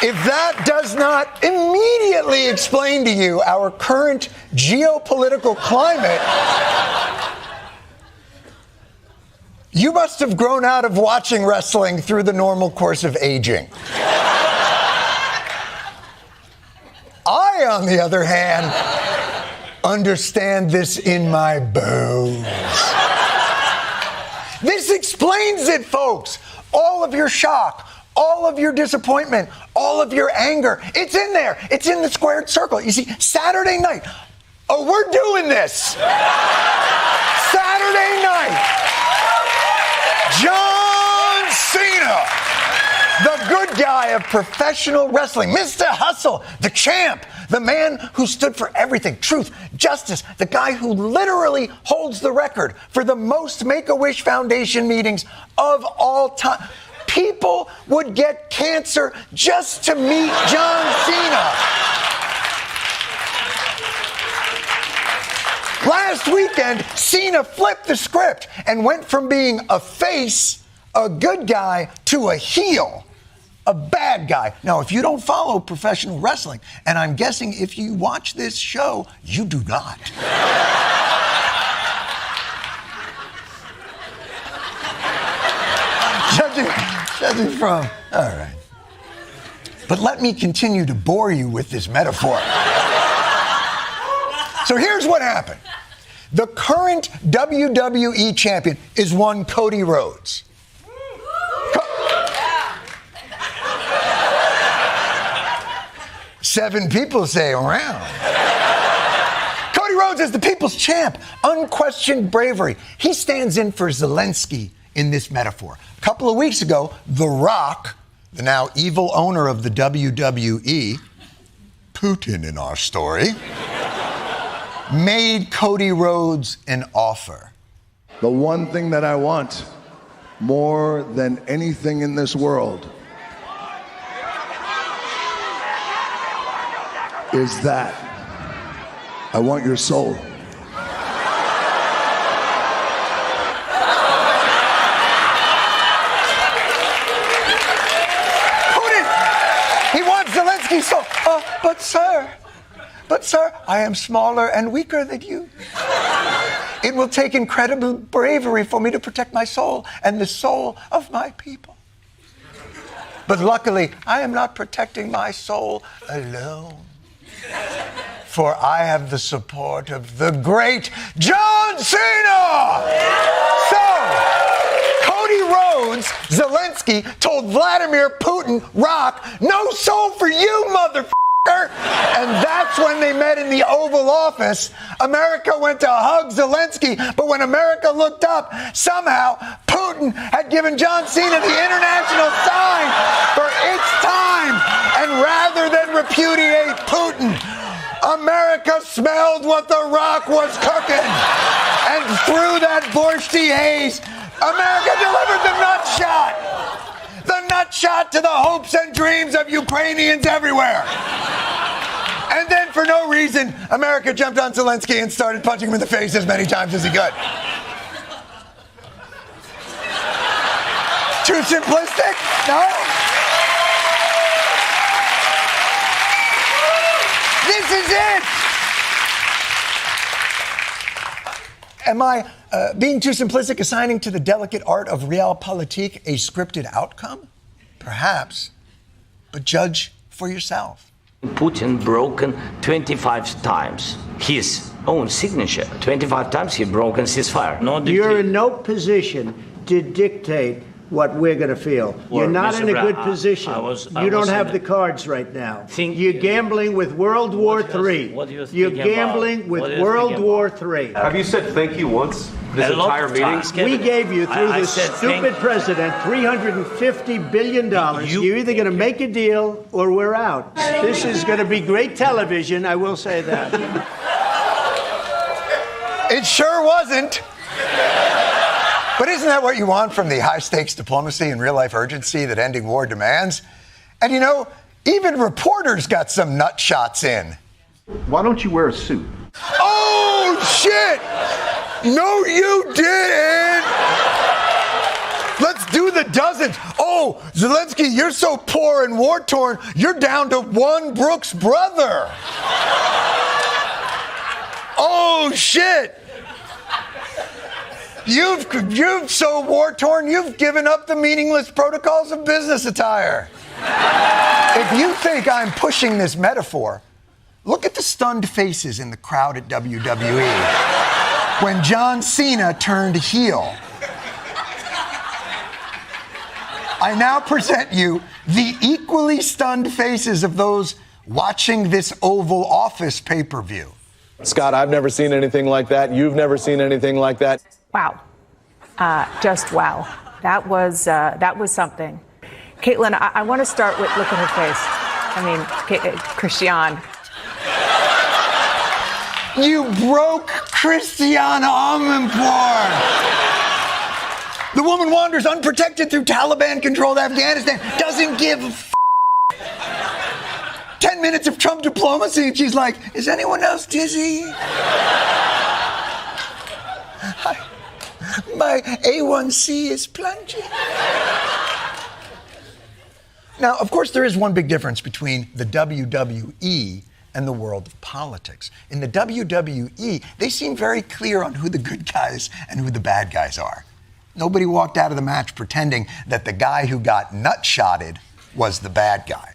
If that does not immediately explain to you our current geopolitical climate, you must have grown out of watching wrestling through the normal course of aging. I, on the other hand, understand this in my bones. This explains it, folks. All of your shock, all of your disappointment, all of your anger. It's in there. It's in the squared circle. You see, Saturday night. Oh, we're doing this. Saturday night. John Cena, the good guy of professional wrestling, Mr. Hustle, the champ, the man who stood for everything, truth, justice, the guy who literally holds the record for the most Make-A-Wish Foundation meetings of all time. People would get cancer just to meet John Cena. Last weekend, Cena flipped the script and went from being a face, a good guy, to a heel, a bad guy. Now, if you don't follow professional wrestling, and I'm guessing if you watch this show, you do not. Judging from, all right. But let me continue to bore you with this metaphor. So here's what happened. The current WWE champion is one Cody Rhodes. Seven people say around. Cody Rhodes is the people's champ. Unquestioned bravery. He stands in for Zelensky in this metaphor. A couple of weeks ago, The Rock, the now evil owner of the WWE, Putin in our story, made Cody Rhodes an offer. The one thing that I want more than anything in this world is that I want your soul. Putin, he wants Zelensky's soul. But sir, I am smaller and weaker than you. It will take incredible bravery for me to protect my soul and the soul of my people. But luckily, I am not protecting my soul alone. For I have the support of the great John Cena! So, Cody Rhodes, Zelensky, told Vladimir Putin, Rock, no soul for you, motherfucker! And that's when they met in the Oval Office. America went to hug Zelensky, but when America looked up, somehow Putin had given John Cena the international sign for it's time. And rather than repudiate Putin, America smelled what The Rock was cooking. And through that borschte haze, America delivered the nut shot. The nut shot to the hopes and dreams of Ukrainians everywhere. And then, for no reason, America jumped on Zelensky and started punching him in the face as many times as he could. Too simplistic? No? This is it! Am I being too simplistic, assigning to the delicate art of realpolitik a scripted outcome? Perhaps, but judge for yourself. Putin broken 25 times his own signature. 25 times he broken ceasefire. You're in no position to dictate what we're going to feel. You're not in a good position. You don't have the cards right now. You're gambling with World War III. You're gambling with World War III. Have you said thank you once this entire meeting? We gave you, through this stupid president, $350 billion. You're either going to make a deal or we're out. This is going to be great television, I will say that. It sure wasn't. But isn't that what you want from the high-stakes diplomacy and real-life urgency that ending war demands? And you know, even reporters got some nut shots in. Why don't you wear a suit? Oh, shit! No, you didn't! Let's do the dozens. Oh, Zelensky, you're so poor and war-torn, you're down to one Brooks brother. Oh, shit. You've so war-torn, you've given up the meaningless protocols of business attire. If you think I'm pushing this metaphor, look at the stunned faces in the crowd at WWE when John Cena turned heel. I now present you the equally stunned faces of those watching this Oval Office pay-per-view. Scott, I've never seen anything like that. You've never seen anything like that. Wow. Just wow. That was something. Caitlin, I want to start with, look at her face. I mean, Christiane. You broke Christiane Amanpour. The woman wanders unprotected through Taliban-controlled Afghanistan, doesn't give a f***. 10 minutes of Trump diplomacy, and she's like, is anyone else dizzy? My A1C is plunging. Now, of course, there is one big difference between the WWE and the world of politics. In the WWE, they seem very clear on who the good guys and who the bad guys are. Nobody walked out of the match pretending that the guy who got nut-shotted was the bad guy.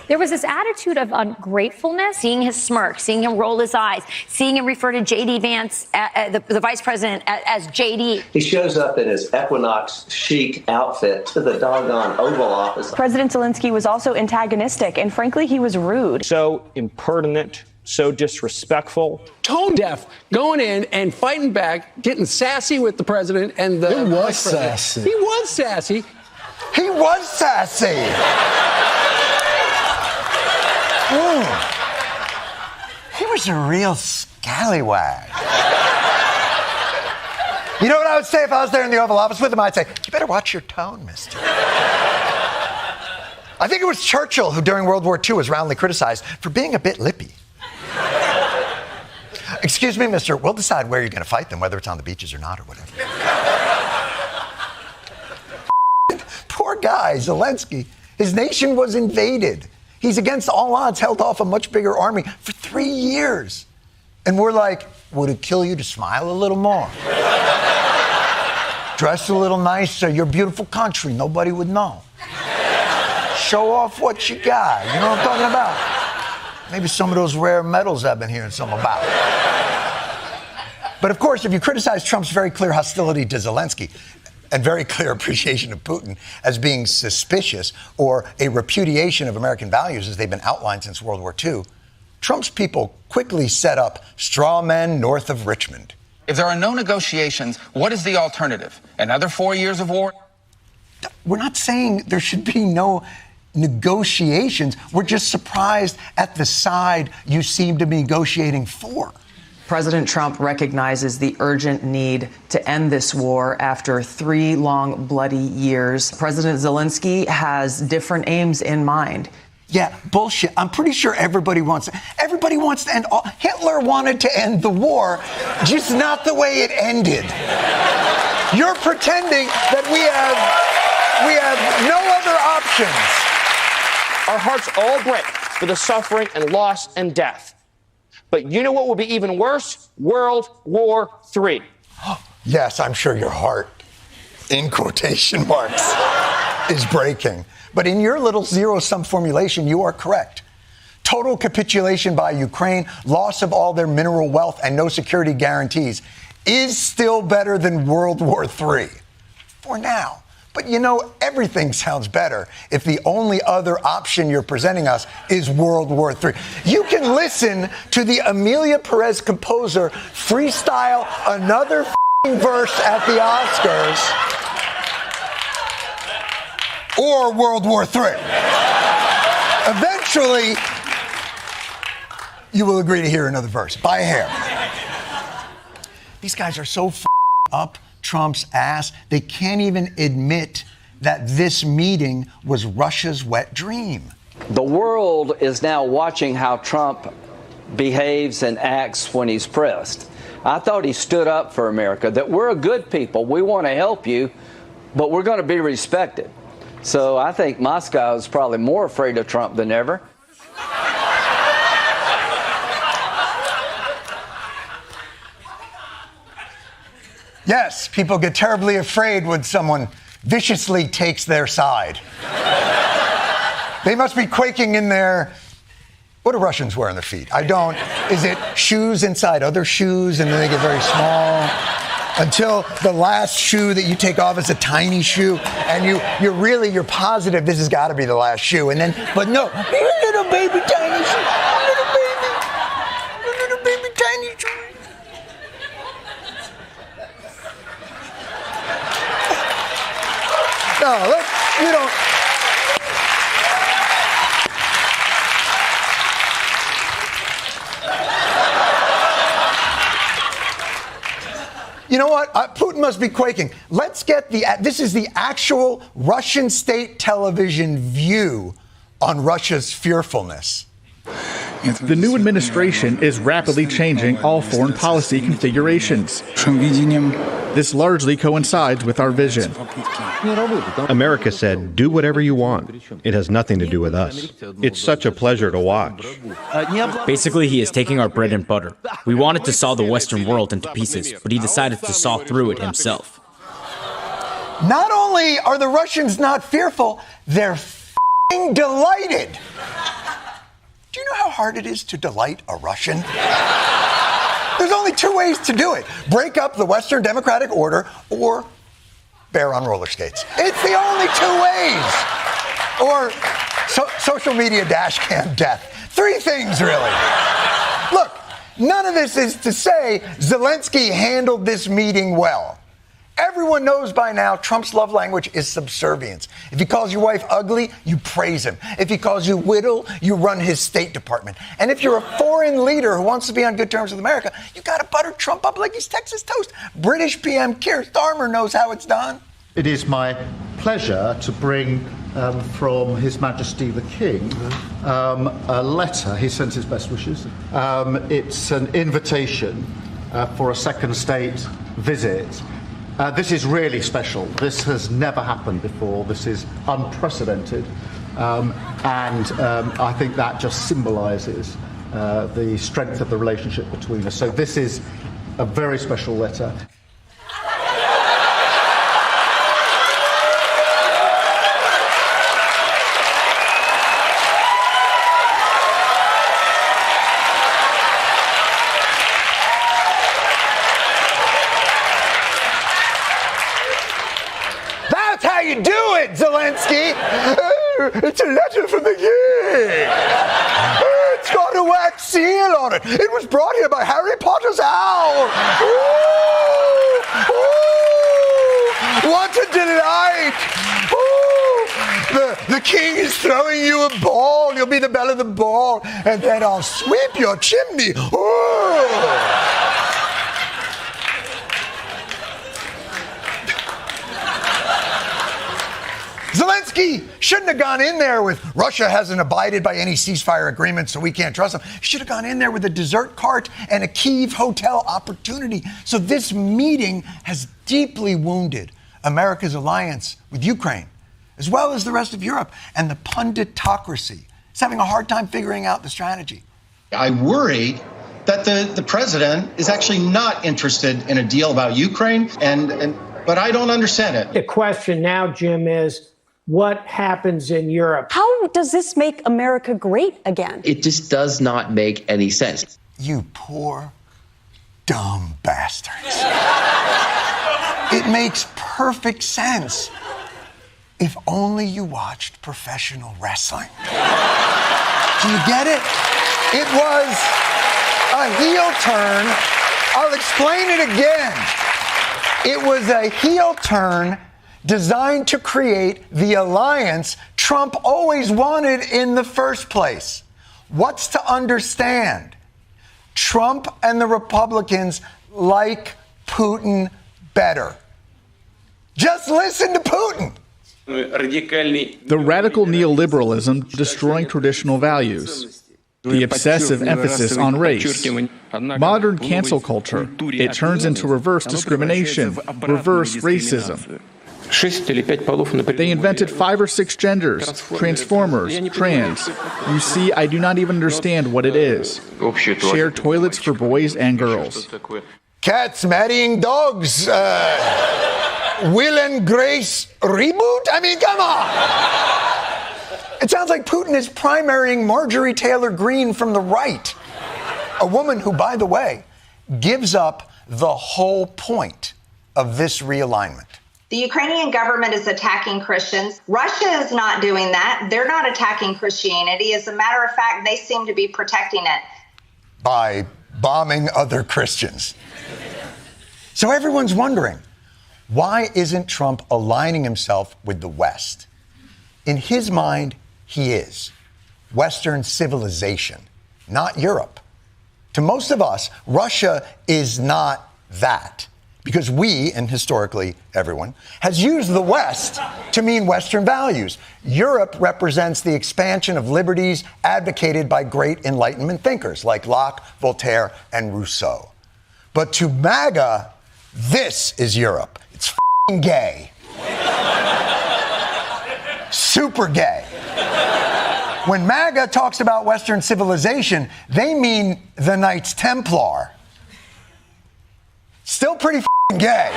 There was this attitude of ungratefulness, seeing his smirk, seeing him roll his eyes, seeing him refer to J.D. Vance, the vice president, as J.D. He shows up in his Equinox chic outfit to the doggone Oval Office. President Zelensky was also antagonistic, and frankly, he was rude. So impertinent, so disrespectful. Tone deaf, going in and fighting back, getting sassy with the president and the He was sassy. He was sassy. He was sassy. He was a real scallywag. You know what I would say if I was there in the Oval Office with him? I'd say, you better watch your tone, mister. I think it was Churchill who during World War II was roundly criticized for being a bit lippy. Excuse me, mister, we'll decide where you're going to fight them, whether it's on the beaches or not or whatever. Poor guy, Zelensky. His nation was invaded. He's against all odds held off a much bigger army for 3 years. And we're like, would it kill you to smile a little more? Dress a little nicer, your beautiful country, nobody would know. Show off what you got, you know what I'm talking about? Maybe some of those rare metals I've been hearing something about. But of course, if you criticize Trump's very clear hostility to Zelensky, and very clear appreciation of Putin as being suspicious or a repudiation of American values as they've been outlined since World War II, Trump's people quickly set up straw men north of Richmond. If there are no negotiations, what is the alternative? Another 4 years of war? We're not saying there should be no negotiations. We're just surprised at the side you seem to be negotiating for. President Trump recognizes the urgent need to end this war after 3 long, bloody years. President Zelensky has different aims in mind. Yeah, bullshit. I'm pretty sure everybody wants to end all. Hitler wanted to end the war, just not the way it ended. You're pretending that we have no other options. Our hearts all break for the suffering and loss and death. But you know what will be even worse? World War III. Yes, I'm sure your heart, in quotation marks, is breaking. But in your little zero-sum formulation, you are correct. Total capitulation by Ukraine, loss of all their mineral wealth, and no security guarantees is still better than World War III. For now. But you know, everything sounds better if the only other option you're presenting us is World War III. You can listen to the Amelia Perez composer freestyle another verse at the Oscars or World War III. Eventually, you will agree to hear another verse by a hair. These guys are so up Trump's ass, they can't even admit that this meeting was Russia's wet dream. The world is now watching how Trump behaves and acts when he's pressed. I thought he stood up for America, that we're a good people. We want to help you. but we're going to be respected. So I think Moscow is probably more afraid of Trump than ever. Yes, people get terribly afraid when someone viciously takes their side. They must be quaking in their... What do Russians wear on their feet? I don't. Is it shoes inside other shoes and then they get very small? Until the last shoe that you take off is a tiny shoe and you're positive this has got to be the last shoe. And then, but no, you're a little baby tiny shoe. A little baby tiny shoe. No, look, you don't. You know what? Putin must be quaking. Let's get this is the actual Russian state television view on Russia's fearfulness. The new administration is rapidly changing all foreign policy configurations. This largely coincides with our vision. America said, do whatever you want. It has nothing to do with us. It's such a pleasure to watch. Basically, he is taking our bread and butter. We wanted to saw the Western world into pieces, but he decided to saw through it himself. Not only are the Russians not fearful, they're f***ing delighted. Do you know how hard it is to delight a Russian? There's only two ways to do it. Break up the Western democratic order or bear on roller skates. It's the only two ways. Or social media dash cam death. Three things, really. Look, none of this is to say Zelensky handled this meeting well. Everyone knows by now Trump's love language is subservience. If he calls your wife ugly, you praise him. If he calls you whittle, you run his State Department. And if you're a foreign leader who wants to be on good terms with America, you got to butter Trump up like he's Texas toast. British PM Keir Starmer knows how it's done. It is my pleasure to bring from His Majesty the King a letter. He sends his best wishes. It's an invitation for a second state visit. This is really special. This has never happened before. This is unprecedented. And I think that just symbolises the strength of the relationship between us. So this is a very special letter. Zelensky, it's a letter from the king. It's got a wax seal on it. It was brought here by Harry Potter's owl. Ooh, ooh, what a delight. Ooh, the king is throwing you a ball. You'll be the belle of the ball, and then I'll sweep your chimney. Ooh. Zelensky shouldn't have gone in there with Russia hasn't abided by any ceasefire agreement, so we can't trust them. He should have gone in there with a dessert cart and a Kyiv hotel opportunity. So this meeting has deeply wounded America's alliance with Ukraine, as well as the rest of Europe. And the punditocracy is having a hard time figuring out the strategy. I worry that the president is actually not interested in a deal about Ukraine, but I don't understand it. The question now, Jim, is what happens in Europe? How does this make America great again? It just does not make any sense. You poor, dumb bastards. It makes perfect sense if only you watched professional wrestling. Do you get it? It was a heel turn. I'll explain it again. It was a heel turn designed to create the alliance Trump always wanted in the first place. What's to understand? Trump and the Republicans like Putin better. Just listen to Putin. The radical neoliberalism destroying traditional values. The obsessive emphasis on race. Modern cancel culture. It turns into reverse discrimination, reverse racism. They invented 5 or 6 genders, transformers, trans. You see, I do not even understand what it is. Share toilets for boys and girls. Cats marrying dogs. Will and Grace reboot? I mean, come on. It sounds like Putin is primarying Marjorie Taylor Greene from the right. A woman who, by the way, gives up the whole point of this realignment. The Ukrainian government is attacking Christians. Russia is not doing that. They're not attacking Christianity. As a matter of fact, they seem to be protecting it. By bombing other Christians. So everyone's wondering, why isn't Trump aligning himself with the West? In his mind, he is. Western civilization, not Europe. To most of us, Russia is not that. Because we, and historically everyone, has used the West to mean Western values. Europe represents the expansion of liberties advocated by great Enlightenment thinkers like Locke, Voltaire, and Rousseau. But to MAGA, this is Europe. It's f***ing gay. Super gay. When MAGA talks about Western civilization, they mean the Knights Templar. Still pretty f***ing gay.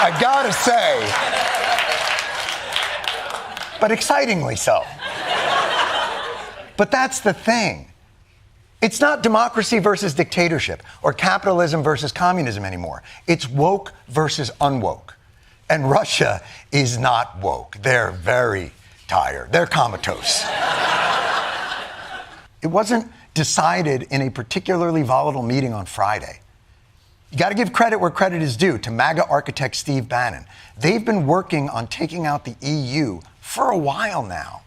I gotta say. But excitingly so. But that's the thing. It's not democracy versus dictatorship or capitalism versus communism anymore. It's woke versus unwoke. And Russia is not woke. They're very tired. They're comatose. It wasn't decided in a particularly volatile meeting on Friday. You got to give credit where credit is due to MAGA architect Steve Bannon. They've been working on taking out the EU for a while now.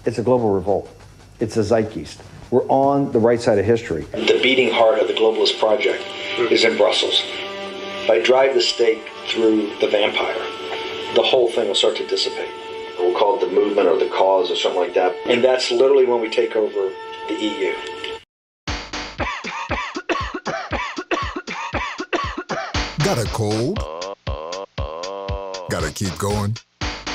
It's a global revolt. It's a zeitgeist. We're on the right side of history. The beating heart of the globalist project is in Brussels. If I drive the stake through the vampire, the whole thing will start to dissipate. We'll call it the movement or the cause or something like that. And that's literally when we take over the EU. Got a cold? Gotta keep going?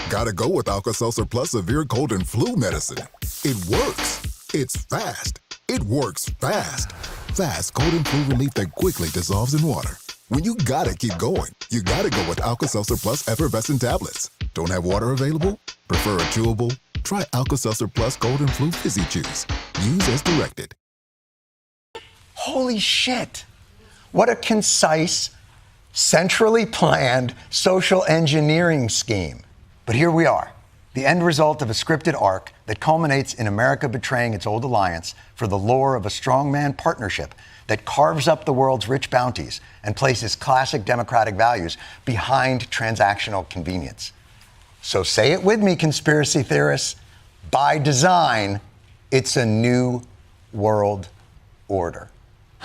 Gotta go with Alka-Seltzer Plus Severe Cold and Flu Medicine. It works. It's fast. It works fast. Fast cold and flu relief that quickly dissolves in water. When you gotta keep going, you gotta go with Alka-Seltzer Plus Effervescent Tablets. Don't have water available? Prefer a chewable? Try Alka-Seltzer Plus Cold and Flu Fizzy Juice. Use as directed. Holy shit. What a concise, centrally planned social engineering scheme. But here we are, the end result of a scripted arc that culminates in America betraying its old alliance for the lure of a strongman partnership that carves up the world's rich bounties and places classic democratic values behind transactional convenience. So say it with me, conspiracy theorists. By design, it's a new world order.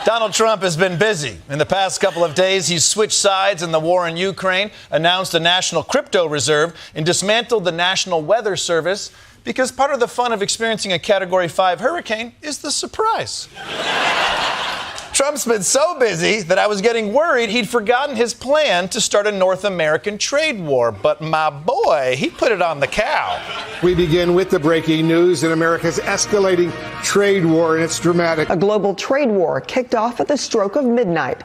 Donald Trump has been busy. In the past couple of days, he's switched sides in the war in Ukraine, announced a national crypto reserve, and dismantled the National Weather Service because part of the fun of experiencing a Category 5 hurricane is the surprise. Trump's been so busy that I was getting worried he'd forgotten his plan to start a North American trade war. But my boy, he put it on the cow. We begin with the breaking news in America's escalating trade war, and it's dramatic. A global trade war kicked off at the stroke of midnight.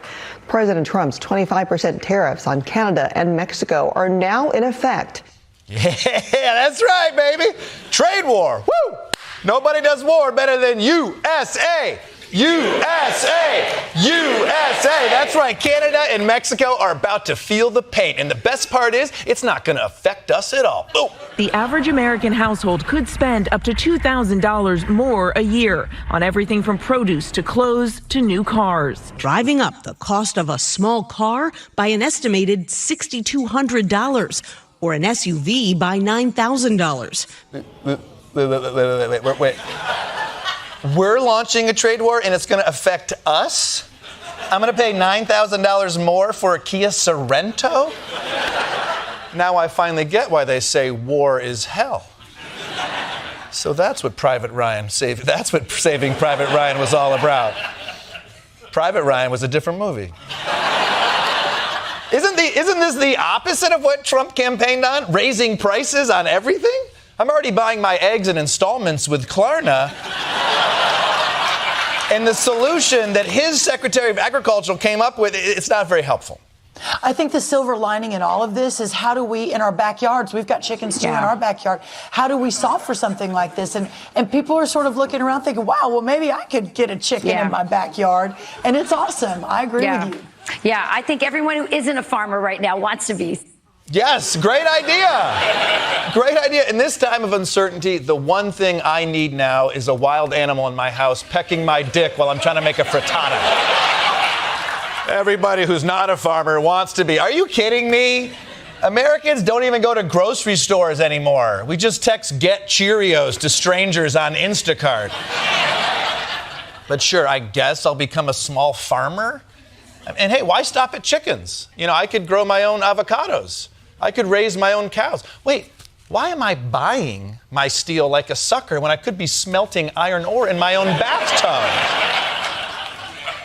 President Trump's 25% tariffs on Canada and Mexico are now in effect. Yeah, that's right, baby. Trade war. Woo! Nobody does war better than USA. USA! USA! That's right, Canada and Mexico are about to feel the pain. And the best part is, it's not going to affect us at all. Ooh. The average American household could spend up to $2,000 more a year on everything from produce to clothes to new cars. Driving up the cost of a small car by an estimated $6,200 or an SUV by $9,000. Wait. We're launching a trade war and it's going to affect us? I'm going to pay $9,000 more for a Kia Sorento? Now I finally get why they say war is hell. So that's what Saving Private Ryan was all about. Private Ryan was a different movie. Isn't Isn't this the opposite of what Trump campaigned on? Raising prices on everything? I'm already buying my eggs in installments with Klarna. And the solution that his Secretary of Agriculture came up with, it's not very helpful. I think the silver lining in all of this is how do we, in our backyards, we've got chickens too in our backyard, how do we solve for something like this? And people are sort of looking around thinking, wow, well, maybe I could get a chicken in my backyard. And it's awesome. I agree with you. Yeah, I think everyone who isn't a farmer right now wants to be. Yes, great idea. Great idea. In this time of uncertainty, the one thing I need now is a wild animal in my house pecking my dick while I'm trying to make a frittata. Everybody who's not a farmer wants to be. Are you kidding me? Americans don't even go to grocery stores anymore. We just text Get Cheerios to strangers on Instacart. But sure, I guess I'll become a small farmer. And hey, why stop at chickens? You know, I could grow my own avocados. I could raise my own cows. Wait, why am I buying my steel like a sucker when I could be smelting iron ore in my own bathtub?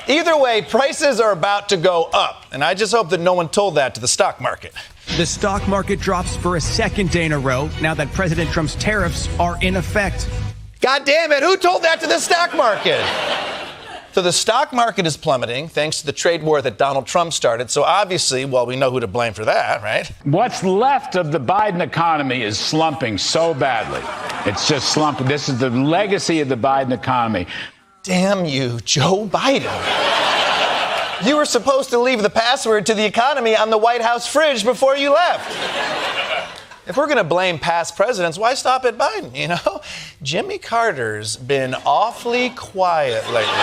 Either way, prices are about to go up, and I just hope that no one told that to the stock market. The stock market drops for a second day in a row now that President Trump's tariffs are in effect. God damn it, who told that to the stock market? So the stock market is plummeting thanks to the trade war that Donald Trump started. So obviously, well, we know who to blame for that, right? What's left of the Biden economy is slumping so badly. It's just slumping. This is the legacy of the Biden economy. Damn you, Joe Biden. You were supposed to leave the password to the economy on the White House fridge before you left. If we're going to blame past presidents, why stop at Biden, you know? Jimmy Carter's been awfully quiet lately.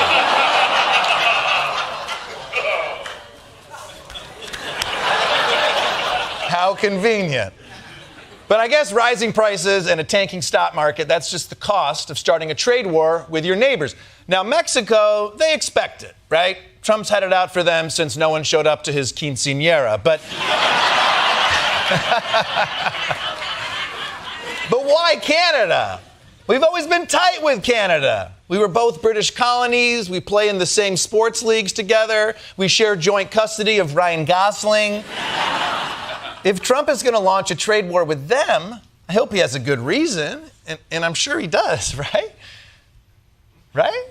How convenient. But I guess rising prices and a tanking stock market, that's just the cost of starting a trade war with your neighbors. Now, Mexico, they expect it, right? Trump's had it out for them since no one showed up to his quinceañera. But why Canada? We've always been tight with Canada. We were both British colonies. We play in the same sports leagues together. We share joint custody of Ryan Gosling. If Trump is going to launch a trade war with them, I hope he has a good reason. And I'm sure he does, right? Right?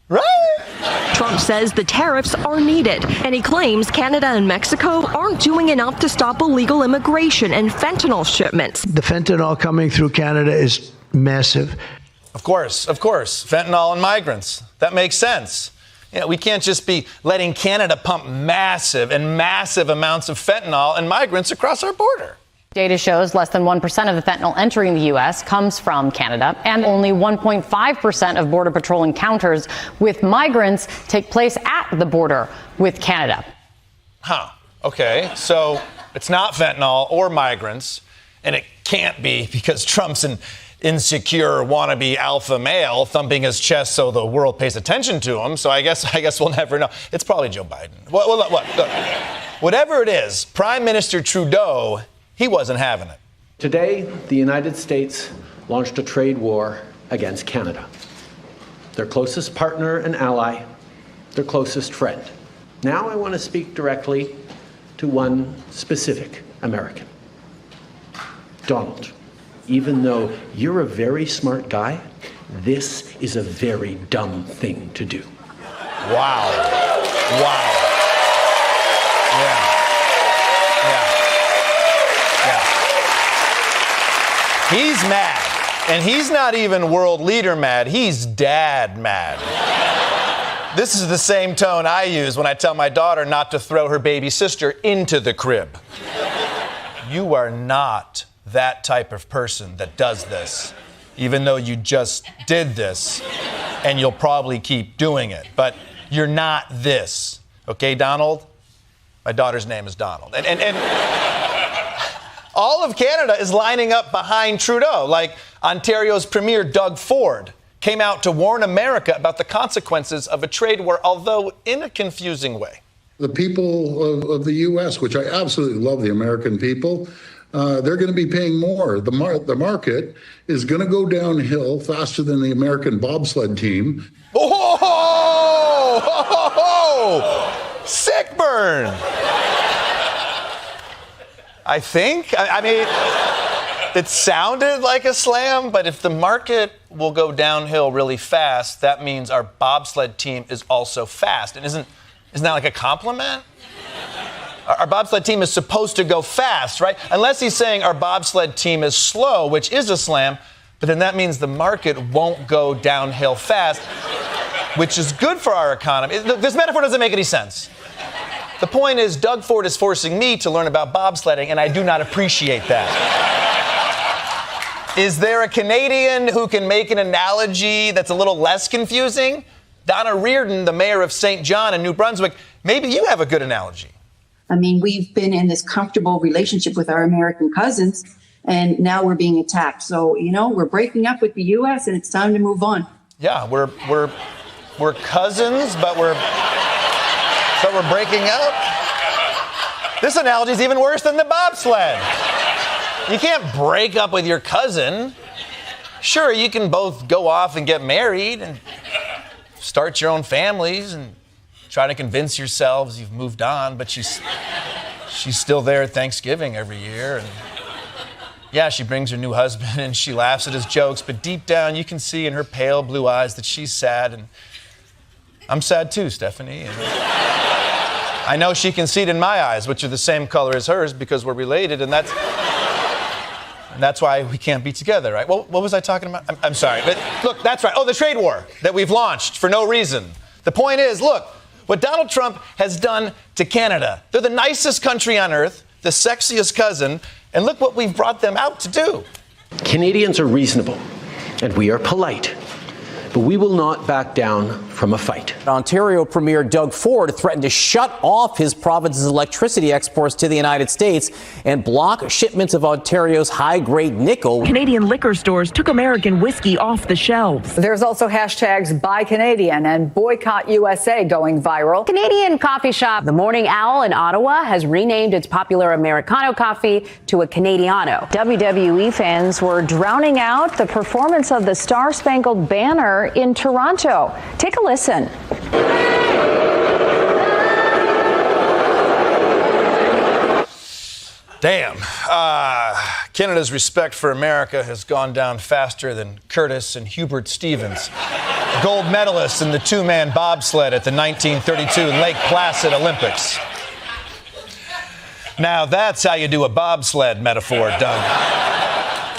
Right? Trump says the tariffs are needed, and he claims Canada and Mexico aren't doing enough to stop illegal immigration and fentanyl shipments. The fentanyl coming through Canada is massive. Of course. Fentanyl and migrants. That makes sense. You know, we can't just be letting Canada pump massive amounts of fentanyl and migrants across our border. Data shows less than 1% of the fentanyl entering the U.S. comes from Canada, and only 1.5% of Border Patrol encounters with migrants take place at the border with Canada. Huh. Okay. So it's not fentanyl or migrants, and it can't be because Trump's an insecure wannabe alpha male thumping his chest so the world pays attention to him. So I guess we'll never know. It's probably Joe Biden. Look, whatever it is, Prime Minister Trudeau, he wasn't having it. Today, the United States launched a trade war against Canada, their closest partner and ally, their closest friend. Now I want to speak directly to one specific American. Donald, even though you're a very smart guy, this is a very dumb thing to do. Wow. Yeah. He's mad. And he's not even world leader mad. He's dad mad. This is the same tone I use when I tell my daughter not to throw her baby sister into the crib. You are not that type of person that does this, even though you just did this, and you'll probably keep doing it. But you're not this. Okay, Donald? My daughter's name is Donald. And all of Canada is lining up behind Trudeau, like Ontario's Premier Doug Ford came out to warn America about the consequences of a trade war, although in a confusing way. The people of the U.S., which I absolutely love, the American people, they're going to be paying more. The market is going to go downhill faster than the American bobsled team. Sick burn. I think. I mean, it sounded like a slam, but if the market will go downhill really fast, that means our bobsled team is also fast. And isn't that like a compliment? Our bobsled team is supposed to go fast, right? Unless he's saying our bobsled team is slow, which is a slam, but then that means the market won't go downhill fast, which is good for our economy. This metaphor doesn't make any sense. The point is, Doug Ford is forcing me to learn about bobsledding, and I do not appreciate that. Is there a Canadian who can make an analogy that's a little less confusing? Donna Reardon, the mayor of St. John in New Brunswick, maybe you have a good analogy. I mean, we've been in this comfortable relationship with our American cousins, and now we're being attacked. So, we're breaking up with the U.S., and it's time to move on. Yeah, we're cousins, but we're breaking up. This analogy is even worse than the bobsled. You can't break up with your cousin. Sure, you can both go off and get married and start your own families and try to convince yourselves you've moved on, but she's still there at Thanksgiving every year. And yeah, she brings her new husband and she laughs at his jokes, but deep down you can see in her pale blue eyes that she's sad, and I'm sad too, Stephanie. And I know she can see it in my eyes, which are the same color as hers because we're related, and that's why we can't be together, right? Well, what was I talking about? I'm sorry, but look, that's right. Oh, the trade war that we've launched for no reason. The point is, look, what Donald Trump has done to Canada. They're the nicest country on earth, the sexiest cousin, and look what we've brought them out to do. Canadians are reasonable, and we are polite, but we will not back down from a fight. Ontario Premier Doug Ford threatened to shut off his province's electricity exports to the United States and block shipments of Ontario's high-grade nickel. Canadian liquor stores took American whiskey off the shelves. There's also hashtags Buy Canadian and Boycott USA going viral. Canadian coffee shop The Morning Owl in Ottawa has renamed its popular Americano coffee to a Canadiano. WWE fans were drowning out the performance of the Star Spangled Banner in Toronto. Take a listen. Damn. Canada's respect for America has gone down faster than Curtis and Hubert Stevens, gold medalists in the two-man bobsled at the 1932 Lake Placid Olympics. Now that's how you do a bobsled metaphor, Doug.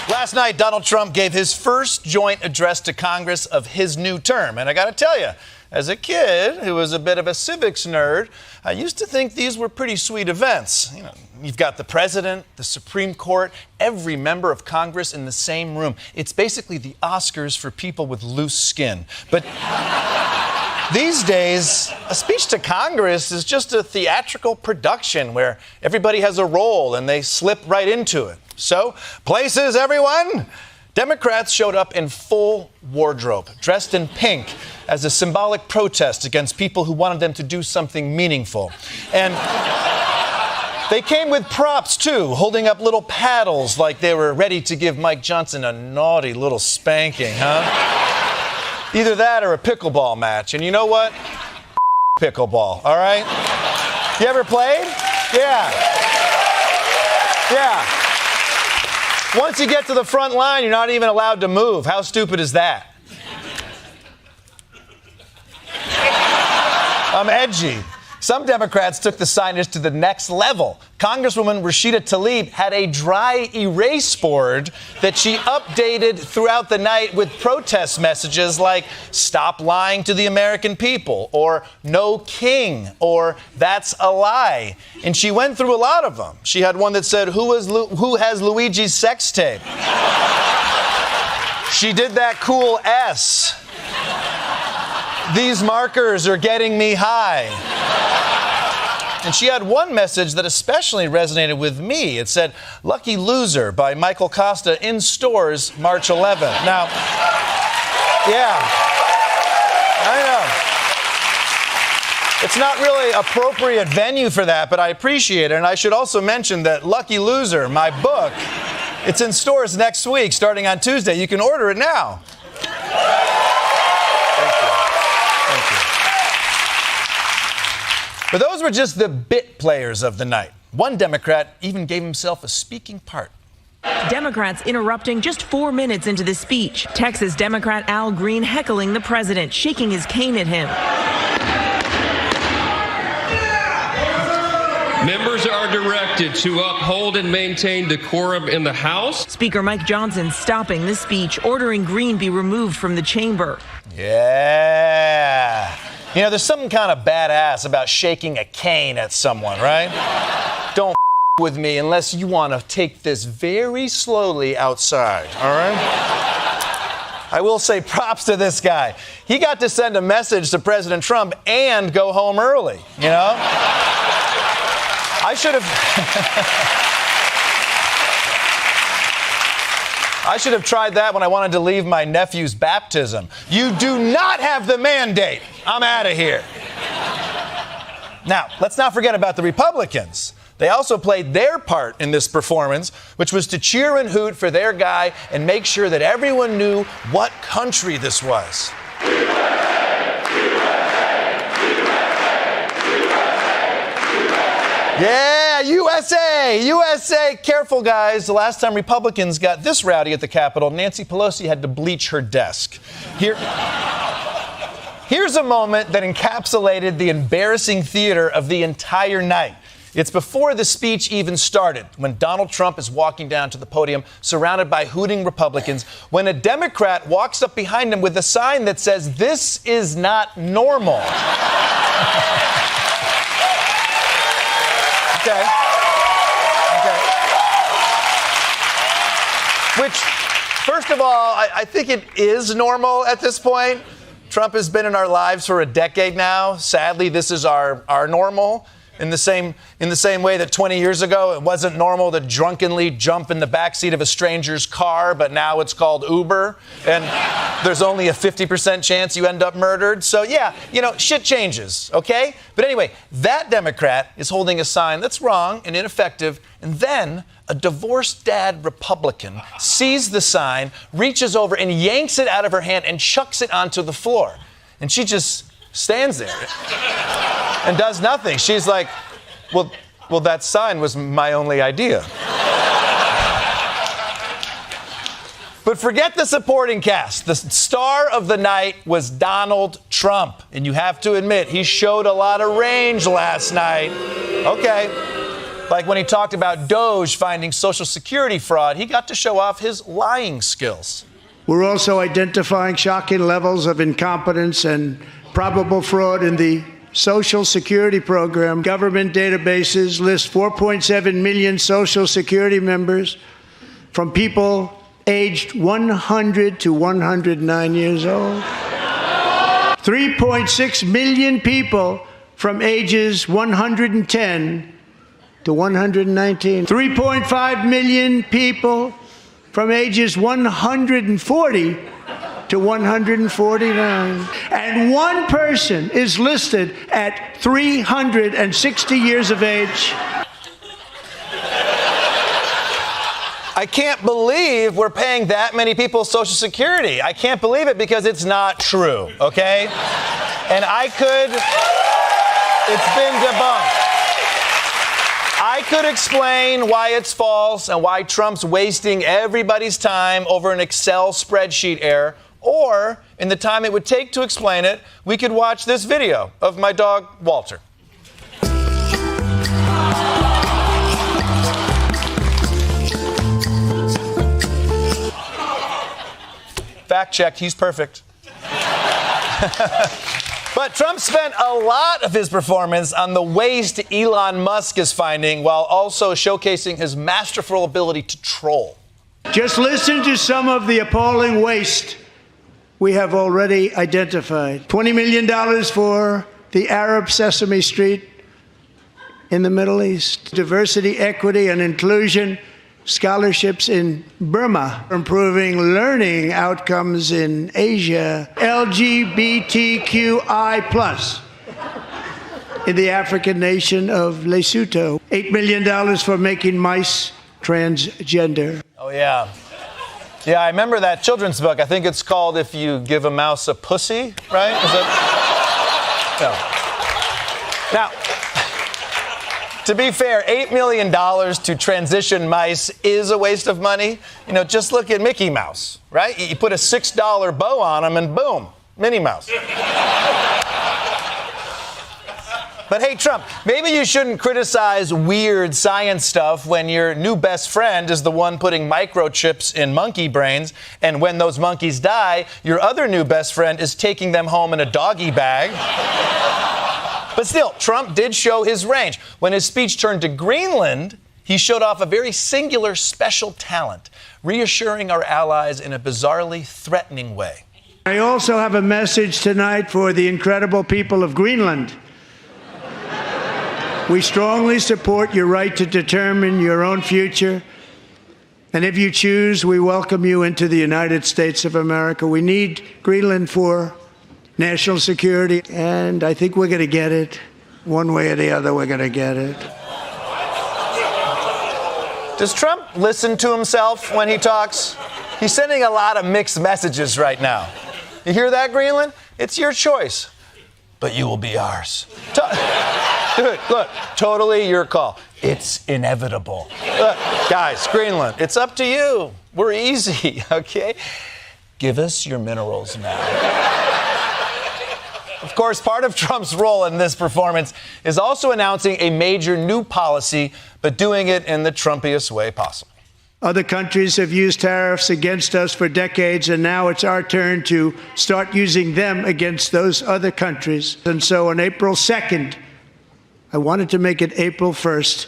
Last night, Donald Trump gave his first joint address to Congress of his new term. And I got to tell you, as a kid who was a bit of a civics nerd, I used to think these were pretty sweet events. You've got the president, the Supreme Court, every member of Congress in the same room. It's basically the Oscars for people with loose skin. But these days, a speech to Congress is just a theatrical production where everybody has a role and they slip right into it. So, places, everyone! Democrats showed up in full wardrobe, dressed in pink, as a symbolic protest against people who wanted them to do something meaningful. And they came with props, too, holding up little paddles like they were ready to give Mike Johnson a naughty little spanking, huh? Either that or a pickleball match. And you know what? Pickleball, all right? You ever played? Yeah. Once you get to the front line, you're not even allowed to move. How stupid is that? I'm edgy. Some Democrats took the signage to the next level. Congresswoman Rashida Tlaib had a dry erase board that she updated throughout the night with protest messages like "Stop lying to the American people," or "No king," or "That's a lie." And she went through a lot of them. She had one that said, "Who has Luigi's sex tape?" She did that cool S. "These markers are getting me high." And she had one message that especially resonated with me. It said, "Lucky Loser" by Michael Costa in stores March 11th. Now, yeah, I know. It's not really appropriate venue for that, but I appreciate it. And I should also mention that Lucky Loser, my book, it's in stores next week, starting on Tuesday. You can order it now. But those were just the bit players of the night. One Democrat even gave himself a speaking part. Democrats interrupting just 4 minutes into the speech. Texas Democrat Al Green heckling the president, shaking his cane at him. Members are directed to uphold and maintain decorum in the House. Speaker Mike Johnson stopping the speech, ordering Green be removed from the chamber. Yeah. You know, there's something kind of badass about shaking a cane at someone, right? Don't with me unless you want to take this very slowly outside, all right? I will say props to this guy. He got to send a message to President Trump and go home early, you know? I should have tried that when I wanted to leave my nephew's baptism. You do not have the mandate. I'm out of here. Now, let's not forget about the Republicans. They also played their part in this performance, which was to cheer and hoot for their guy and make sure that everyone knew what country this was. Yeah, USA! USA! Careful, guys. The last time Republicans got this rowdy at the Capitol, Nancy Pelosi had to bleach her desk. Here's a moment that encapsulated the embarrassing theater of the entire night. It's before the speech even started, when Donald Trump is walking down to the podium, surrounded by hooting Republicans, when a Democrat walks up behind him with a sign that says, "This is not normal." Okay. Which, first of all, I think it is normal at this point. Trump has been in our lives for a decade now. Sadly, this is our normal. In the same way that 20 years ago, it wasn't normal to drunkenly jump in the backseat of a stranger's car, but now it's called Uber, and there's only a 50% chance you end up murdered. So yeah, you know, shit changes, okay? But anyway, that Democrat is holding a sign that's wrong and ineffective, and then a divorced dad Republican sees the sign, reaches over and yanks it out of her hand and chucks it onto the floor. And she just stands there and does nothing. She's like, well, that sign was my only idea. But forget the supporting cast. The star of the night was Donald Trump. And you have to admit, he showed a lot of range last night. Okay. Like when he talked about Doge finding Social Security fraud, he got to show off his lying skills. We're also identifying shocking levels of incompetence and probable fraud in the Social Security program. Government databases list 4.7 million Social Security members from people aged 100 to 109 years old. 3.6 million people from ages 110 to 119. 3.5 million people from ages 140 to 149. And one person is listed at 360 years of age. I can't believe we're paying that many people Social Security. I can't believe it because it's not true, okay? And it's been debunked. I could explain why it's false and why Trump's wasting everybody's time over an Excel spreadsheet error. Or, in the time it would take to explain it, we could watch this video of my dog, Walter. Fact checked, he's perfect. But Trump spent a lot of his performance on the waste Elon Musk is finding, while also showcasing his masterful ability to troll. Just listen to some of the appalling waste we have already identified. $20 million for the Arab Sesame Street in the Middle East. Diversity, equity, and inclusion scholarships in Burma. Improving learning outcomes in Asia. LGBTQI+ in the African nation of Lesotho. $8 million for making mice transgender. Oh, yeah. Yeah, I remember that children's book. I think it's called If You Give a Mouse a Pussy, right? Is that? No. Now, To be fair, $8 million to transition mice is a waste of money. You know, just look at Mickey Mouse, right? You put a $6 bow on him and boom, Minnie Mouse. But hey, Trump, maybe you shouldn't criticize weird science stuff when your new best friend is the one putting microchips in monkey brains, and when those monkeys die, your other new best friend is taking them home in a doggy bag. But still, Trump did show his range. When his speech turned to Greenland, he showed off a very singular special talent, reassuring our allies in a bizarrely threatening way. I also have a message tonight for the incredible people of Greenland. We strongly support your right to determine your own future. And if you choose, we welcome you into the United States of America. We need Greenland for national security, and I think we're going to get it. One way or the other, we're going to get it. Does Trump listen to himself when he talks? He's sending a lot of mixed messages right now. You hear that, Greenland? It's your choice, but you will be ours. Dude, look, totally your call. It's inevitable. Look, guys, Greenland, it's up to you. We're easy, okay? Give us your minerals now. Of course, part of Trump's role in this performance is also announcing a major new policy, but doing it in the Trumpiest way possible. Other countries have used tariffs against us for decades, and now it's our turn to start using them against those other countries. And so on April 2nd, I wanted to make it April 1st,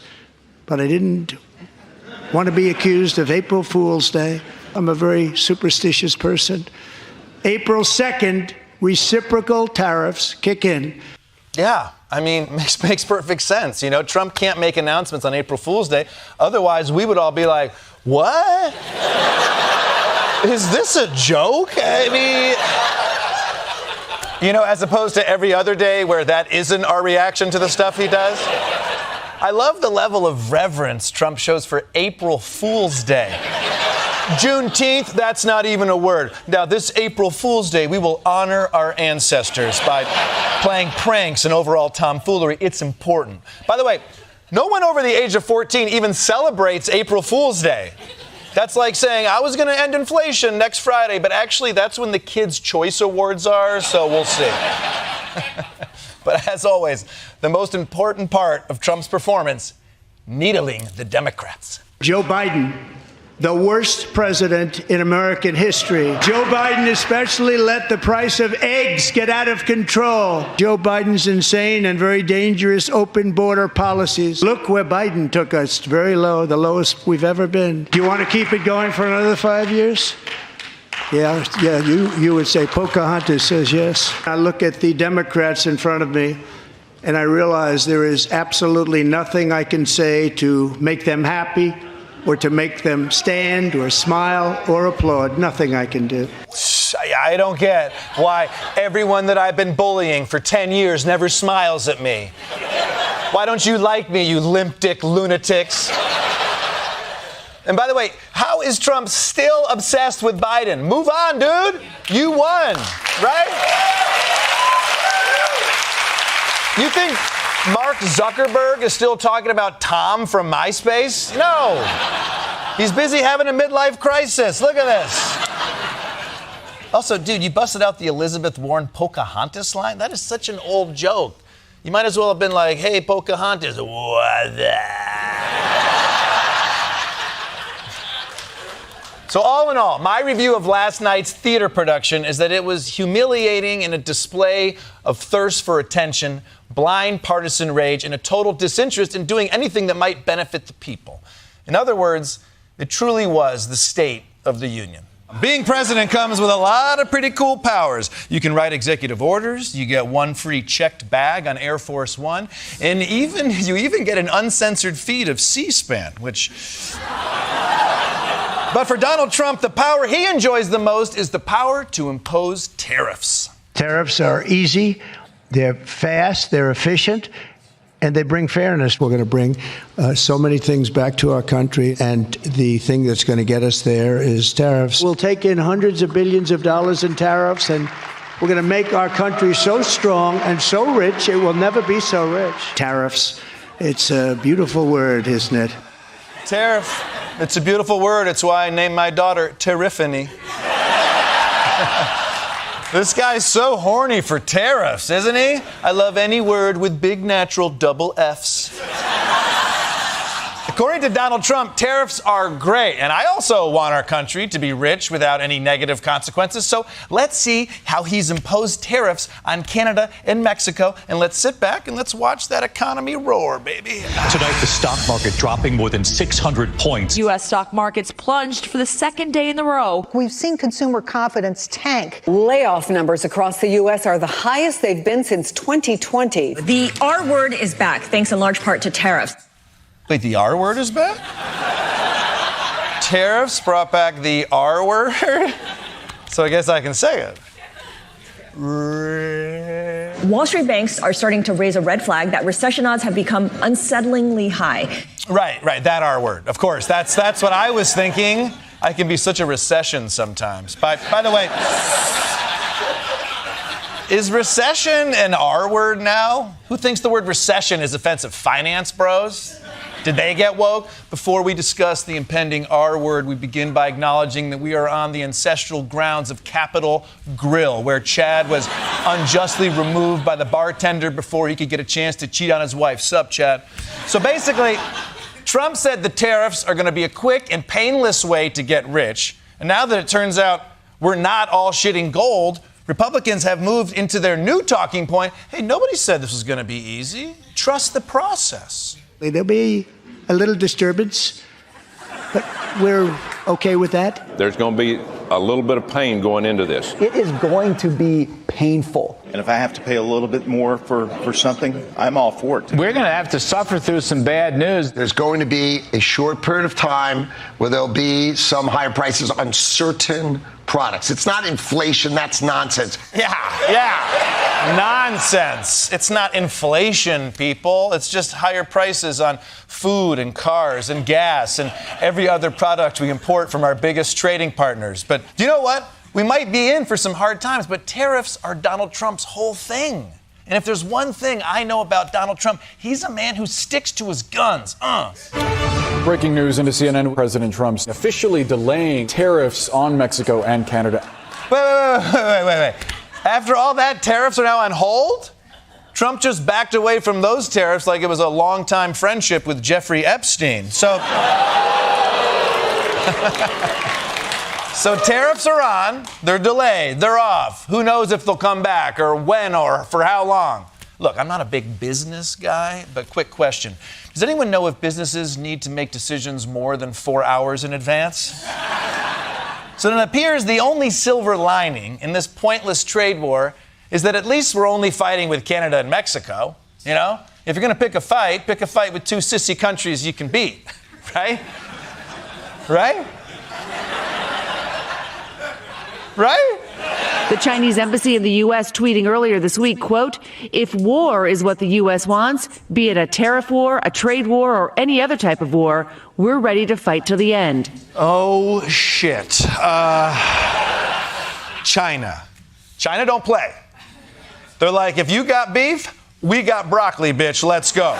but I didn't want to be accused of April Fool's Day. I'm a very superstitious person. April 2nd, reciprocal tariffs kick in. Yeah, I mean, makes perfect sense. You know, Trump can't make announcements on April Fool's Day. Otherwise, we would all be like, what? Is this a joke? I mean... You know, as opposed to every other day where that isn't our reaction to the stuff he does. I love the level of reverence Trump shows for April Fool's Day. Juneteenth, that's not even a word. Now, this April Fool's Day, we will honor our ancestors by playing pranks and overall tomfoolery. It's important. By the way, no one over the age of 14 even celebrates April Fool's Day. That's like saying, I was going to end inflation next Friday, but actually that's when the Kids' Choice Awards are, so we'll see. But as always, the most important part of Trump's performance, needling the Democrats. Joe Biden, the worst president in American history. Joe Biden especially let the price of eggs get out of control. Joe Biden's insane and very dangerous open border policies. Look where Biden took us, very low, the lowest we've ever been. Do you want to keep it going for another 5 years? Yeah, you would say Pocahontas says yes. I look at the Democrats in front of me, and I realize there is absolutely nothing I can say to make them happy, or to make them stand or smile or applaud. Nothing I can do. I don't get why everyone that I've been bullying for 10 years never smiles at me. Why don't you like me, you limp dick lunatics? And by the way, how is Trump still obsessed with Biden? Move on, dude. You won, right? You think Mark Zuckerberg is still talking about Tom from MySpace? No. He's busy having a midlife crisis. Look at this. Also, dude, you busted out the Elizabeth Warren Pocahontas line? That is such an old joke. You might as well have been like, hey, Pocahontas, what the... So all in all, my review of last night's theater production is that it was humiliating in a display of thirst for attention, blind partisan rage, and a total disinterest in doing anything that might benefit the people. In other words, it truly was the State of the Union. Being president comes with a lot of pretty cool powers. You can write executive orders, you get one free checked bag on Air Force One, and you even get an uncensored feed of C-SPAN, which... But for Donald Trump, the power he enjoys the most is the power to impose tariffs. Tariffs are easy, they're fast, they're efficient, and they bring fairness. We're going to bring so many things back to our country, and the thing that's going to get us there is tariffs. We'll take in hundreds of billions of dollars in tariffs, and we're going to make our country so strong and so rich, it will never be so rich. Tariffs It's a beautiful word, isn't it? Tariff. It's a beautiful word. It's why I named my daughter Terrifany. This guy's so horny for tariffs, isn't he? I love any word with big natural double Fs. According to Donald Trump, tariffs are great. And I also want our country to be rich without any negative consequences. So let's see how he's imposed tariffs on Canada and Mexico. And let's sit back and let's watch that economy roar, baby. Tonight, the stock market dropping more than 600 points. U.S. stock markets plunged for the second day in a row. We've seen consumer confidence tank. Layoff numbers across the U.S. are the highest they've been since 2020. The R word is back, thanks in large part to tariffs. Wait, the R word is back? Tariffs brought back the R word? So I guess I can say it. Wall Street banks are starting to raise a red flag that recession odds have become unsettlingly high. Right, that R word. Of course, that's what I was thinking. I can be such a recession sometimes. By the way, is recession an R word now? Who thinks the word recession is offensive? Finance bros? Did they get woke? Before we discuss the impending R word, we begin by acknowledging that we are on the ancestral grounds of Capitol Grill, where Chad was unjustly removed by the bartender before he could get a chance to cheat on his wife. Sup, Chad? So basically, Trump said the tariffs are going to be a quick and painless way to get rich. And now that it turns out we're not all shitting gold, Republicans have moved into their new talking point. Hey, nobody said this was going to be easy. Trust the process. There'll be a little disturbance, but we're okay with that. There's going to be a little bit of pain going into this. It is going to be painful. And if I have to pay a little bit more for something, I'm all for it. We're going to have to suffer through some bad news. There's going to be a short period of time where there'll be some higher prices on certain products. It's not inflation. That's nonsense. Yeah. Nonsense. It's not inflation, people. It's just higher prices on food and cars and gas and every other product we import from our biggest trading partners. But do you know what? We might be in for some hard times, but tariffs are Donald Trump's whole thing. And if there's one thing I know about Donald Trump, he's a man who sticks to his guns. Breaking news into CNN, President Trump's officially delaying tariffs on Mexico and Canada. Wait. After all that, tariffs are now on hold? Trump just backed away from those tariffs like it was a long-time friendship with Jeffrey Epstein. So tariffs are on, they're delayed, they're off. Who knows if they'll come back or when or for how long? Look, I'm not a big business guy, but quick question. Does anyone know if businesses need to make decisions more than 4 hours in advance? So it appears the only silver lining in this pointless trade war is that at least we're only fighting with Canada and Mexico. You know, if you're going to pick a fight with two sissy countries you can beat, right? Right? Right? The Chinese embassy in the U.S. tweeting earlier this week, quote, "If war is what the U.S. wants, be it a tariff war, a trade war, or any other type of war, we're ready to fight till the end." Oh, shit. China. China don't play. They're like, if you got beef, we got broccoli, bitch. Let's go.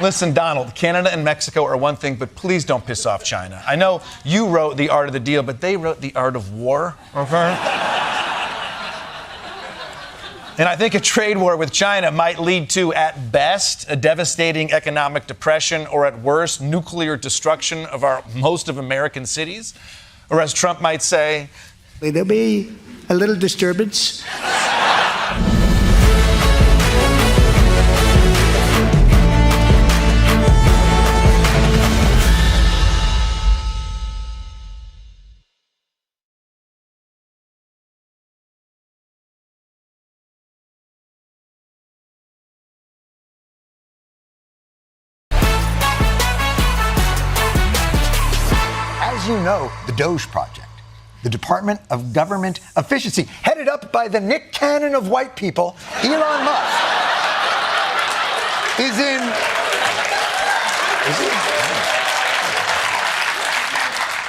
Listen, Donald, Canada and Mexico are one thing, but please don't piss off China. I know you wrote The Art of the Deal, but they wrote The Art of War, okay? And I think a trade war with China might lead to, at best, a devastating economic depression, or at worst, nuclear destruction of most of American cities. Or as Trump might say, there'll be a little disturbance. As you know, the DOGE Project, the Department of Government Efficiency, headed up by the Nick Cannon of white people, Elon Musk, is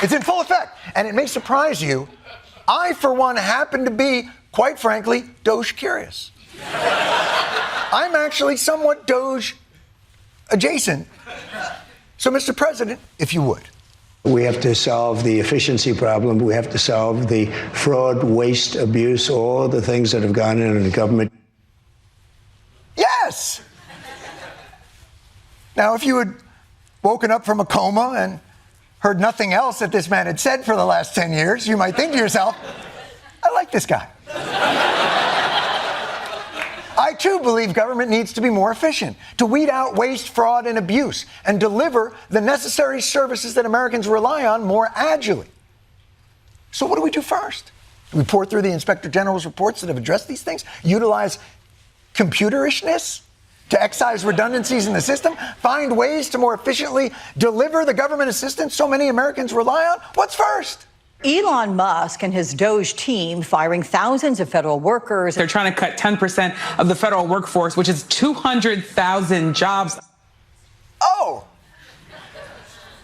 it's in full effect. And it may surprise you, I, for one, happen to be, quite frankly, DOGE curious. I'm actually somewhat Doge adjacent. So, Mr. President, if you would. We have to solve the efficiency problem. We have to solve the fraud, waste, abuse, all the things that have gone into the government. Yes! Now, if you had woken up from a coma and heard nothing else that this man had said for the last 10 years, you might think to yourself, I like this guy. I, too, believe government needs to be more efficient, to weed out waste, fraud, and abuse, and deliver the necessary services that Americans rely on more agilely. So what do we do first? Do we pour through the Inspector General's reports that have addressed these things? Utilize computerishness to excise redundancies in the system? Find ways to more efficiently deliver the government assistance so many Americans rely on? What's first? Elon Musk and his Doge team firing thousands of federal workers. They're trying to cut 10% of the federal workforce, which is 200,000 jobs. Oh!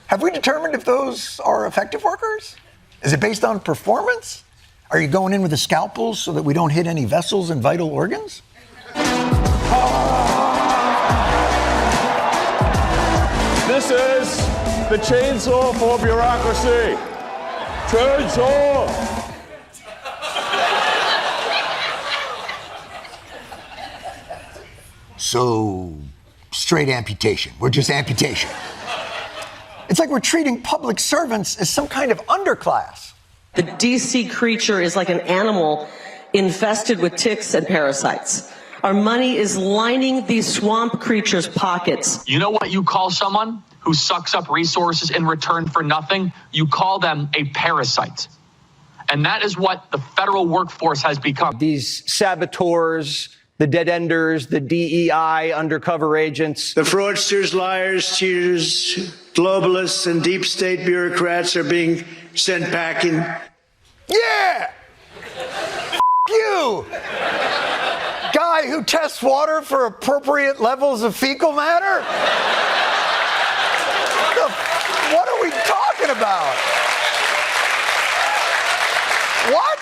Have we determined if those are effective workers? Is it based on performance? Are you going in with a scalpel so that we don't hit any vessels and vital organs? This is the chainsaw for bureaucracy. Chainsaw! So, straight amputation. We're just amputation. It's like we're treating public servants as some kind of underclass. The DC creature is like an animal infested with ticks and parasites. Our money is lining these swamp creatures' pockets. You know what you call someone who sucks up resources in return for nothing? You call them a parasite. And that is what the federal workforce has become. These saboteurs, the dead-enders, the DEI undercover agents. The fraudsters, liars, cheaters, globalists, and deep state bureaucrats are being sent packing. Yeah! You! Guy who tests water for appropriate levels of fecal matter? What are we talking about? What?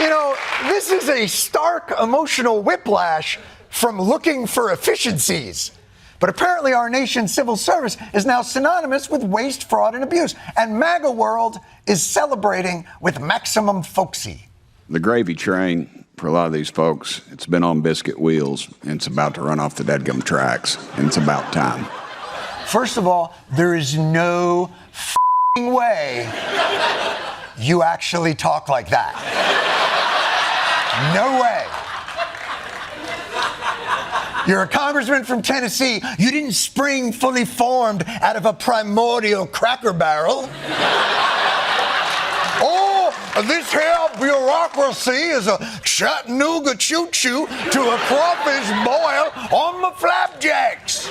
You know, this is a stark emotional whiplash from looking for efficiencies. But apparently our nation's civil service is now synonymous with waste, fraud, and abuse. And MAGA world is celebrating with maximum folksy. The gravy train, for a lot of these folks, it's been on biscuit wheels, and it's about to run off the dadgum tracks, and it's about time. First of all, there is no f***ing way you actually talk like that. No way. You're a congressman from Tennessee. You didn't spring fully formed out of a primordial cracker barrel. Oh, this here bureaucracy is a Chattanooga choo-choo to a crawfish boil on my flapjacks.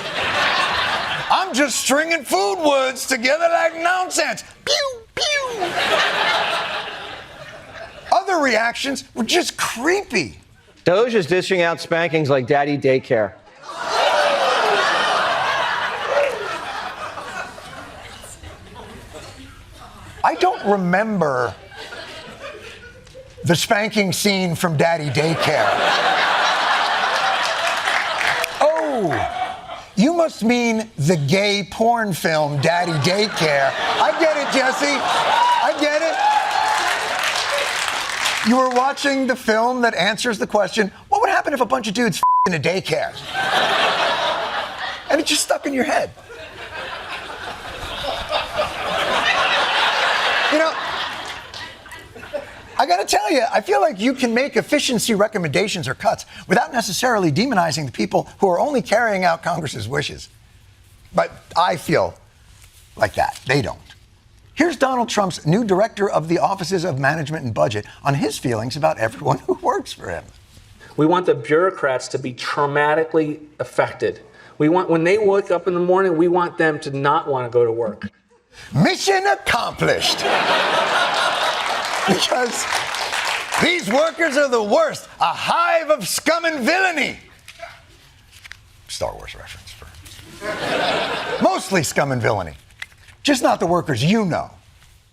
I'm just stringing food words together like nonsense. Pew, pew. Other reactions were just creepy. Doge is dishing out spankings like daddy daycare. I don't remember the spanking scene from Daddy Daycare. Oh, you must mean the gay porn film Daddy Daycare. I get it, Jesse. I get it. You were watching the film that answers the question, what would happen if a bunch of dudes in a daycare? And it just stuck in your head. You know, I gotta tell you, I feel like you can make efficiency recommendations or cuts without necessarily demonizing the people who are only carrying out Congress's wishes. But I feel like that. They don't. Here's Donald Trump's new director of the Offices of Management and Budget on his feelings about everyone who works for him. We want the bureaucrats to be traumatically affected. We want, when they wake up in the morning, we want them to not want to go to work. Mission accomplished. Because these workers are the worst, a hive of scum and villainy. Star Wars reference for mostly scum and villainy. Just not the workers you know.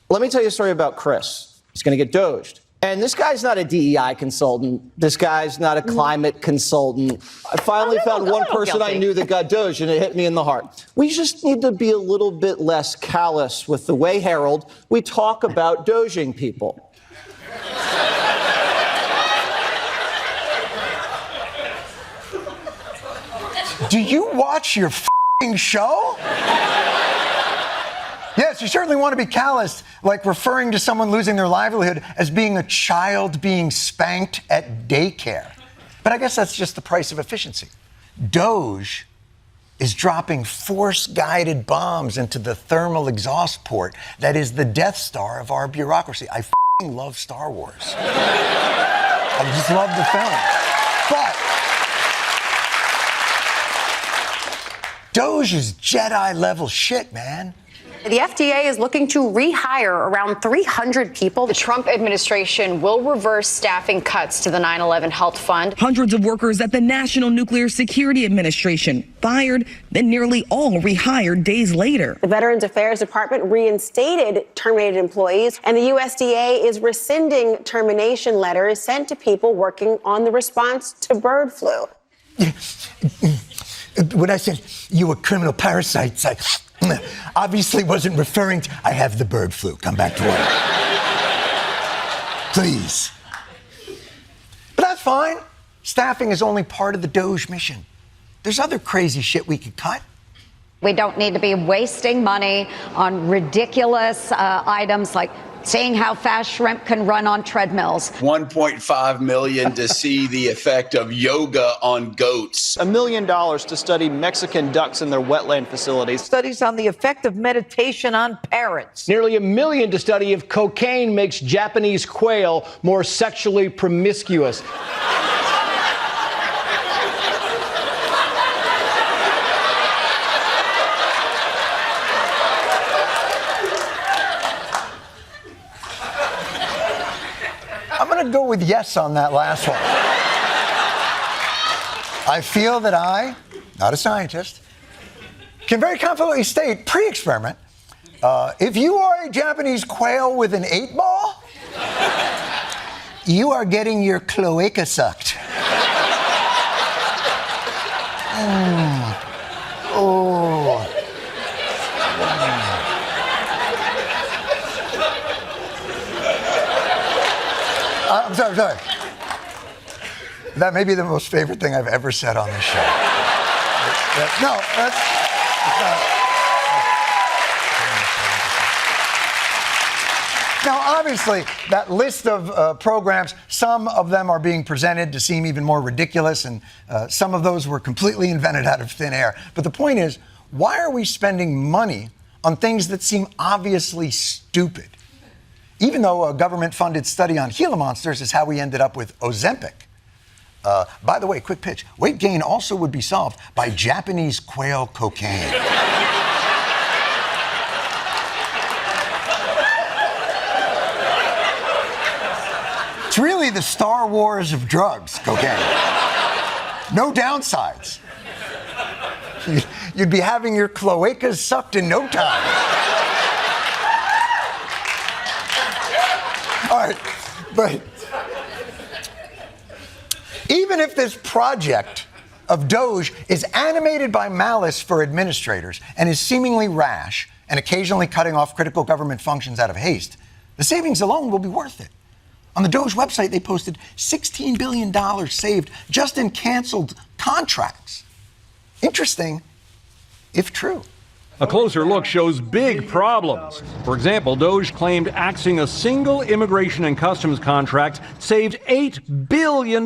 Let me tell you a story about Chris. He's going to get doged. And this guy's not a DEI consultant. This guy's not a climate consultant. I finally found one person I knew that got Doge, and it hit me in the heart. We just need to be a little bit less callous with the way, Harold, we talk about doging people. Do you watch your f***ing show? Yes, you certainly want to be callous, like referring to someone losing their livelihood as being a child being spanked at daycare. But I guess that's just the price of efficiency. Doge is dropping force-guided bombs into the thermal exhaust port that is the Death Star of our bureaucracy. I f***ing love Star Wars. I just love the film. But Doge is Jedi-level shit, man. The FDA is looking to rehire around 300 people. The Trump administration will reverse staffing cuts to the 9/11 Health Fund. Hundreds of workers at the National Nuclear Security Administration fired, then nearly all rehired days later. The Veterans Affairs Department reinstated terminated employees, and the USDA is rescinding termination letters sent to people working on the response to bird flu. When I said you were criminal parasites, I obviously wasn't referring to, I have the bird flu. Come back to work. Please. But that's fine. Staffing is only part of the Doge mission. There's other crazy shit we could cut. We don't need to be wasting money on ridiculous items like seeing how fast shrimp can run on treadmills. $1.5 million to see the effect of yoga on goats. $1 million to study Mexican ducks in their wetland facilities. Studies on the effect of meditation on parrots. Nearly $1 million to study if cocaine makes Japanese quail more sexually promiscuous. I'm going to go with yes on that last one. I feel that I, not a scientist, can very confidently state, pre-experiment, if you are a Japanese quail with an 8-ball, you are getting your cloaca sucked. Oh. I'm sorry. That may be the most favorite thing I've ever said on this show. No, that's not. Now, obviously, that list of programs, some of them are being presented to seem even more ridiculous, and some of those were completely invented out of thin air. But the point is, why are we spending money on things that seem obviously stupid? Even though a government-funded study on Gila monsters is how we ended up with Ozempic. By the way, quick pitch. Weight gain also would be solved by Japanese quail cocaine. It's really the Star Wars of drugs, cocaine. No downsides. You'd be having your cloacas sucked in no time. All right, but even if this project of Doge is animated by malice for administrators and is seemingly rash and occasionally cutting off critical government functions out of haste, the savings alone will be worth it. On the Doge website, they posted $16 billion saved just in canceled contracts. Interesting, if true. A closer look shows big problems. For example, Doge claimed axing a single immigration and customs contract saved $8 billion.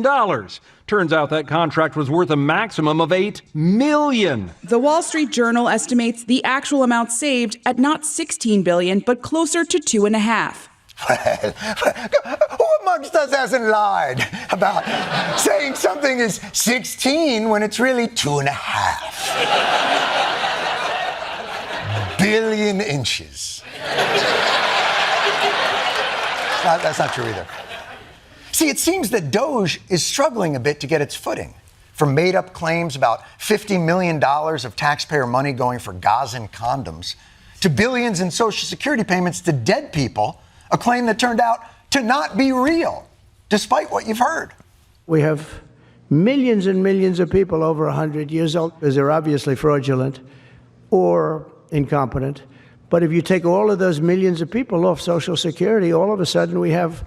Turns out that contract was worth a maximum of $8 million. The Wall Street Journal estimates the actual amount saved at not $16 billion, but closer to $2.5 billion. Who amongst us hasn't lied about saying something is 16 when it's really 2.5 billion inches? That's not true either. See, it seems that Doge is struggling a bit to get its footing. From made-up claims about $50 million of taxpayer money going for Gazan condoms, to billions in Social Security payments to dead people, a claim that turned out to not be real, despite what you've heard. We have millions and millions of people over 100 years old because they're obviously fraudulent or incompetent. But if you take all of those millions of people off Social Security, all of a sudden we have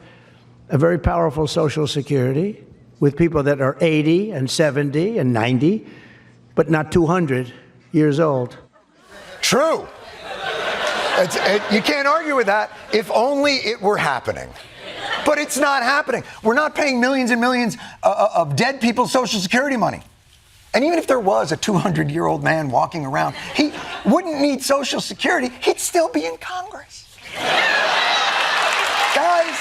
a very powerful Social Security with people that are 80 and 70 and 90, but not 200 years old. True. You can't argue with that if only it were happening. But it's not happening. We're not paying millions and millions of dead people's Social Security money. And even if there was a 200-year-old man walking around, he wouldn't need Social Security. He'd still be in Congress. Guys,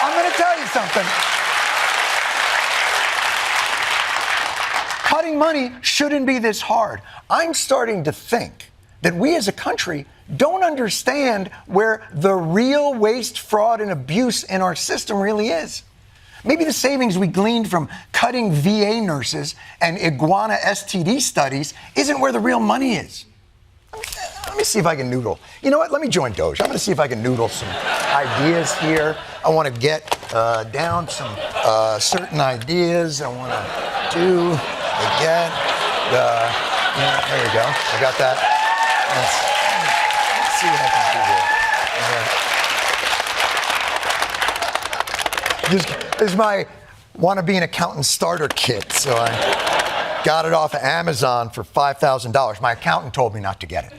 I'm going to tell you something. Cutting money shouldn't be this hard. I'm starting to think that we as a country don't understand where the real waste, fraud, and abuse in our system really is. Maybe the savings we gleaned from cutting VA nurses and iguana STD studies isn't where the real money is. Let me see if I can noodle. You know what? Let me join Doge. I'm going to see if I can noodle some ideas here. I want to get down some certain ideas. I want to do, again, there you go. I got that. Let's see what I can do here. This is my want to be an accountant starter kit. So I got it off of Amazon for $5,000. My accountant told me not to get it.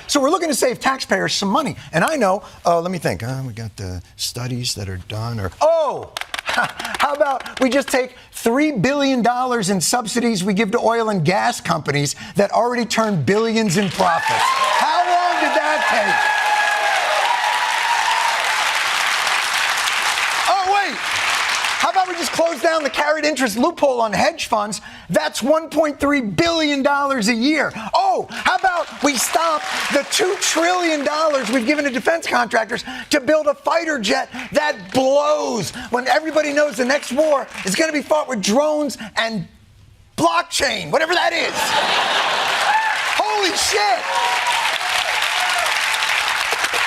So we're looking to save taxpayers some money. And I know, let me think. We got the studies that are done. How about we just take $3 billion in subsidies we give to oil and gas companies that already turn billions in profits? How long did that take? How about we just close down the carried interest loophole on hedge funds? That's $1.3 billion a year. Oh, how about we stop the $2 trillion we've given to defense contractors to build a fighter jet that blows when everybody knows the next war is going to be fought with drones and blockchain, whatever that is. Holy shit.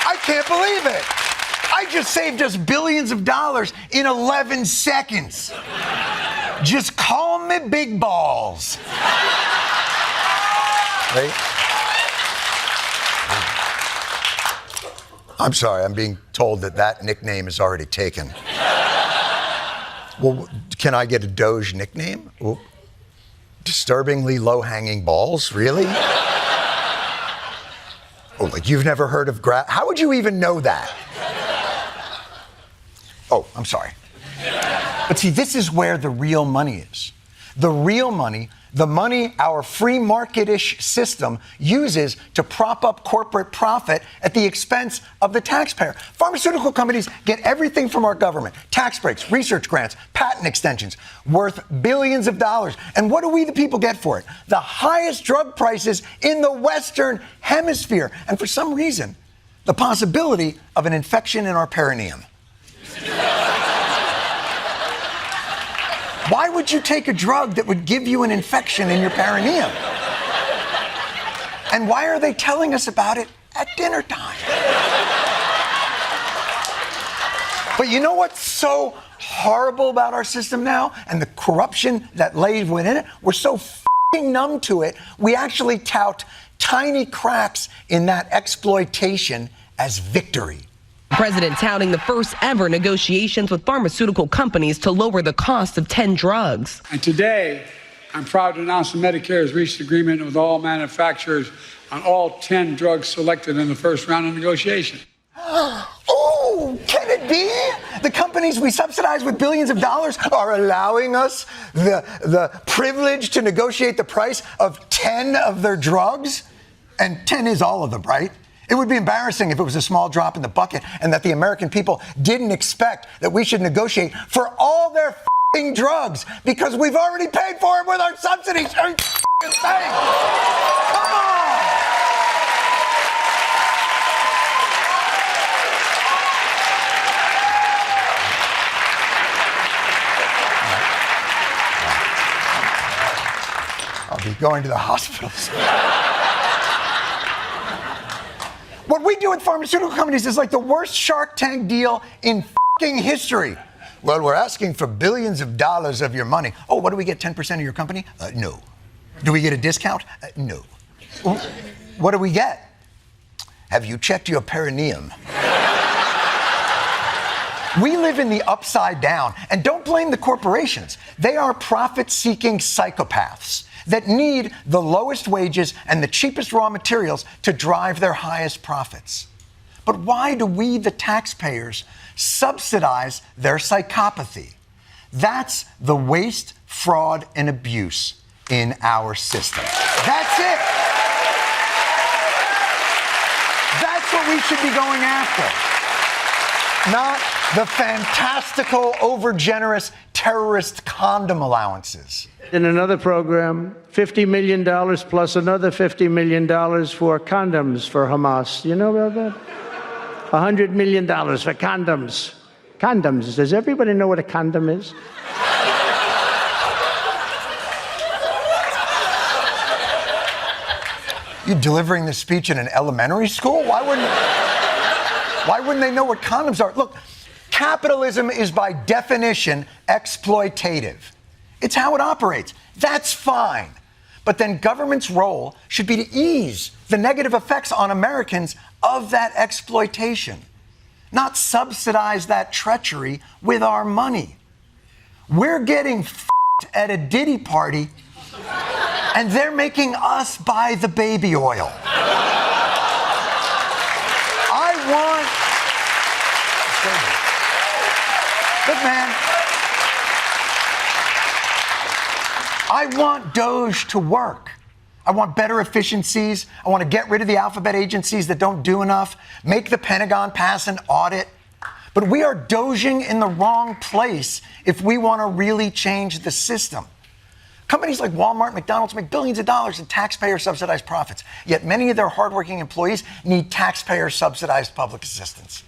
I can't believe it. I just saved us billions of dollars in 11 seconds. Just call me Big Balls. Right? I'm sorry, I'm being told that nickname is already taken. Well, can I get a Doge nickname? Ooh. Disturbingly low-hanging balls? Really? Oh, like you've never heard of how would you even know that? Oh, I'm sorry. But see, this is where the real money is. The real money, the money our free market-ish system uses to prop up corporate profit at the expense of the taxpayer. Pharmaceutical companies get everything from our government: tax breaks, research grants, patent extensions, worth billions of dollars. And what do we, the people, get for it? The highest drug prices in the Western Hemisphere. And for some reason, the possibility of an infection in our perineum. Why would you take a drug that would give you an infection in your perineum? And why are they telling us about it at dinner time? But you know what's so horrible about our system now and the corruption that lays within it? We're so f***ing numb to it, we actually tout tiny cracks in that exploitation as victory. The president touting the first ever negotiations with pharmaceutical companies to lower the cost of 10 drugs. And today, I'm proud to announce that Medicare has reached agreement with all manufacturers on all 10 drugs selected in the first round of negotiation. Oh, can it be? The companies we subsidize with billions of dollars are allowing us the privilege to negotiate the price of 10 of their drugs? And 10 is all of them, right? It would be embarrassing if it was a small drop in the bucket and that the American people didn't expect that we should negotiate for all their f***ing drugs because we've already paid for them with our subsidies. Are you f***ing saying? Come on! I'll be going to the hospital soon. What What we do with pharmaceutical companies is like the worst Shark Tank deal in fucking history. Well, we're asking for billions of dollars of your money. Oh, what do we get, 10% of your company? No. Do we get a discount? No. What do we get? Have you checked your perineum? We live in the upside down, and don't blame the corporations. They are profit-seeking psychopaths that need the lowest wages and the cheapest raw materials to drive their highest profits. But why do we, the taxpayers, subsidize their psychopathy? That's the waste, fraud, and abuse in our system. That's it. That's what we should be going after. Not the fantastical, overgenerous terrorist condom allowances. In another program, $50 million plus another $50 million for condoms for Hamas. You know about that? $100 million for condoms. Condoms. Does everybody know what a condom is? You delivering this speech in an elementary school? Why wouldn't they know what condoms are? Look, capitalism is by definition exploitative. It's how it operates. That's fine. But then government's role should be to ease the negative effects on Americans of that exploitation, not subsidize that treachery with our money. We're getting f***ed at a Diddy party, and they're making us buy the baby oil. Look, man, I want Doge to work. I want better efficiencies. I want to get rid of the alphabet agencies that don't do enough, make the Pentagon pass an audit. But we are doging in the wrong place if we want to really change the system. Companies like Walmart and McDonald's make billions of dollars in taxpayer-subsidized profits, yet many of their hardworking employees need taxpayer-subsidized public assistance.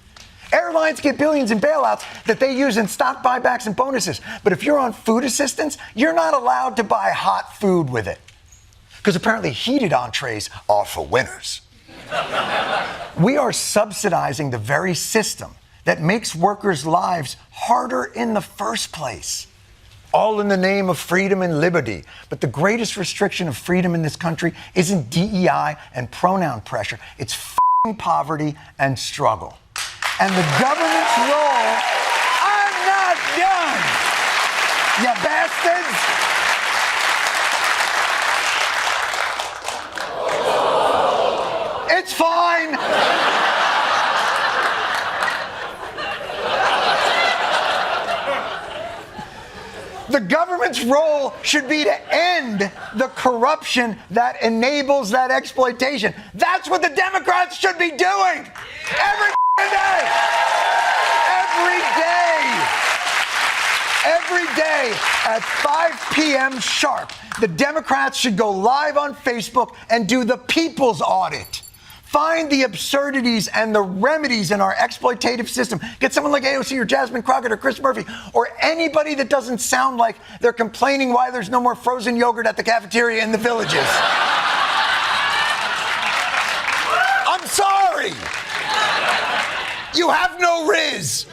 Airlines get billions in bailouts that they use in stock buybacks and bonuses. But if you're on food assistance, you're not allowed to buy hot food with it. Because apparently heated entrees are for winners. We are subsidizing the very system that makes workers' lives harder in the first place. All in the name of freedom and liberty. But the greatest restriction of freedom in this country isn't DEI and pronoun pressure. It's f***ing poverty and struggle. And the government's role, I'm not done, you bastards. It's fine. The government's role should be to end the corruption that enables that exploitation. That's what the Democrats should be doing every day. Every day at 5 p.m. sharp, the Democrats should go live on Facebook and do the people's audit. Find the absurdities and the remedies in our exploitative system. Get someone like AOC or Jasmine Crockett or Chris Murphy or anybody that doesn't sound like they're complaining why there's no more frozen yogurt at the cafeteria in the villages. I'm sorry. You have no Riz.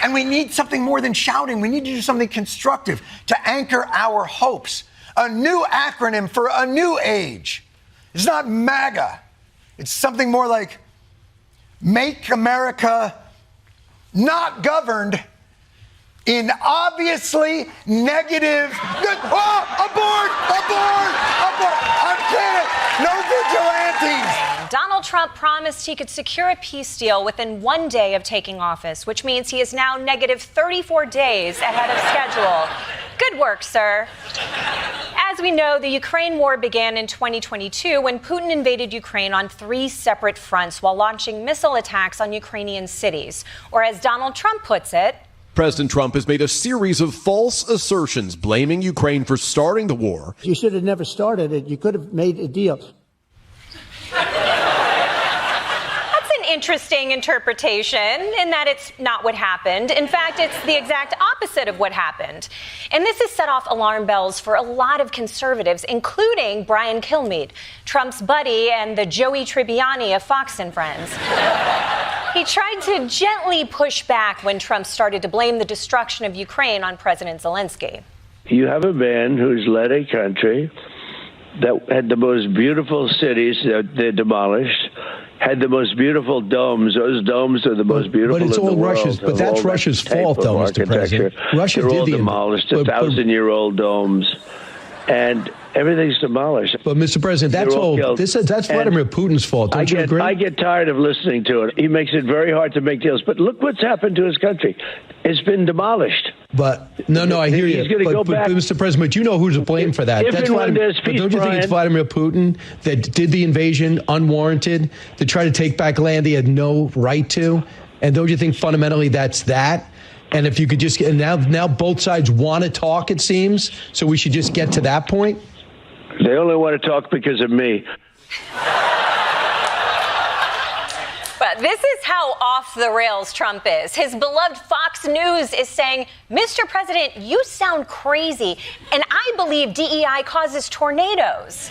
And we need something more than shouting. We need to do something constructive to anchor our hopes. A new acronym for a new age. It's not MAGA. It's something more like Make America Not Governed in Obviously Negative. Abort! I'm kidding. No vigilantes. Donald Trump promised he could secure a peace deal within 1 day of taking office, which means he is now negative 34 days ahead of schedule. Good work, sir. As we know, the Ukraine war began in 2022 when Putin invaded Ukraine on 3 separate fronts while launching missile attacks on Ukrainian cities. Or as Donald Trump puts it, President Trump has made a series of false assertions blaming Ukraine for starting the war. You should have never started it. You could have made a deal. That's an interesting interpretation in that it's not what happened. In fact, it's the exact opposite of what happened. And this has set off alarm bells for a lot of conservatives, including Brian Kilmeade, Trump's buddy and the Joey Tribbiani of Fox and Friends. He tried to gently push back when Trump started to blame the destruction of Ukraine on President Zelensky. You have a man who's led a country that had the most beautiful cities that they demolished, had the most beautiful domes. Those domes are the most beautiful in the world. But it's all Russia's. But that's Russia's fault, though, Mr. President. Russia They're did all the demolished, 1,000-year-old domes, and everything's demolished. But Mr. President, that's Vladimir Putin's fault. Don't you agree? I get tired of listening to it. He makes it very hard to make deals. But look what's happened to his country. It's been demolished. But no, I hear you. He's going to go back. But Mr. President, you know who's to blame for that. That's Vladimir. But don't you think it's Vladimir Putin that did the invasion unwarranted, to try to take back land he had no right to? And don't you think fundamentally that's that? And if you could just get now both sides want to talk, it seems. So we should just get to that point. They only want to talk because of me. But this is how off the rails Trump is. His beloved Fox News is saying, Mr. President, you sound crazy, and I believe DEI causes tornadoes.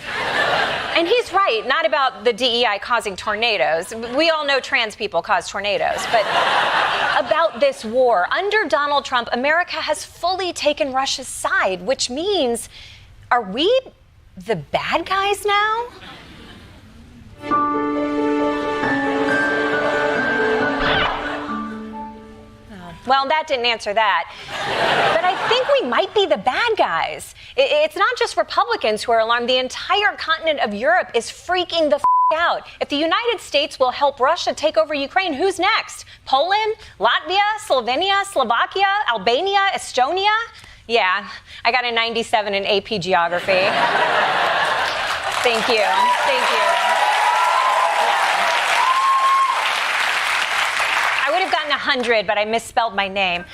And he's right, not about the DEI causing tornadoes. We all know trans people cause tornadoes, but about this war. Under Donald Trump, America has fully taken Russia's side, which means, are we the bad guys now? Well, that didn't answer that. But I think we might be the bad guys. It's not just Republicans who are alarmed. The entire continent of Europe is freaking the out. If the United States will help Russia take over Ukraine, who's next? Poland? Latvia? Slovenia? Slovakia? Albania? Estonia? Yeah, I got a 97 in AP Geography. Thank you. Thank you. I would have gotten 100, but I misspelled my name.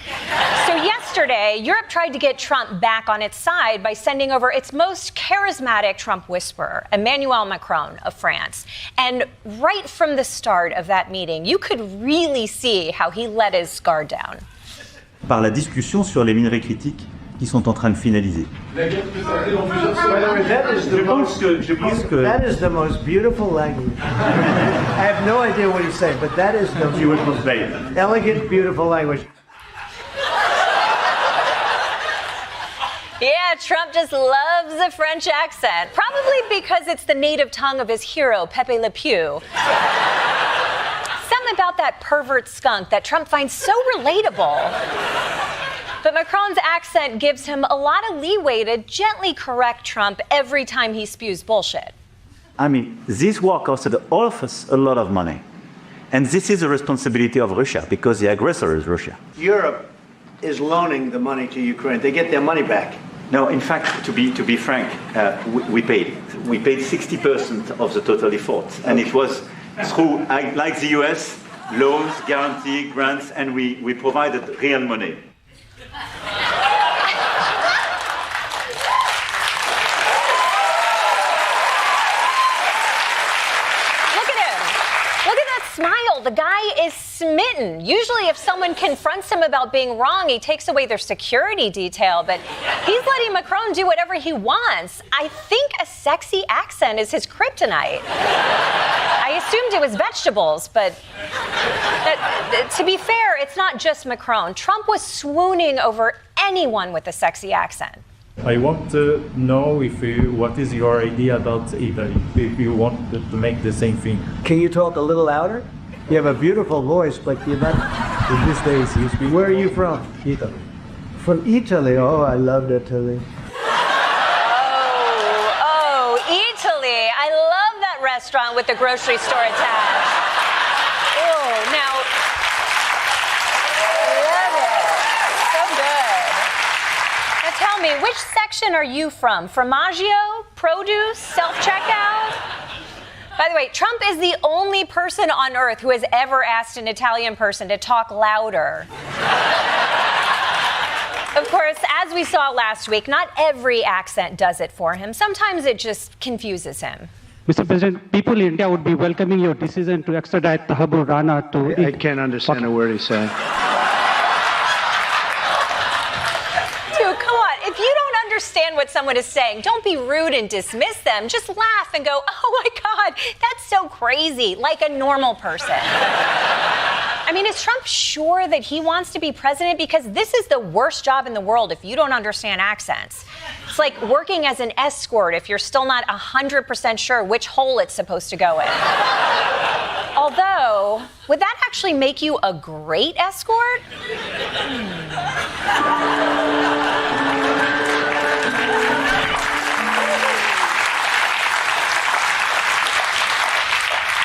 So yesterday, Europe tried to get Trump back on its side by sending over its most charismatic Trump whisperer, Emmanuel Macron of France. And right from the start of that meeting, you could really see how he let his guard down. Par la discussion sur les minerais critiques qui sont en train de finaliser. That is the most beautiful language. I have no idea what he's saying, but that is the most elegant, beautiful language. Yeah, Trump just loves the French accent, probably because it's the native tongue of his hero, Pepe Le Pew. Something about that pervert skunk that Trump finds so relatable. But Macron's accent gives him a lot of leeway to gently correct Trump every time he spews bullshit. I mean, this war costed all of us a lot of money. And this is a responsibility of Russia, because the aggressor is Russia. Europe is loaning the money to Ukraine. They get their money back. No, in fact, to be frank, we paid 60% of the total effort. And it was through, like the US, loans, guarantee, grants, and we provided real money. Smile. The guy is smitten. Usually if someone confronts him about being wrong, he takes away their security detail, but he's letting Macron do whatever he wants. I think a sexy accent is his kryptonite. I assumed it was vegetables, but to be fair, it's not just Macron. Trump was swooning over anyone with a sexy accent. I want to know what is your idea about Italy, if you want to make the same thing. Can you talk a little louder? You have a beautiful voice, but you're not. In these days, you speak. Where are you from? Italy. From Italy? Oh, I love Italy. Oh, Italy. I love that restaurant with the grocery store attached. Oh, now. Love it. So good. Now tell me, which section are you from? Formaggio? Produce? Self-checkout? By the way, Trump is the only person on earth who has ever asked an Italian person to talk louder. Of course, as we saw last week, not every accent does it for him. Sometimes it just confuses him. Mr. President, people in India would be welcoming your decision to extradite Tahabur Rana to... I can't understand a word he's saying. Dude, come on. If you don't understand what someone is saying, don't be rude and dismiss them. Just laugh and go, oh my God, that's so crazy, like a normal person. I mean, is Trump sure that he wants to be president? Because this is the worst job in the world if you don't understand accents. It's like working as an escort if you're still not 100% sure which hole it's supposed to go in. Although, would that actually make you a great escort?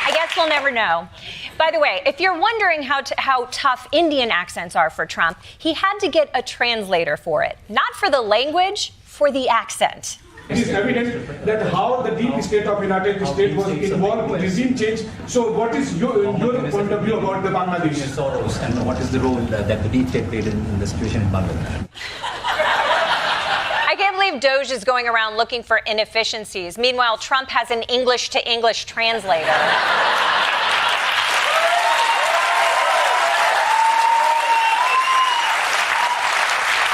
I guess we'll never know. By the way, if you're wondering how tough Indian accents are for Trump, he had to get a translator for it. Not for the language, for the accent. It is evident that how the deep state of United States was involved in regime change. So what is your point of view about the Bangladesh? Soros, and what is the role that the deep state played in the situation in Bangladesh? I can't believe Doge is going around looking for inefficiencies. Meanwhile, Trump has an English-to-English translator.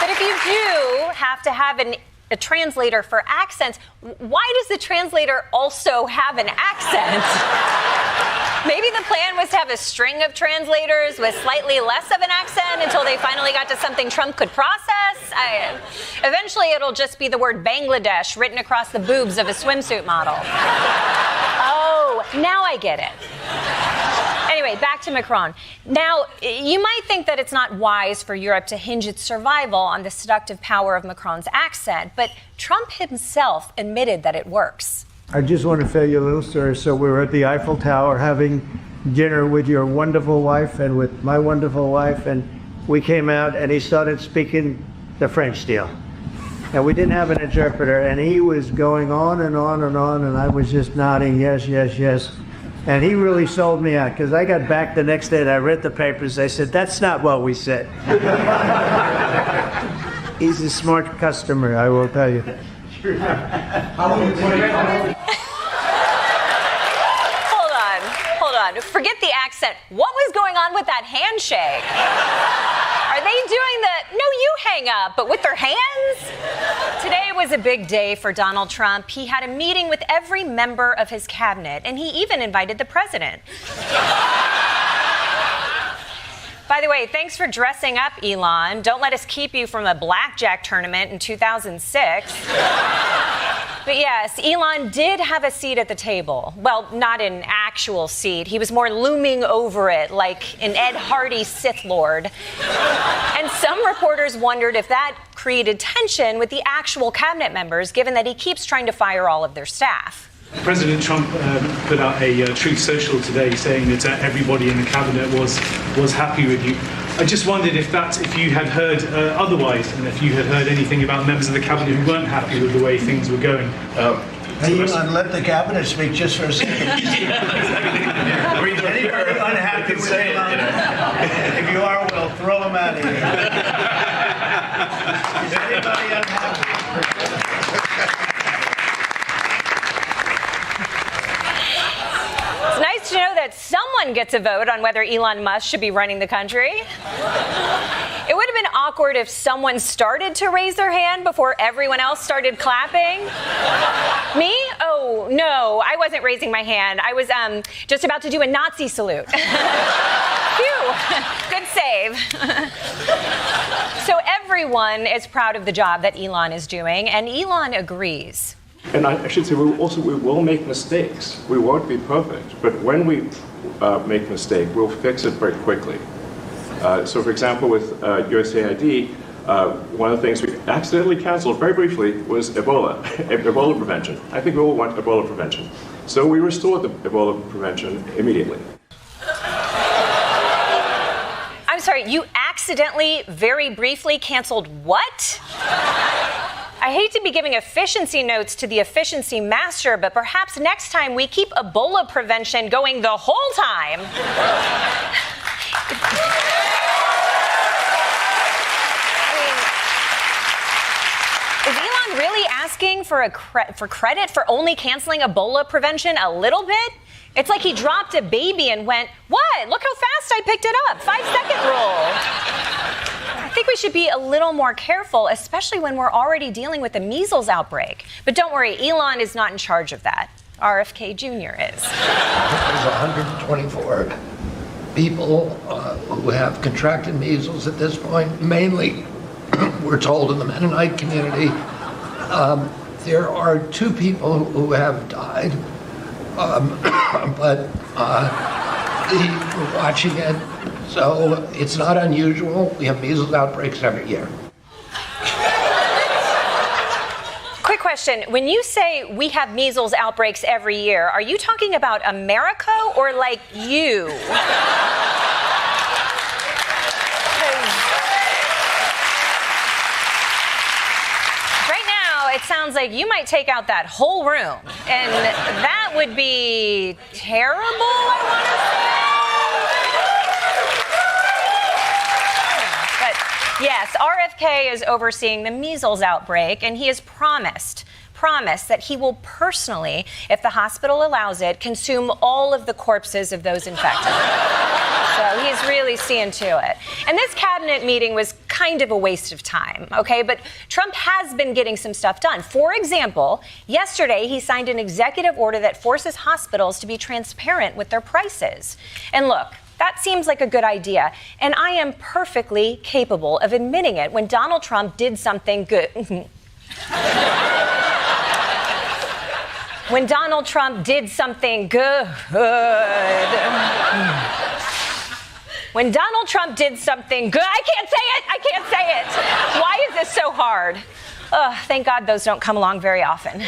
But if you do have to have a translator for accents, why does the translator also have an accent? Maybe the plan was to have a string of translators with slightly less of an accent until they finally got to something Trump could process. Eventually, it'll just be the word Bangladesh written across the boobs of a swimsuit model. Oh, now I get it. Anyway, back to Macron. Now, you might think that it's not wise for Europe to hinge its survival on the seductive power of Macron's accent, but Trump himself admitted that it works. I just want to tell you a little story. So we were at the Eiffel Tower having dinner with your wonderful wife and with my wonderful wife, and we came out and he started speaking the French deal. And we didn't have an interpreter, and he was going on and on and on, and I was just nodding, yes, yes, yes. And he really sold me out, because I got back the next day and I read the papers. I said, that's not what we said. He's a smart customer, I will tell you. Hold on. Forget the accent. What was going on with that handshake? Are they doing no, you hang up, but with their hands? Today was a big day for Donald Trump. He had a meeting with every member of his cabinet, and he even invited the president. By the way, thanks for dressing up, Elon. Don't let us keep you from a blackjack tournament in 2006. But yes, Elon did have a seat at the table. Well, not an actual seat. He was more looming over it like an Ed Hardy Sith Lord. And some reporters wondered if that created tension with the actual cabinet members, given that he keeps trying to fire all of their staff. President Trump put out a Truth Social today saying that everybody in the cabinet was happy with you. I just wondered if you had heard otherwise, and if you had heard anything about members of the cabinet who weren't happy with the way things were going. Elon, let the cabinet speak just for a second. Anybody unhappy with Elon? If you are, we'll throw him out of here. Is anybody unhappy? It's nice to know that someone gets a vote on whether Elon Musk should be running the country. It would have been awkward if someone started to raise their hand before everyone else started clapping. Me? Oh, no, I wasn't raising my hand. I was just about to do a Nazi salute. Phew, good save. So everyone is proud of the job that Elon is doing, and Elon agrees. And I should say, we will make mistakes. We won't be perfect. But when we make a mistake, we'll fix it very quickly. So, for example, with USAID, one of the things we accidentally canceled very briefly was Ebola prevention. I think we all want Ebola prevention. So we restored the Ebola prevention immediately. I'm sorry, you accidentally, very briefly canceled what? I hate to be giving efficiency notes to the efficiency master, but perhaps next time we keep Ebola prevention going the whole time. Is Elon really asking asking for credit for only canceling Ebola prevention a little bit? It's like he dropped a baby and went, what? Look how fast I picked it up. 5-second rule. I think we should be a little more careful, especially when we're already dealing with a measles outbreak. But don't worry, Elon is not in charge of that. RFK Jr. is. There's 124 people who have contracted measles at this point, mainly, we're told, in the Mennonite community. There are 2 people who have died, but we're watching it, so it's not unusual. We have measles outbreaks every year. Quick question. When you say we have measles outbreaks every year, are you talking about America or like you? It sounds like you might take out that whole room, and that would be terrible, I want to say. But yes, RFK is overseeing the measles outbreak, and he has promised that he will personally, if the hospital allows it, consume all of the corpses of those infected. So he's really seeing to it. And this cabinet meeting was kind of a waste of time, okay? But Trump has been getting some stuff done. For example, yesterday he signed an executive order that forces hospitals to be transparent with their prices. And look, that seems like a good idea. And I am perfectly capable of admitting it when Donald Trump did something good. When Donald Trump did something good. When Donald Trump did something good. I can't say it. Why is this so hard? Thank God those don't come along very often.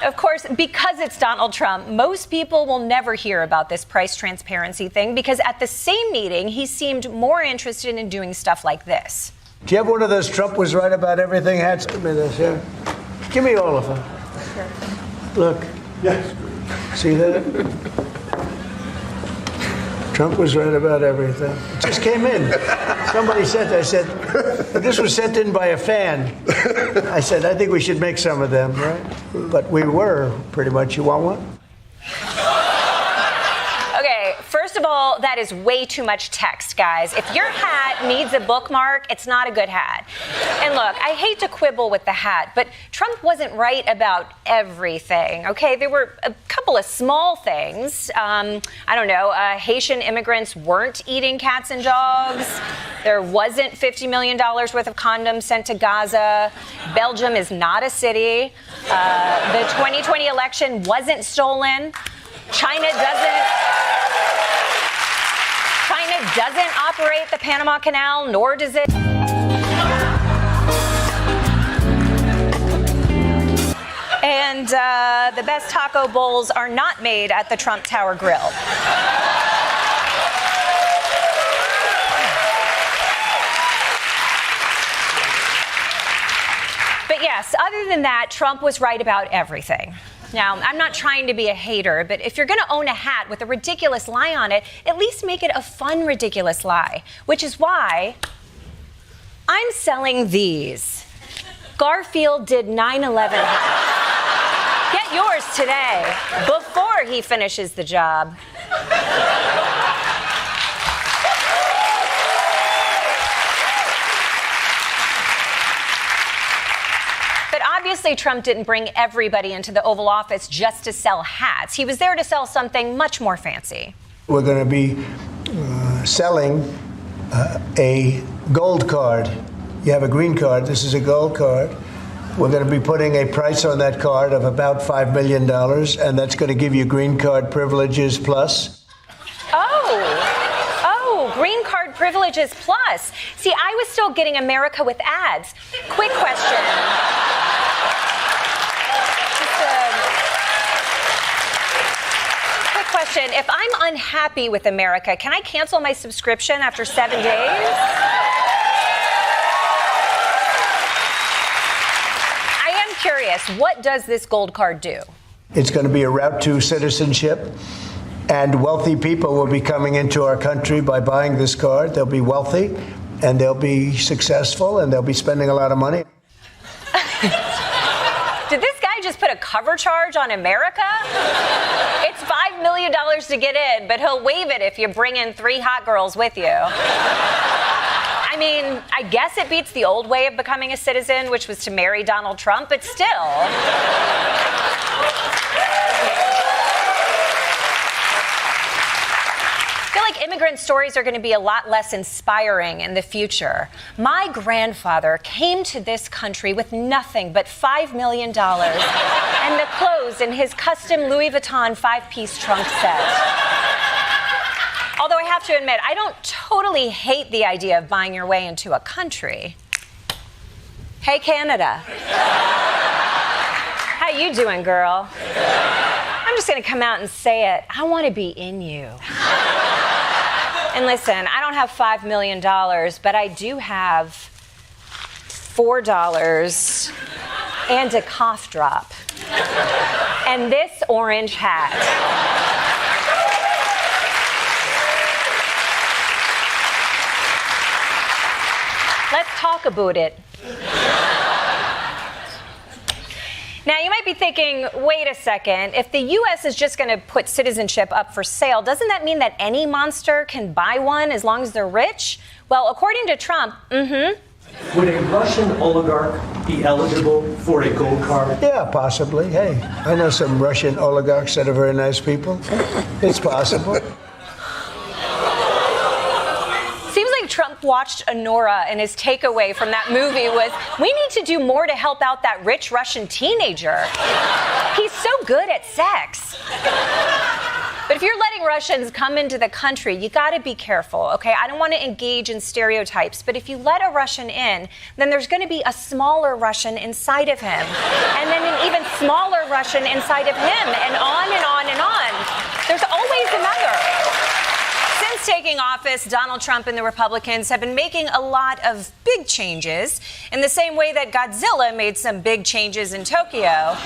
Of course, because it's Donald Trump, most people will never hear about this price transparency thing because at the same meeting, he seemed more interested in doing stuff like this. Do you have one of those Trump was right about everything hats? Give me this here. Give me all of them. Sure. Look. Yes. See that? Trump was right about everything. It just came in. Somebody said, I said, this was sent in by a fan. I said, I think we should make some of them, right? But we were, pretty much. You want one? Okay, first of all, that is way too much text, guys. If your hat needs a bookmark, it's not a good hat. And look, I hate to quibble with the hat, but Trump wasn't right about everything, okay? There were a couple of small things. I don't know, Haitian immigrants weren't eating cats and dogs. There wasn't $50 million worth of condoms sent to Gaza. Belgium is not a city. The 2020 election wasn't stolen. China doesn't operate the Panama Canal, nor does it. And the best taco bowls are not made at the Trump Tower Grill. But yes, other than that, Trump was right about everything. Now, I'm not trying to be a hater, but if you're going to own a hat with a ridiculous lie on it, at least make it a fun, ridiculous lie, which is why I'm selling these. Garfield did 9/11 hats. Get yours today before he finishes the job. Obviously, Trump didn't bring everybody into the Oval Office just to sell hats. He was there to sell something much more fancy. We're going to be selling a gold card. You have a green card. This is a gold card. We're going to be putting a price on that card of about $5 million, and that's going to give you green card privileges plus. Oh, green card privileges plus. See, I was still getting America with ads. Quick question. Question. If I'm unhappy with America, can I cancel my subscription after 7 days? I am curious, what does this gold card do? It's going to be a route to citizenship, and wealthy people will be coming into our country by buying this card. They'll be wealthy, and they'll be successful, and they'll be spending a lot of money. put a cover charge on America? It's $5 million to get in, but he'll waive it if you bring in 3 hot girls with you. I mean, I guess it beats the old way of becoming a citizen, which was to marry Donald Trump, but still. I feel like immigrant stories are going to be a lot less inspiring in the future. My grandfather came to this country with nothing but $5 million and the clothes in his custom Louis Vuitton 5-piece trunk set. Although I have to admit, I don't totally hate the idea of buying your way into a country. Hey, Canada. How you doing, girl? I'm just going to come out and say it. I want to be in you. And listen, I don't have $5 million, but I do have $4 and a cough drop. And this orange hat. Let's talk about it. Now, you might be thinking, wait a second, if the U.S. is just going to put citizenship up for sale, doesn't that mean that any monster can buy one as long as they're rich? Well, according to Trump, Would a Russian oligarch be eligible for a gold card? Yeah, possibly. Hey, I know some Russian oligarchs that are very nice people. It's possible. Seems like Trump watched Honora, and his takeaway from that movie was, we need to do more to help out that rich Russian teenager. He's so good at sex. But if you're letting Russians come into the country, you got to be careful, okay? I don't want to engage in stereotypes, but if you let a Russian in, then there's going to be a smaller Russian inside of him, and then an even smaller Russian inside of him, and on and on and on. There's always another. Since taking office, Donald Trump and the Republicans have been making a lot of big changes in the same way that Godzilla made some big changes in Tokyo.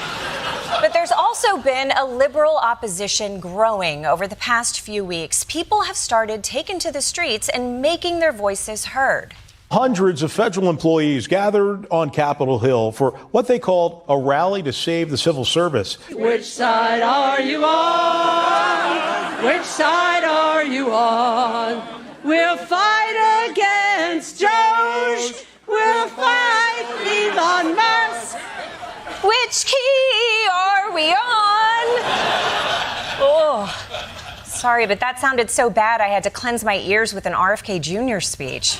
But there's also been a liberal opposition growing over the past few weeks. People have started taking to the streets and making their voices heard. Hundreds of federal employees gathered on Capitol Hill for what they called a rally to save the civil service. Which side are you on? Which side are you on? We'll fight against Doge. We'll fight Elon Musk. Which key are we on? Oh, sorry, but that sounded so bad I had to cleanse my ears with an RFK Jr. speech.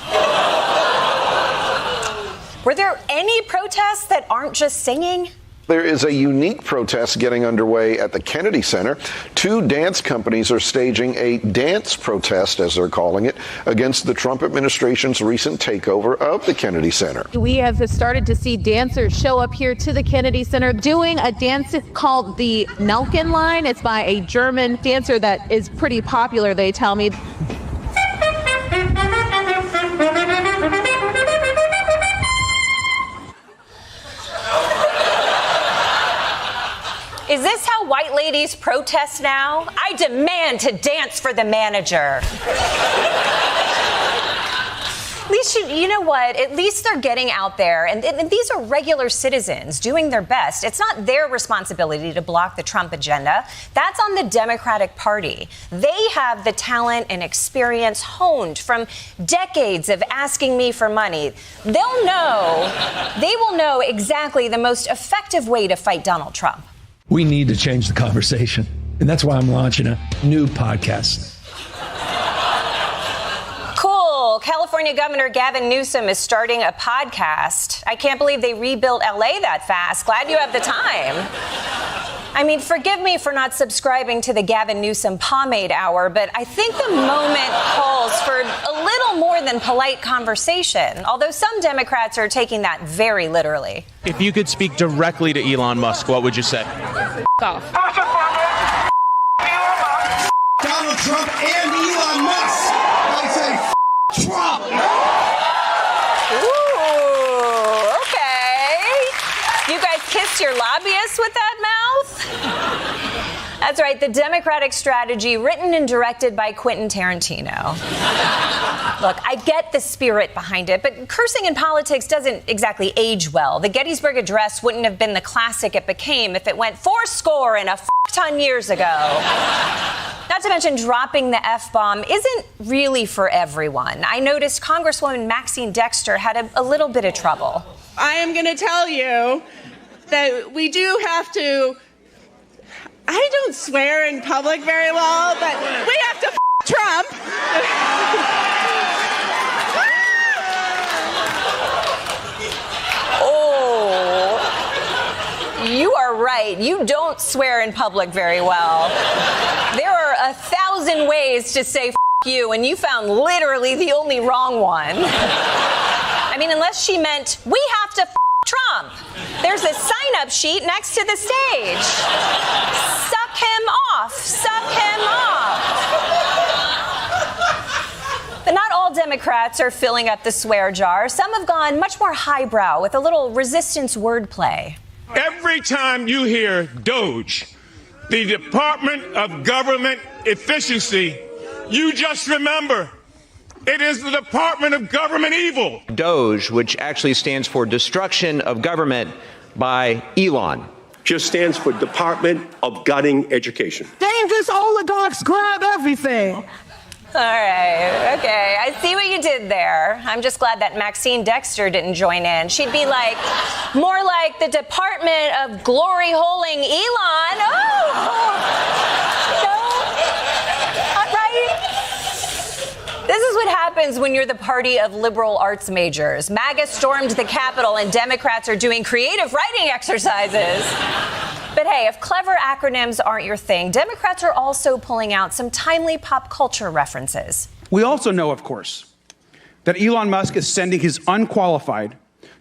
Were there any protests that aren't just singing? There is a unique protest getting underway at the Kennedy Center. 2 dance companies are staging a dance protest, as they're calling it, against the Trump administration's recent takeover of the Kennedy Center. We have started to see dancers show up here to the Kennedy Center doing a dance called the Nelken line. It's by a German dancer that is pretty popular, they tell me. Is this how white ladies protest now? I demand to dance for the manager. At least, you know what? At least they're getting out there. And these are regular citizens doing their best. It's not their responsibility to block the Trump agenda. That's on the Democratic Party. They have the talent and experience honed from decades of asking me for money. They will know exactly the most effective way to fight Donald Trump. We need to change the conversation. And that's why I'm launching a new podcast. Cool. California Governor Gavin Newsom is starting a podcast. I can't believe they rebuilt LA that fast. Glad you have the time. I mean, forgive me for not subscribing to the Gavin Newsom pomade hour, but I think the moment calls for a little more than polite conversation, although some Democrats are taking that very literally. If you could speak directly to Elon Musk, what would you say? Off. Donald Trump and Elon Musk. I say Trump. Ooh, okay. You guys kissed your lobbyists with that mouth? That's right, the Democratic strategy written and directed by Quentin Tarantino. Look, I get the spirit behind it, but cursing in politics doesn't exactly age well. The Gettysburg Address wouldn't have been the classic it became if it went 80 years ago. Not to mention, dropping the F-bomb isn't really for everyone. I noticed Congresswoman Maxine Dexter had a little bit of trouble. I am going to tell you that we do have to. I don't swear in public very well, but we have to Trump. Oh, you are right. You don't swear in public very well. There are 1,000 ways to say you, and you found literally the only wrong one. I mean, unless she meant, we have to Trump. There's a sign-up sheet next to the stage. Suck him off. Suck him off. But not all Democrats are filling up the swear jar. Some have gone much more highbrow with a little resistance wordplay. Every time you hear DOGE, the Department of Government Efficiency, you just remember it is the Department of Government Evil. DOGE, which actually stands for Destruction of Government by Elon. Just stands for Department of Gutting Education. Dangerous oligarchs grab everything. All right, okay, I see what you did there. I'm just glad that Maxine Dexter didn't join in. She'd be like, more like the Department of Glory Holing Elon. This is what happens when you're the party of liberal arts majors. MAGA stormed the Capitol and Democrats are doing creative writing exercises. But hey, if clever acronyms aren't your thing, Democrats are also pulling out some timely pop culture references. We also know, of course, that Elon Musk is sending his unqualified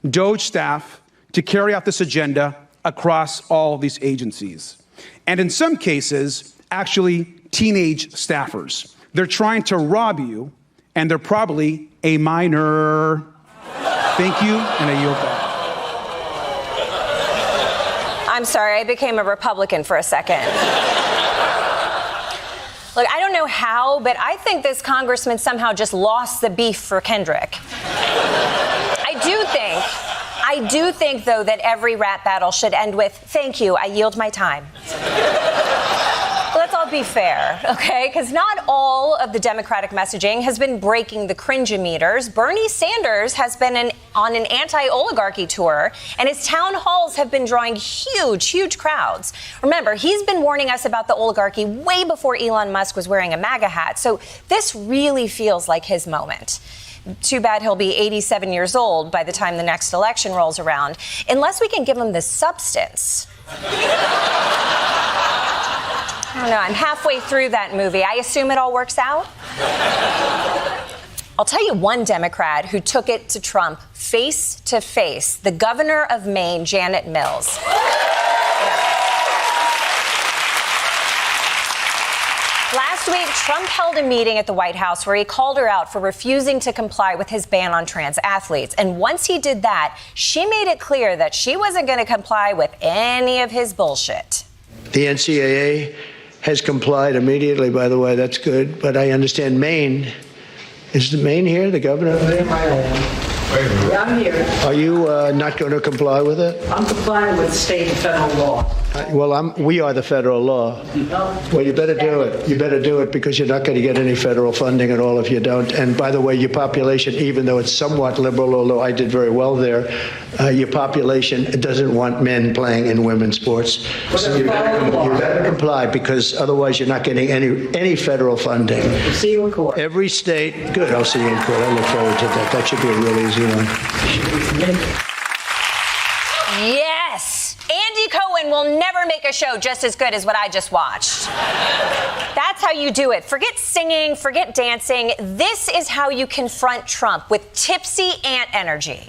DOGE staff to carry out this agenda across all these agencies. And in some cases, actually teenage staffers. They're trying to rob you, and they're probably a minor. Thank you, and I yield back. I'm sorry, I became a Republican for a second. Look, I don't know how, but I think this congressman somehow just lost the beef for Kendrick. I do think, though, that every rap battle should end with, thank you, I yield my time. Let's all be fair, okay? Because not all of the Democratic messaging has been breaking the cringe-meters. Bernie Sanders has been on an anti-oligarchy tour, and his town halls have been drawing huge crowds. Remember, he's been warning us about the oligarchy way before Elon Musk was wearing a MAGA hat, so this really feels like his moment. Too bad he'll be 87 years old by the time the next election rolls around, unless we can give him the substance. I don't know, I'm halfway through that movie. I assume it all works out? I'll tell you one Democrat who took it to Trump face to face, the governor of Maine, Janet Mills. Last week, Trump held a meeting at the White House where he called her out for refusing to comply with his ban on trans athletes. And once he did that, she made it clear that she wasn't going to comply with any of his bullshit. The NCAA has complied immediately, by the way. That's good. But I understand Maine. Is the Maine here, the governor of Maine? Yeah, I'm here. Are you not going to comply with it? I'm complying with state and federal law. We are the federal law. Well, you better do it. You better do it because you're not going to get any federal funding at all if you don't. And by the way, your population, even though it's somewhat liberal, although I did very well there, your population doesn't want men playing in women's sports. So you better comply because otherwise you're not getting any federal funding. We'll see you in court. Every state. Good. I'll see you in court. I look forward to that. That should be a really easy one. Yes! Andy Cohen will never make a show just as good as what I just watched. That's how you do it. Forget singing, forget dancing. This is how you confront Trump with tipsy ant energy.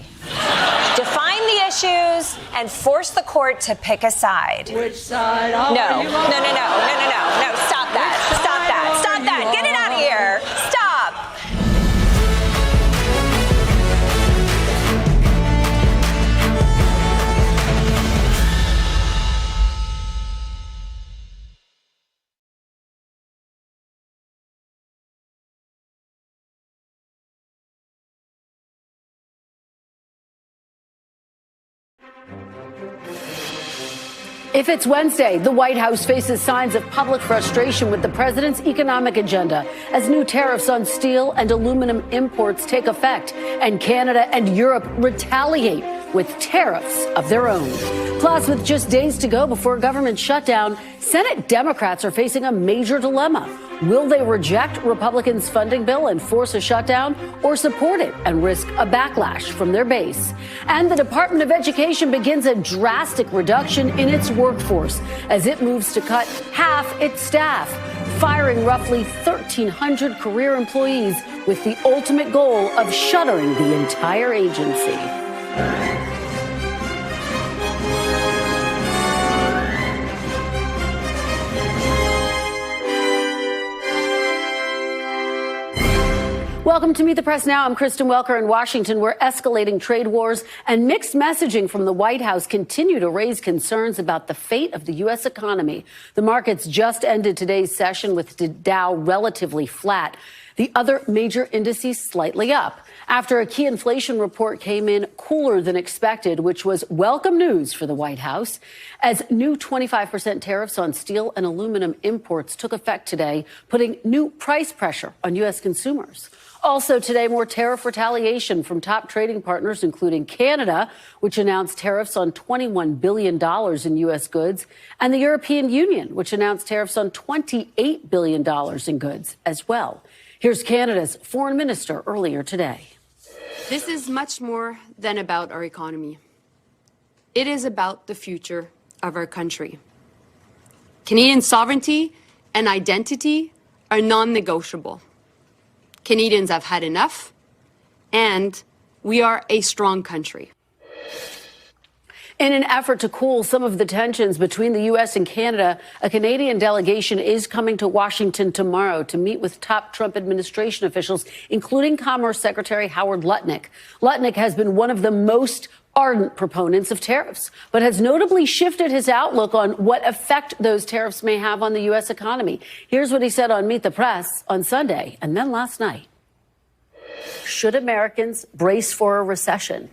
Define the issues and force the court to pick a side. Which side are you on? No, stop that. Stop that. Get it out of here. Stop. If it's Wednesday, the White House faces signs of public frustration with the president's economic agenda as new tariffs on steel and aluminum imports take effect, and Canada and Europe retaliate with tariffs of their own. Plus, with just days to go before a government shutdown, Senate Democrats are facing a major dilemma. Will they reject Republicans' funding bill and force a shutdown, or support it and risk a backlash from their base? And the Department of Education begins a drastic reduction in its workforce as it moves to cut half its staff, firing roughly 1,300 career employees with the ultimate goal of shuttering the entire agency. Welcome to Meet the Press Now. I'm Kristen Welker in Washington, where escalating trade wars and mixed messaging from the White House continue to raise concerns about the fate of the U.S. economy. The markets just ended today's session with the Dow relatively flat. The other major indices slightly up after a key inflation report came in cooler than expected, which was welcome news for the White House, as new 25% tariffs on steel and aluminum imports took effect today, putting new price pressure on U.S. consumers. Also today, more tariff retaliation from top trading partners, including Canada, which announced tariffs on $21 billion in U.S. goods, and the European Union, which announced tariffs on $28 billion in goods as well. Here's Canada's foreign minister earlier today. This is much more than about our economy. It is about the future of our country. Canadian sovereignty and identity are non-negotiable. Canadians have had enough, and we are a strong country. In an effort to cool some of the tensions between the U.S. and Canada, a Canadian delegation is coming to Washington tomorrow to meet with top Trump administration officials, including Commerce Secretary Howard Lutnick. Lutnick has been one of the most ardent proponents of tariffs, but has notably shifted his outlook on what effect those tariffs may have on the U.S. economy. Here's what he said on Meet the Press on Sunday and then last night. Should Americans brace for a recession?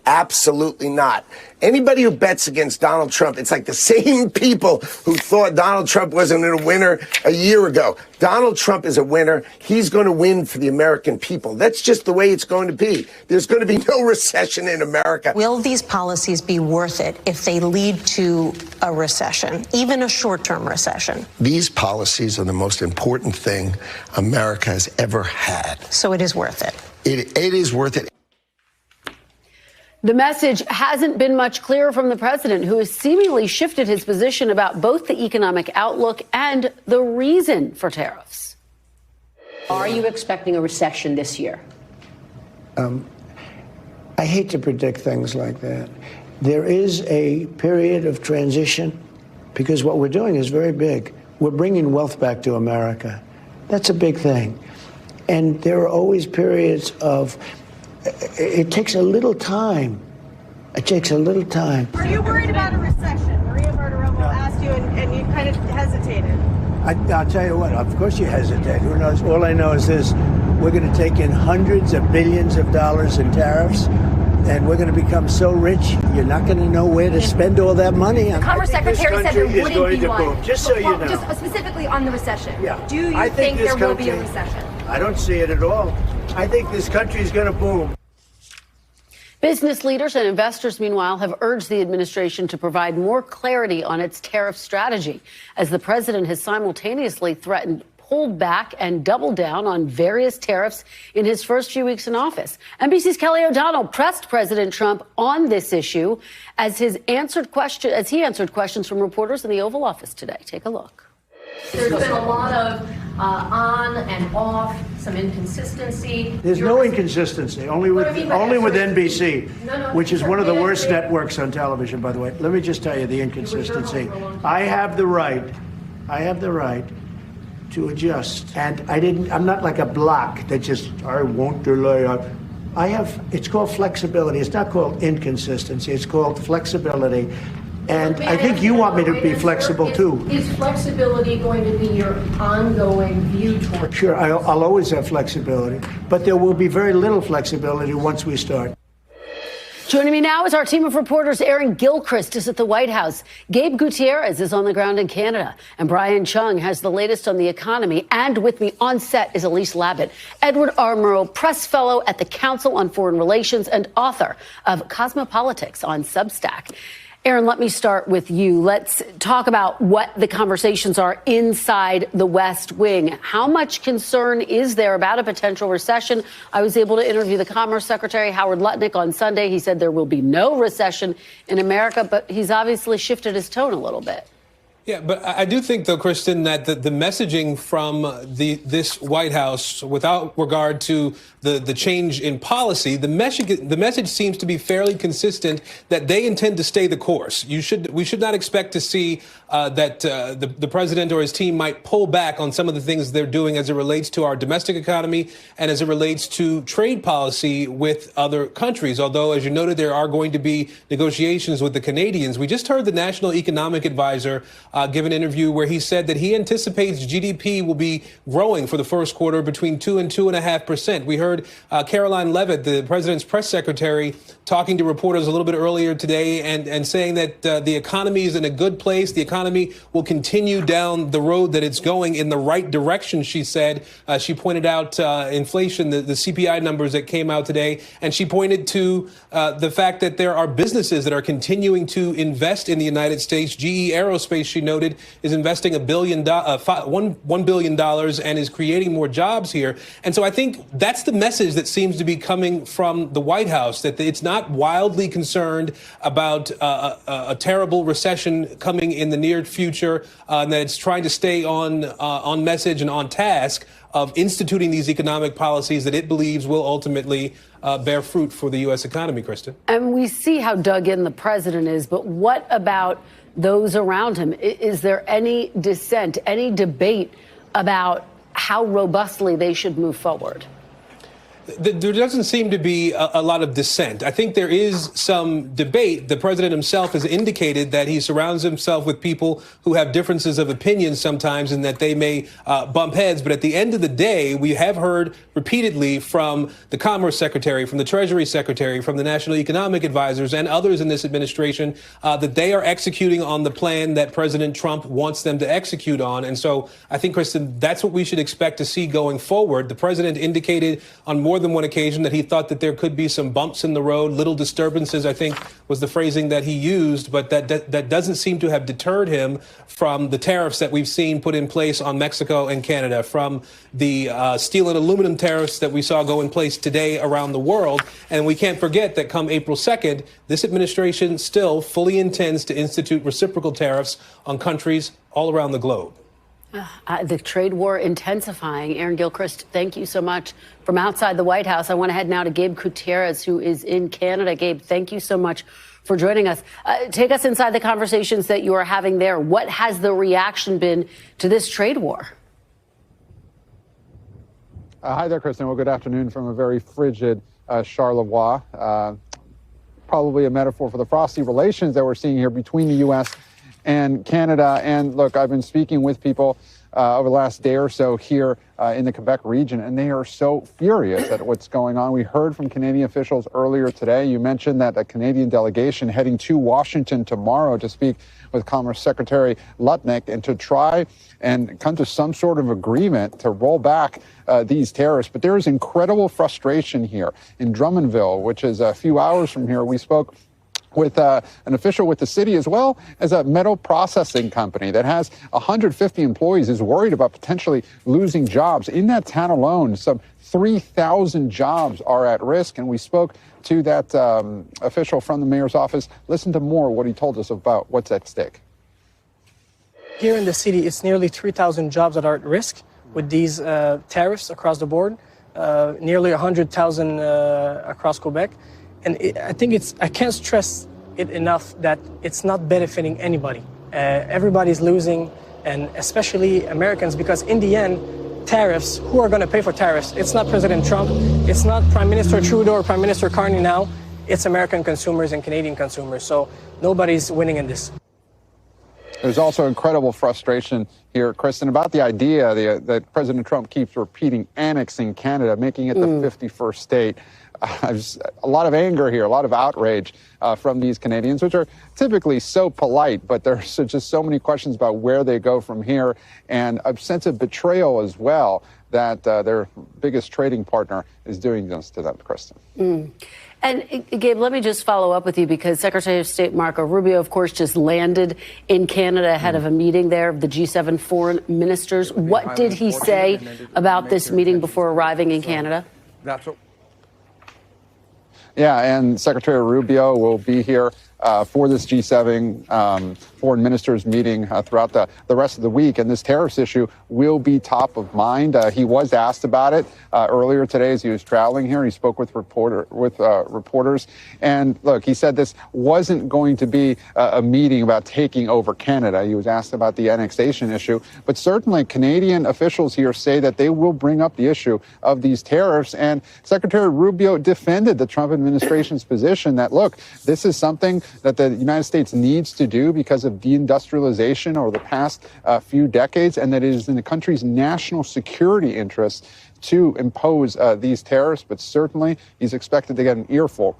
Absolutely not. Anybody who bets against Donald Trump, it's like the same people who thought Donald Trump wasn't a winner a year ago. Donald Trump is a winner. He's going to win for the American people. That's just the way it's going to be. There's going to be no recession in America. Will these policies be worth it if they lead to a recession, even a short-term recession? These policies are the most important thing America has ever had. So it is worth it. It is worth it. The message hasn't been much clearer from the president, who has seemingly shifted his position about both the economic outlook and the reason for tariffs. Are you expecting a recession this year? I hate to predict things like that. There is a period of transition because what we're doing is very big. We're bringing wealth back to America. That's a big thing. And there are always periods of it takes a little time. It takes a little time. Are you worried about a recession? Maria Bartiromo asked you, and you kind of hesitated. I'll tell you what, of course you hesitate. Who knows? All I know is this. We're going to take in hundreds of billions of dollars in tariffs, and we're going to become so rich, you're not going to know where to spend all that money. The Commerce Secretary said there wouldn't be one. Boom. Just so you know. Just specifically on the recession. Yeah. Do you think there will be a recession? I don't see it at all. I think this country is going to boom. Business leaders and investors, meanwhile, have urged the administration to provide more clarity on its tariff strategy, as the president has simultaneously threatened pulled back and doubled down on various tariffs in his first few weeks in office. NBC's Kelly O'Donnell pressed President Trump on this issue as he answered questions from reporters in the Oval Office today. Take a look. There's been a lot of on and off, some inconsistency. There's no inconsistency, only with NBC, which is one of the worst networks on television, by the way. Let me just tell you the inconsistency. I have the right to adjust. And I'm not like a block that just, I won't delay. It's called flexibility. It's not called inconsistency. It's called flexibility. And I think you want me to be flexible too. Is flexibility going to be your ongoing view toward? Sure, I'll always have flexibility, but there will be very little flexibility once we start. Joining me now is our team of reporters. Aaron Gilchrist is at the White House. Gabe Gutierrez is on the ground in Canada. And Brian Chung has the latest on the economy. And with me on set is Elise Labott, Edward R. Murrow Press Fellow at the Council on Foreign Relations and author of Cosmopolitics on Substack. Aaron, let me start with you. Let's talk about what the conversations are inside the West Wing. How much concern is there about a potential recession? I was able to interview the Commerce Secretary, Howard Lutnick, on Sunday. He said there will be no recession in America, but he's obviously shifted his tone a little bit. Yeah, but I do think, though, Kristen, that the messaging from this White House, without regard to the change in policy, the message seems to be fairly consistent that they intend to stay the course. We should not expect to see that the president or his team might pull back on some of the things they're doing as it relates to our domestic economy and as it relates to trade policy with other countries. Although, as you noted, there are going to be negotiations with the Canadians. We just heard the National Economic Advisor give an interview where he said that he anticipates GDP will be growing for the first quarter between 2 and 2.5%. We heard Caroline Leavitt, the president's press secretary, talking to reporters a little bit earlier today and saying that the economy is in a good place. The economy will continue down the road that it's going in the right direction, she said. She pointed out inflation, the CPI numbers that came out today, and she pointed to the fact that there are businesses that are continuing to invest in the United States. GE Aerospace, she noted, is investing $1 billion and is creating more jobs here. And so I think that's the message that seems to be coming from the White House, that it's not wildly concerned about a terrible recession coming in the near future, and that it's trying to stay on message and on task of instituting these economic policies that it believes will ultimately bear fruit for the U.S. economy, Kristen. And we see how dug in the president is, but what about those around him? Is there any dissent, any debate about how robustly they should move forward? There doesn't seem to be a lot of dissent. I think there is some debate. The president himself has indicated that he surrounds himself with people who have differences of opinion sometimes and that they may bump heads. But at the end of the day, we have heard repeatedly from the Commerce Secretary, from the Treasury Secretary, from the National Economic Advisors and others in this administration that they are executing on the plan that President Trump wants them to execute on. And so I think, Kristen, that's what we should expect to see going forward. The president indicated on more than one occasion that he thought that there could be some bumps in the road, little disturbances, I think was the phrasing that he used, but that doesn't seem to have deterred him from the tariffs that we've seen put in place on Mexico and Canada, from the steel and aluminum tariffs that we saw go in place today around the world. And we can't forget that come April 2nd, this administration still fully intends to institute reciprocal tariffs on countries all around the globe. The trade war intensifying. Aaron Gilchrist, thank you so much. From outside the White House, I want to head now to Gabe Gutierrez, who is in Canada. Gabe, thank you so much for joining us. Take us inside the conversations that you are having there. What has the reaction been to this trade war? Hi there, Kristen. Well, good afternoon from a very frigid Charlevoix. Probably a metaphor for the frosty relations that we're seeing here between the U.S. and Canada. And look, I've been speaking with people over the last day or so here in the Quebec region, and they are so furious at what's going on. We heard from Canadian officials earlier today. You mentioned that a Canadian delegation heading to Washington tomorrow to speak with Commerce Secretary Lutnick and to try and come to some sort of agreement to roll back these tariffs. But there is incredible frustration here in Drummondville, which is a few hours from here. We spoke with an official with the city, as well as a metal processing company that has 150 employees, is worried about potentially losing jobs. In that town alone, some 3,000 jobs are at risk. And we spoke to that official from the mayor's office. Listen to more what he told us about what's at stake. Here in the city, it's nearly 3,000 jobs that are at risk with these tariffs across the board, nearly 100,000 across Quebec. And I think I can't stress it enough that it's not benefiting anybody. Everybody's losing, and especially Americans, because in the end, tariffs, who are going to pay for tariffs? It's not President Trump. It's not Prime Minister Trudeau or Prime Minister Carney now. It's American consumers and Canadian consumers. So nobody's winning in this. There's also incredible frustration here, Kristen, about the idea that President Trump keeps repeating, annexing Canada, making it the 51st state. a lot of anger here, a lot of outrage from these Canadians, which are typically so polite, but there's just so many questions about where they go from here, and a sense of betrayal as well that their biggest trading partner is doing this to them, Kristen. And Gabe, let me just follow up with you, because Secretary of State Marco Rubio, of course, just landed in Canada ahead of a meeting there of the G7 foreign ministers. What did he say about this meeting before arriving in Canada? Yeah, and Secretary Rubio will be here for this G7 foreign ministers meeting throughout the rest of the week. And this tariffs issue will be top of mind. He was asked about it earlier today as he was traveling here. He spoke with reporters. And look, he said this wasn't going to be a meeting about taking over Canada. He was asked about the annexation issue. But certainly Canadian officials here say that they will bring up the issue of these tariffs. And Secretary Rubio defended the Trump administration's position that, look, this is something that the United States needs to do because of deindustrialization over the past few decades, and that it is in the country's national security interests to impose these tariffs. But certainly he's expected to get an earful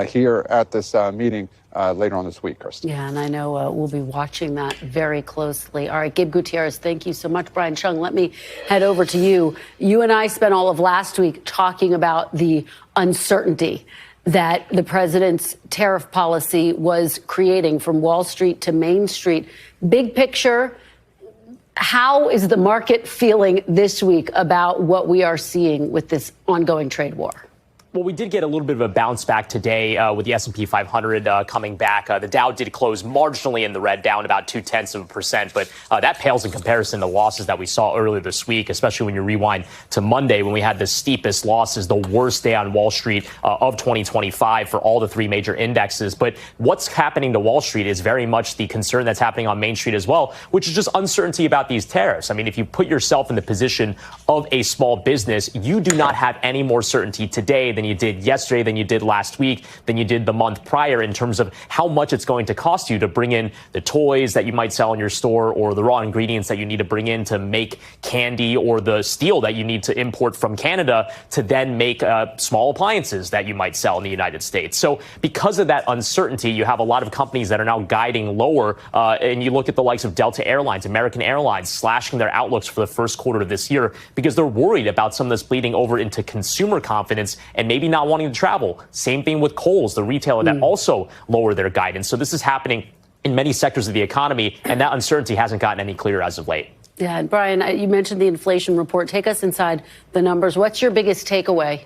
here at this meeting later on this week, Kristen. Yeah, and I know we'll be watching that very closely. All right, Gabe Gutierrez, thank you so much. Brian Chung, let me head over to you. You and I spent all of last week talking about the uncertainty that the president's tariff policy was creating from Wall Street to Main Street. Big picture, how is the market feeling this week about what we are seeing with this ongoing trade war? Well, we did get a little bit of a bounce back today with the S&P 500 coming back. The Dow did close marginally in the red, down about 0.2%, but that pales in comparison to losses that we saw earlier this week, especially when you rewind to Monday when we had the steepest losses, the worst day on Wall Street of 2025 for all the three major indexes. But what's happening to Wall Street is very much the concern that's happening on Main Street as well, which is just uncertainty about these tariffs. I mean, if you put yourself in the position of a small business, you do not have any more certainty today than you did yesterday, than you did last week, than you did the month prior in terms of how much it's going to cost you to bring in the toys that you might sell in your store, or the raw ingredients that you need to bring in to make candy, or the steel that you need to import from Canada to then make small appliances that you might sell in the United States. So because of that uncertainty, you have a lot of companies that are now guiding lower. And you look at the likes of Delta Airlines, American Airlines, slashing their outlooks for the first quarter of this year because they're worried about some of this bleeding over into consumer confidence and maybe not wanting to travel. Same thing with Kohl's, the retailer that also lowered their guidance. So this is happening in many sectors of the economy, and that uncertainty hasn't gotten any clearer as of late. Yeah, and Brian, you mentioned the inflation report. Take us inside the numbers. What's your biggest takeaway?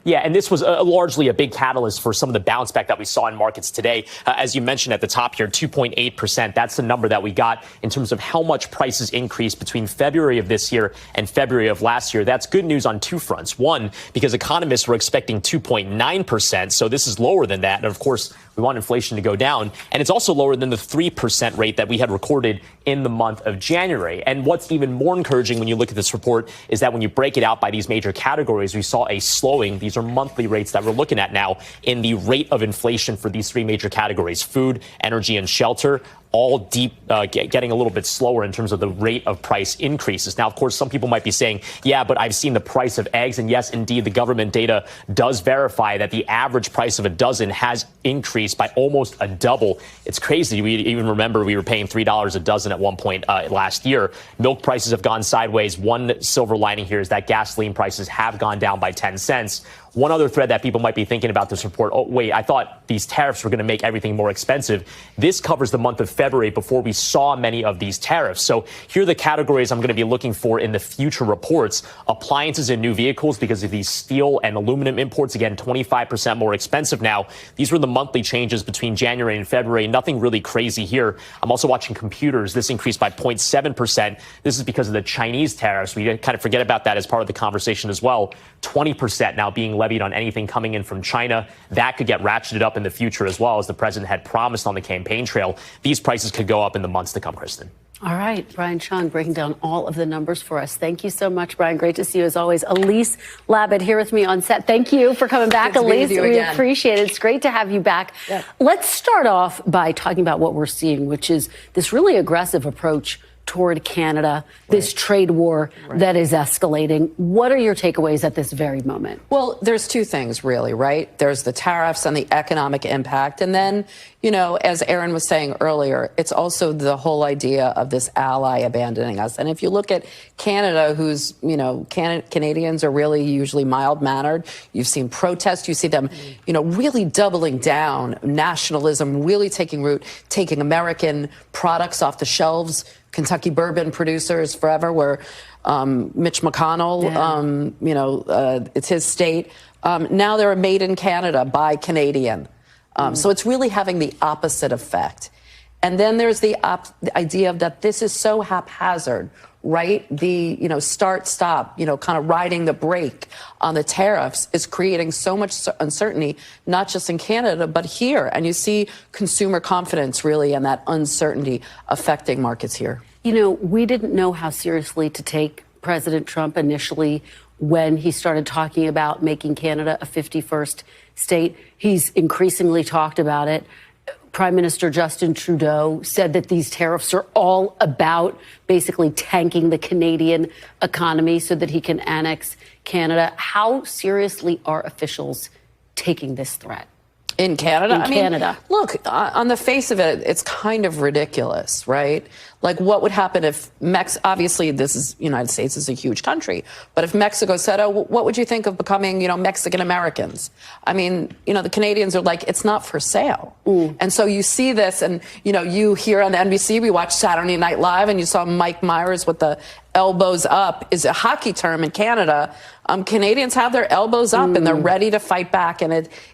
Yeah, and this was largely a big catalyst for some of the bounce back that we saw in markets today. As you mentioned at the top here, 2.8%. That's the number that we got in terms of how much prices increased between February of this year and February of last year. That's good news on two fronts. One, because economists were expecting 2.9%, so this is lower than that. And of course, we want inflation to go down. And it's also lower than the 3% rate that we had recorded in the month of January. And what's even more encouraging when you look at this report is that when you break it out by these major categories, we saw a slowing. These are monthly rates that we're looking at now in the rate of inflation for these three major categories: food, energy, and shelter. All getting a little bit slower in terms of the rate of price increases. Now, of course, some people might be saying, yeah, but I've seen the price of eggs. And yes, indeed, the government data does verify that the average price of a dozen has increased by almost a double. It's crazy. We even remember we were paying $3 a dozen at one point last year. Milk prices have gone sideways. One silver lining here is that gasoline prices have gone down by 10 cents. One other thread that people might be thinking about this report, oh, wait, I thought these tariffs were going to make everything more expensive. This covers the month of February before we saw many of these tariffs. So here are the categories I'm going to be looking for in the future reports. Appliances and new vehicles, because of these steel and aluminum imports, again, 25% more expensive now. These were the monthly changes between January and February. Nothing really crazy here. I'm also watching computers. This increased by 0.7%. This is because of the Chinese tariffs. We kind of forget about that as part of the conversation as well. 20% now being levied on anything coming in from China. That could get ratcheted up in the future as well, as the president had promised on the campaign trail. These prices could go up in the months to come, Kristen. All right, Brian Chung breaking down all of the numbers for us. Thank you so much, Brian. Great to see you as always. Elise Labott here with me on set. Thank you for coming back, Elise. We appreciate it. It's great to have you back. Yeah. Let's start off by talking about what we're seeing, which is this really aggressive approach toward Canada, this trade war that is escalating. What are your takeaways at this very moment? Well, there's two things, really, right? There's the tariffs and the economic impact. And then, you know, as Aaron was saying earlier, it's also the whole idea of this ally abandoning us. And if you look at Canada, who's, you know, Canadians are really usually mild-mannered. You've seen protests. You see them, you know, really doubling down, nationalism really taking root, taking American products off the shelves. Kentucky bourbon producers forever, where Mitch McConnell, you know, it's his state. Now they're made in Canada by Canadian. So it's really having the opposite effect. And then there's the idea of that this is so haphazard, right? The, you know, start, stop, you know, kind of riding the brake on the tariffs is creating so much uncertainty, not just in Canada, but here. And you see consumer confidence really and that uncertainty affecting markets here. You know, we didn't know how seriously to take President Trump initially when he started talking about making Canada a 51st state. He's increasingly talked about it. Prime Minister Justin Trudeau said that these tariffs are all about basically tanking the Canadian economy so that he can annex Canada. How seriously are officials taking this threat? In Canada? In Canada. Look, on the face of it, it's kind of ridiculous, right? Like, what would happen if obviously this is, United States is a huge country, but if Mexico said, oh, what would you think of becoming, you know, Mexican Americans? I mean, you know, the Canadians are like, it's not for sale. And so you see this, and, you know, you here on NBC, we watched Saturday Night Live, and you saw Mike Myers with the elbows up is a hockey term in Canada. Canadians have their elbows up and they're ready to fight back. And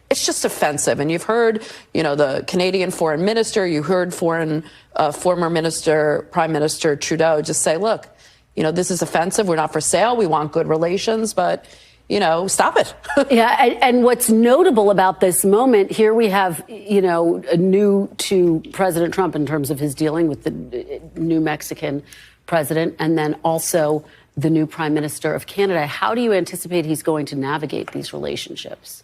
it's just offensive. And you've heard, you know, the Canadian foreign minister, you heard former Prime Minister Trudeau just say, look, you know, this is offensive. We're not for sale. We want good relations, but, you know, stop it. Yeah. And what's notable about this moment here, we have, you know, new to President Trump in terms of his dealing with the new Mexican president, and then also the new Prime Minister of Canada. How do you anticipate he's going to navigate these relationships?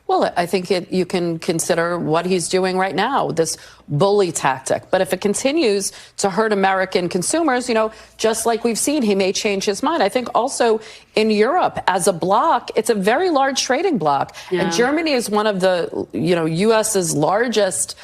Well, I think you can consider what he's doing right now, this bully tactic. But if it continues to hurt American consumers, you know, just like we've seen, he may change his mind. I think also in Europe, as a bloc, it's a very large trading bloc. And Germany is one of the, you know, U.S.'s largest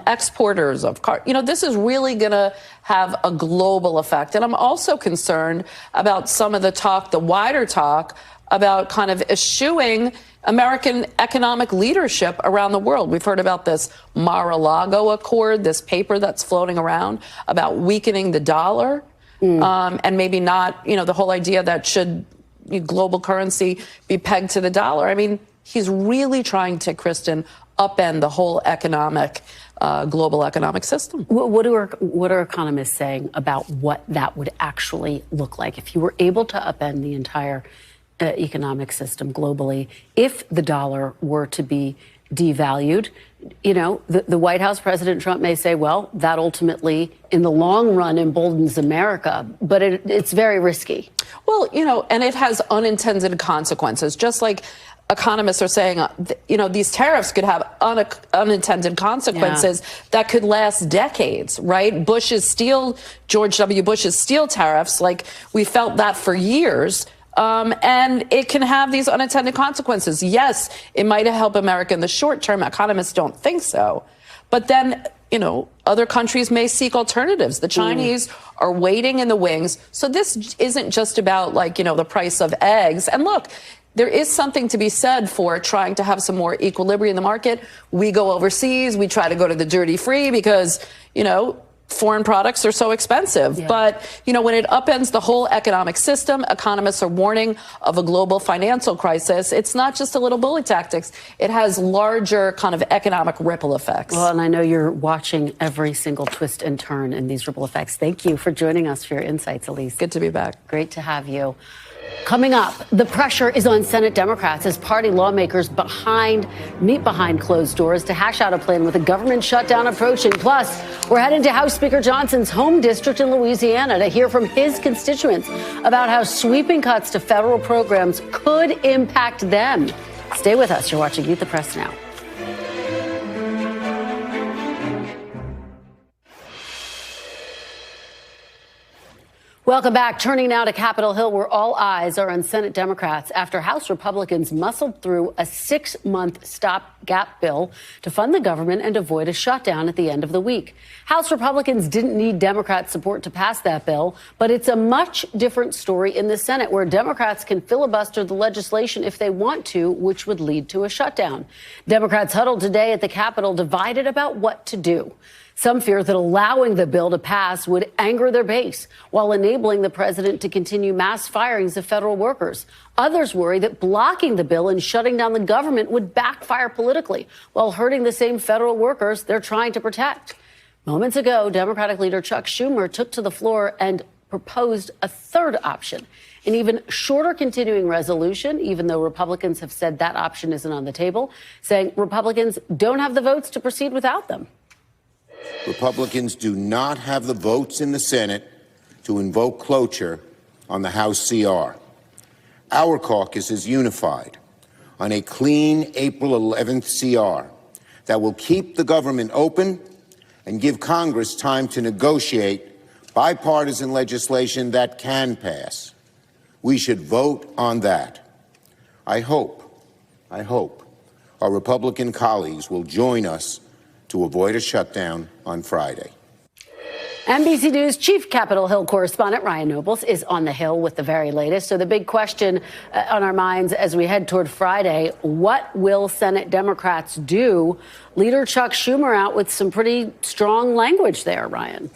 exporters of cars. You know, this is really going to have a global effect. And I'm also concerned about some of the talk, the wider talk, about kind of eschewing American economic leadership around the world. We've heard about this Mar-a-Lago Accord, this paper that's floating around about weakening the dollar, and maybe not, you know, the whole idea that should global currency be pegged to the dollar. I mean, he's really trying to, Kristen, upend the whole economic, global economic system. What are economists saying about what that would actually look like if you were able to upend the entire economic system globally, if the dollar were to be devalued? You know, the White House, President Trump may say, well, that ultimately, in the long run, emboldens America, but it's very risky. Well, you know, and it has unintended consequences, just like economists are saying, you know, these tariffs could have unintended consequences that could last decades, right? George W. Bush's steel tariffs, like we felt that for years. And it can have these unintended consequences. Yes, it might help America in the short term. Economists don't think so. But then, you know, other countries may seek alternatives. The Chinese are waiting in the wings. So this isn't just about, like, you know, the price of eggs. And look, there is something to be said for trying to have some more equilibrium in the market. We go overseas. We try to go to the duty free because, you know, foreign products are so expensive. But, you know, when it upends the whole economic system, economists are warning of a global financial crisis. It's not just a little bully tactics. It has larger kind of economic ripple effects. Well, and I know you're watching every single twist and turn in these ripple effects. Thank you for joining us for your insights, Elise. Good to be back. Great to have you. Coming up, the pressure is on Senate Democrats as party lawmakers meet behind closed doors to hash out a plan with a government shutdown approaching. Plus, we're heading to House Speaker Johnson's home district in Louisiana to hear from his constituents about how sweeping cuts to federal programs could impact them. Stay with us. You're watching Meet the Press Now. Welcome back. Turning now to Capitol Hill, where all eyes are on Senate Democrats after House Republicans muscled through a 6-month stopgap bill to fund the government and avoid a shutdown at the end of the week. House Republicans didn't need Democrat support to pass that bill, but it's a much different story in the Senate, where Democrats can filibuster the legislation if they want to, which would lead to a shutdown. Democrats huddled today at the Capitol, divided about what to do. Some fear that allowing the bill to pass would anger their base while enabling the president to continue mass firings of federal workers. Others worry that blocking the bill and shutting down the government would backfire politically while hurting the same federal workers they're trying to protect. Moments ago, Democratic leader Chuck Schumer took to the floor and proposed a third option, an even shorter continuing resolution, even though Republicans have said that option isn't on the table, saying Republicans don't have the votes to proceed without them. Republicans do not have the votes in the Senate to invoke cloture on the House CR. Our caucus is unified on a clean April 11th CR that will keep the government open and give Congress time to negotiate bipartisan legislation that can pass. We should vote on that. I hope our Republican colleagues will join us to avoid a shutdown on Friday. NBC News chief Capitol Hill correspondent Ryan Nobles is on the Hill with the very latest. So the big question on our minds as we head toward Friday, what will Senate Democrats do? Leader Chuck Schumer out with some pretty strong language there, Ryan.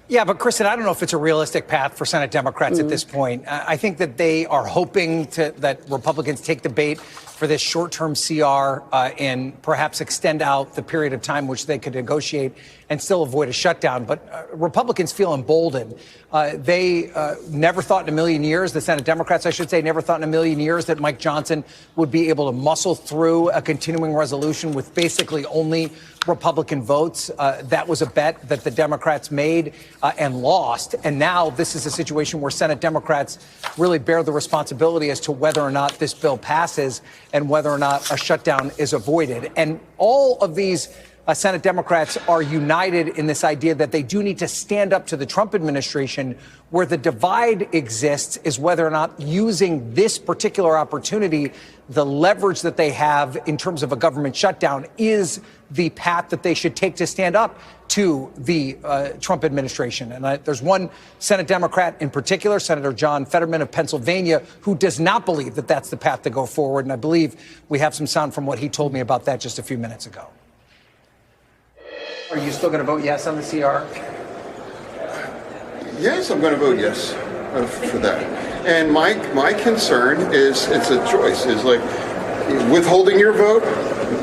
Yeah, but Kristen, I don't know if it's a realistic path for Senate Democrats at this point. I think that they are hoping that Republicans take the bait for this short-term CR and perhaps extend out the period of time which they could negotiate and still avoid a shutdown. But Republicans feel emboldened. They never thought in a million years, the Senate Democrats, I should say, never thought in a million years that Mike Johnson would be able to muscle through a continuing resolution with basically only Republican votes. That was a bet that the Democrats made and lost. And now this is a situation where Senate Democrats really bear the responsibility as to whether or not this bill passes and whether or not a shutdown is avoided. And all of these Senate Democrats are united in this idea that they do need to stand up to the Trump administration. Where the divide exists is whether or not using this particular opportunity, the leverage that they have in terms of a government shutdown, is the path that they should take to stand up to the Trump administration. And there's one Senate Democrat in particular, Senator John Fetterman of Pennsylvania, who does not believe that that's the path to go forward. And I believe we have some sound from what he told me about that just a few minutes ago. Are you still going to vote yes on the CR? Yes, I'm going to vote yes for that. And my concern is it's a choice. Is like withholding your vote,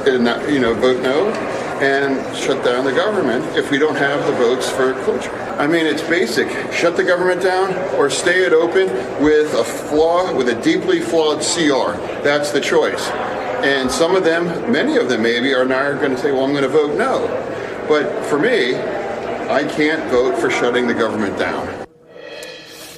and not, vote no, and shut down the government if we don't have the votes for cloture. I mean, it's basic. Shut the government down or stay it open with a deeply flawed CR. That's the choice. And some of them, many of them maybe, are now going to say, well, I'm going to vote no. But for me, I can't vote for shutting the government down.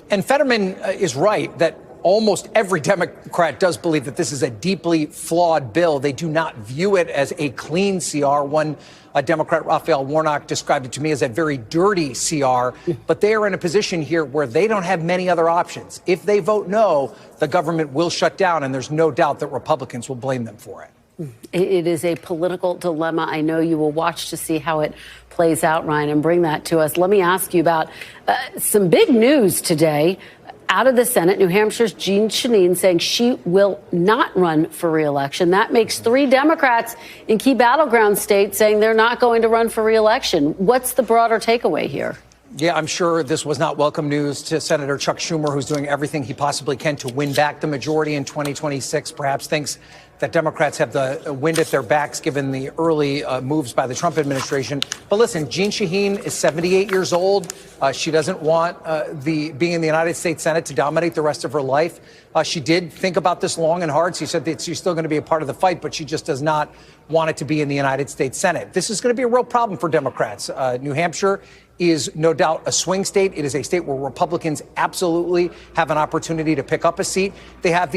And Fetterman is right that almost every Democrat does believe that this is a deeply flawed bill. They do not view it as a clean CR. One Democrat, Raphael Warnock, described it to me as a very dirty CR. But they are in a position here where they don't have many other options. If they vote no, the government will shut down, and there's no doubt that Republicans will blame them for it. It is a political dilemma. I know you will watch to see how it plays out, Ryan, and bring that to us. Let me ask you about some big news today out of the Senate. New Hampshire's Jeanne Shaheen saying she will not run for re-election. That makes 3 Democrats in key battleground states saying they're not going to run for re-election. What's the broader takeaway here? Yeah, I'm sure this was not welcome news to Senator Chuck Schumer, who's doing everything he possibly can to win back the majority in 2026, perhaps thinks that Democrats have the wind at their backs given the early moves by the Trump administration. But listen, Jeanne Shaheen is 78 years old. She doesn't want being in the United States Senate to dominate the rest of her life. She did think about this long and hard. She said that she's still going to be a part of the fight, but she just does not want it to be in the United States Senate. This is going to be a real problem for Democrats. New Hampshire is no doubt a swing state. It is a state where Republicans absolutely have an opportunity to pick up a seat. They have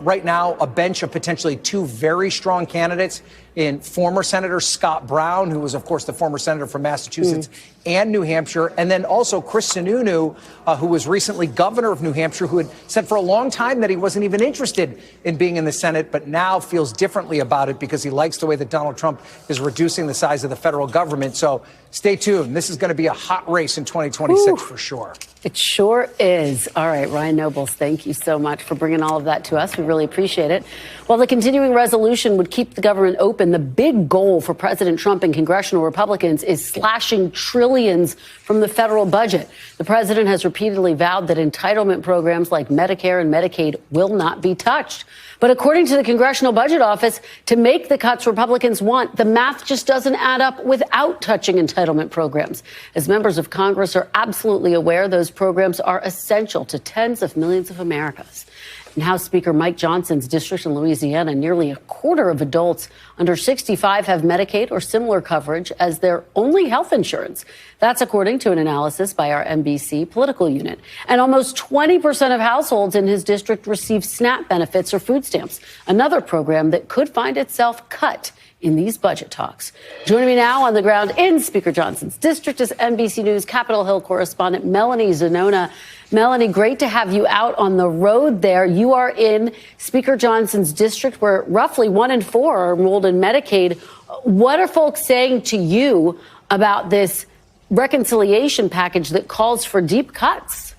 right now a bench of potentially 2 very strong candidates in former Senator Scott Brown, who was, of course, the former senator from Massachusetts and New Hampshire, and then also Chris Sununu, who was recently governor of New Hampshire, who had said for a long time that he wasn't even interested in being in the Senate, but now feels differently about it because he likes the way that Donald Trump is reducing the size of the federal government. So stay tuned. This is going to be a hot race in 2026 for sure. It sure is. All right, Ryan Nobles, thank you so much for bringing all of that to us. We really appreciate it. While the continuing resolution would keep the government open, the big goal for President Trump and congressional Republicans is slashing trillions from the federal budget. The president has repeatedly vowed that entitlement programs like Medicare and Medicaid will not be touched. But according to the Congressional Budget Office, to make the cuts Republicans want, the math just doesn't add up without touching entitlement programs. As members of Congress are absolutely aware, those programs are essential to tens of millions of Americans. In House Speaker Mike Johnson's district in Louisiana, nearly a quarter of adults under 65 have Medicaid or similar coverage as their only health insurance. That's according to an analysis by our NBC political unit. And almost 20% of households in his district receive SNAP benefits or food stamps, another program that could find itself cut in these budget talks. Joining me now on the ground in Speaker Johnson's district is NBC News Capitol Hill correspondent Melanie Zanona. Melanie, great to have you out on the road there. You are in Speaker Johnson's district where roughly 1 in 4 are enrolled in Medicaid. What are folks saying to you about this reconciliation package that calls for deep cuts?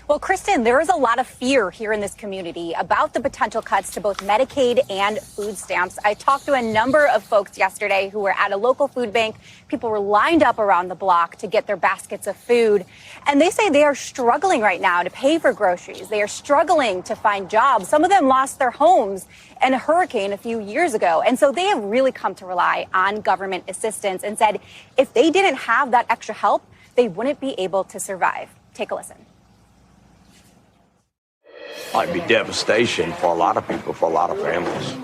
Well, Kristen, there is a lot of fear here in this community about the potential cuts to both Medicaid and food stamps. I talked to a number of folks yesterday who were at a local food bank. People were lined up around the block to get their baskets of food. And they say they are struggling right now to pay for groceries. They are struggling to find jobs. Some of them lost their homes in a hurricane a few years ago. And so they have really come to rely on government assistance and said if they didn't have that extra help, they wouldn't be able to survive. Take a listen. It'd be devastation for a lot of people, for a lot of families.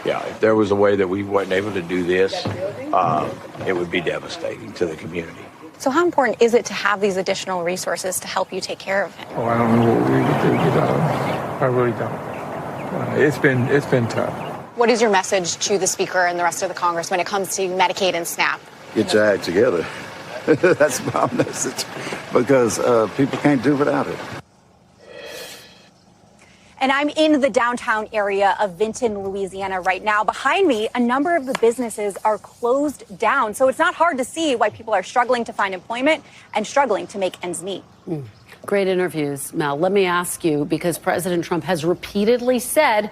Yeah, if there was a way that we weren't able to do this, it would be devastating to the community. So how important is it to have these additional resources to help you take care of him? Oh, I don't know what we would do without him. I really don't. It's been tough. What is your message to the Speaker and the rest of the Congress when it comes to Medicaid and SNAP? Get your act together. That's my message. Because people can't do without it. And I'm in the downtown area of Vinton, Louisiana right now. Behind me, a number of the businesses are closed down. So it's not hard to see why people are struggling to find employment and struggling to make ends meet. Great interviews, Mel. Let me ask you, because President Trump has repeatedly said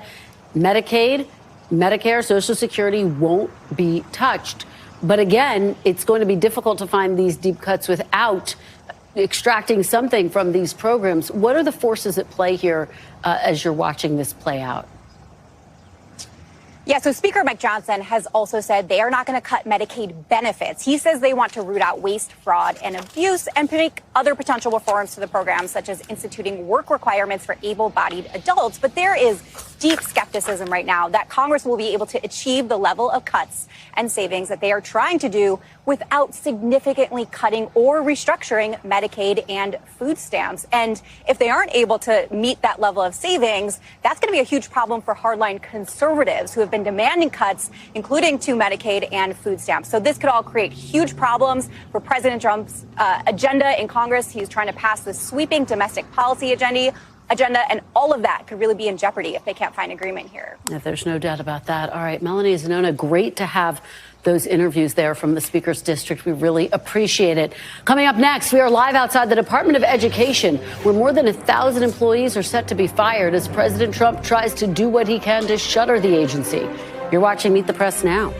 Medicaid, Medicare, Social Security won't be touched. But again, it's going to be difficult to find these deep cuts without extracting something from these programs. What are the forces at play here as you're watching this play out? Yeah, so Speaker Mike Johnson has also said they are not going to cut Medicaid benefits. He says they want to root out waste, fraud, and abuse and make other potential reforms to the program, such as instituting work requirements for able-bodied adults. But there is deep skepticism right now that Congress will be able to achieve the level of cuts and savings that they are trying to do without significantly cutting or restructuring Medicaid and food stamps. And if they aren't able to meet that level of savings, that's going to be a huge problem for hardline conservatives who have been demanding cuts, including to Medicaid and food stamps. So this could all create huge problems for President Trump's agenda in Congress. He's trying to pass this sweeping domestic policy agenda, and all of that could really be in jeopardy if they can't find agreement here. Yeah, there's no doubt about that. All right, Melanie Zanona, great to have those interviews there from the Speaker's district. We really appreciate it. Coming up next, we are live outside the Department of Education, where more than 1,000 employees are set to be fired as President Trump tries to do what he can to shutter the agency. You're watching Meet the Press now.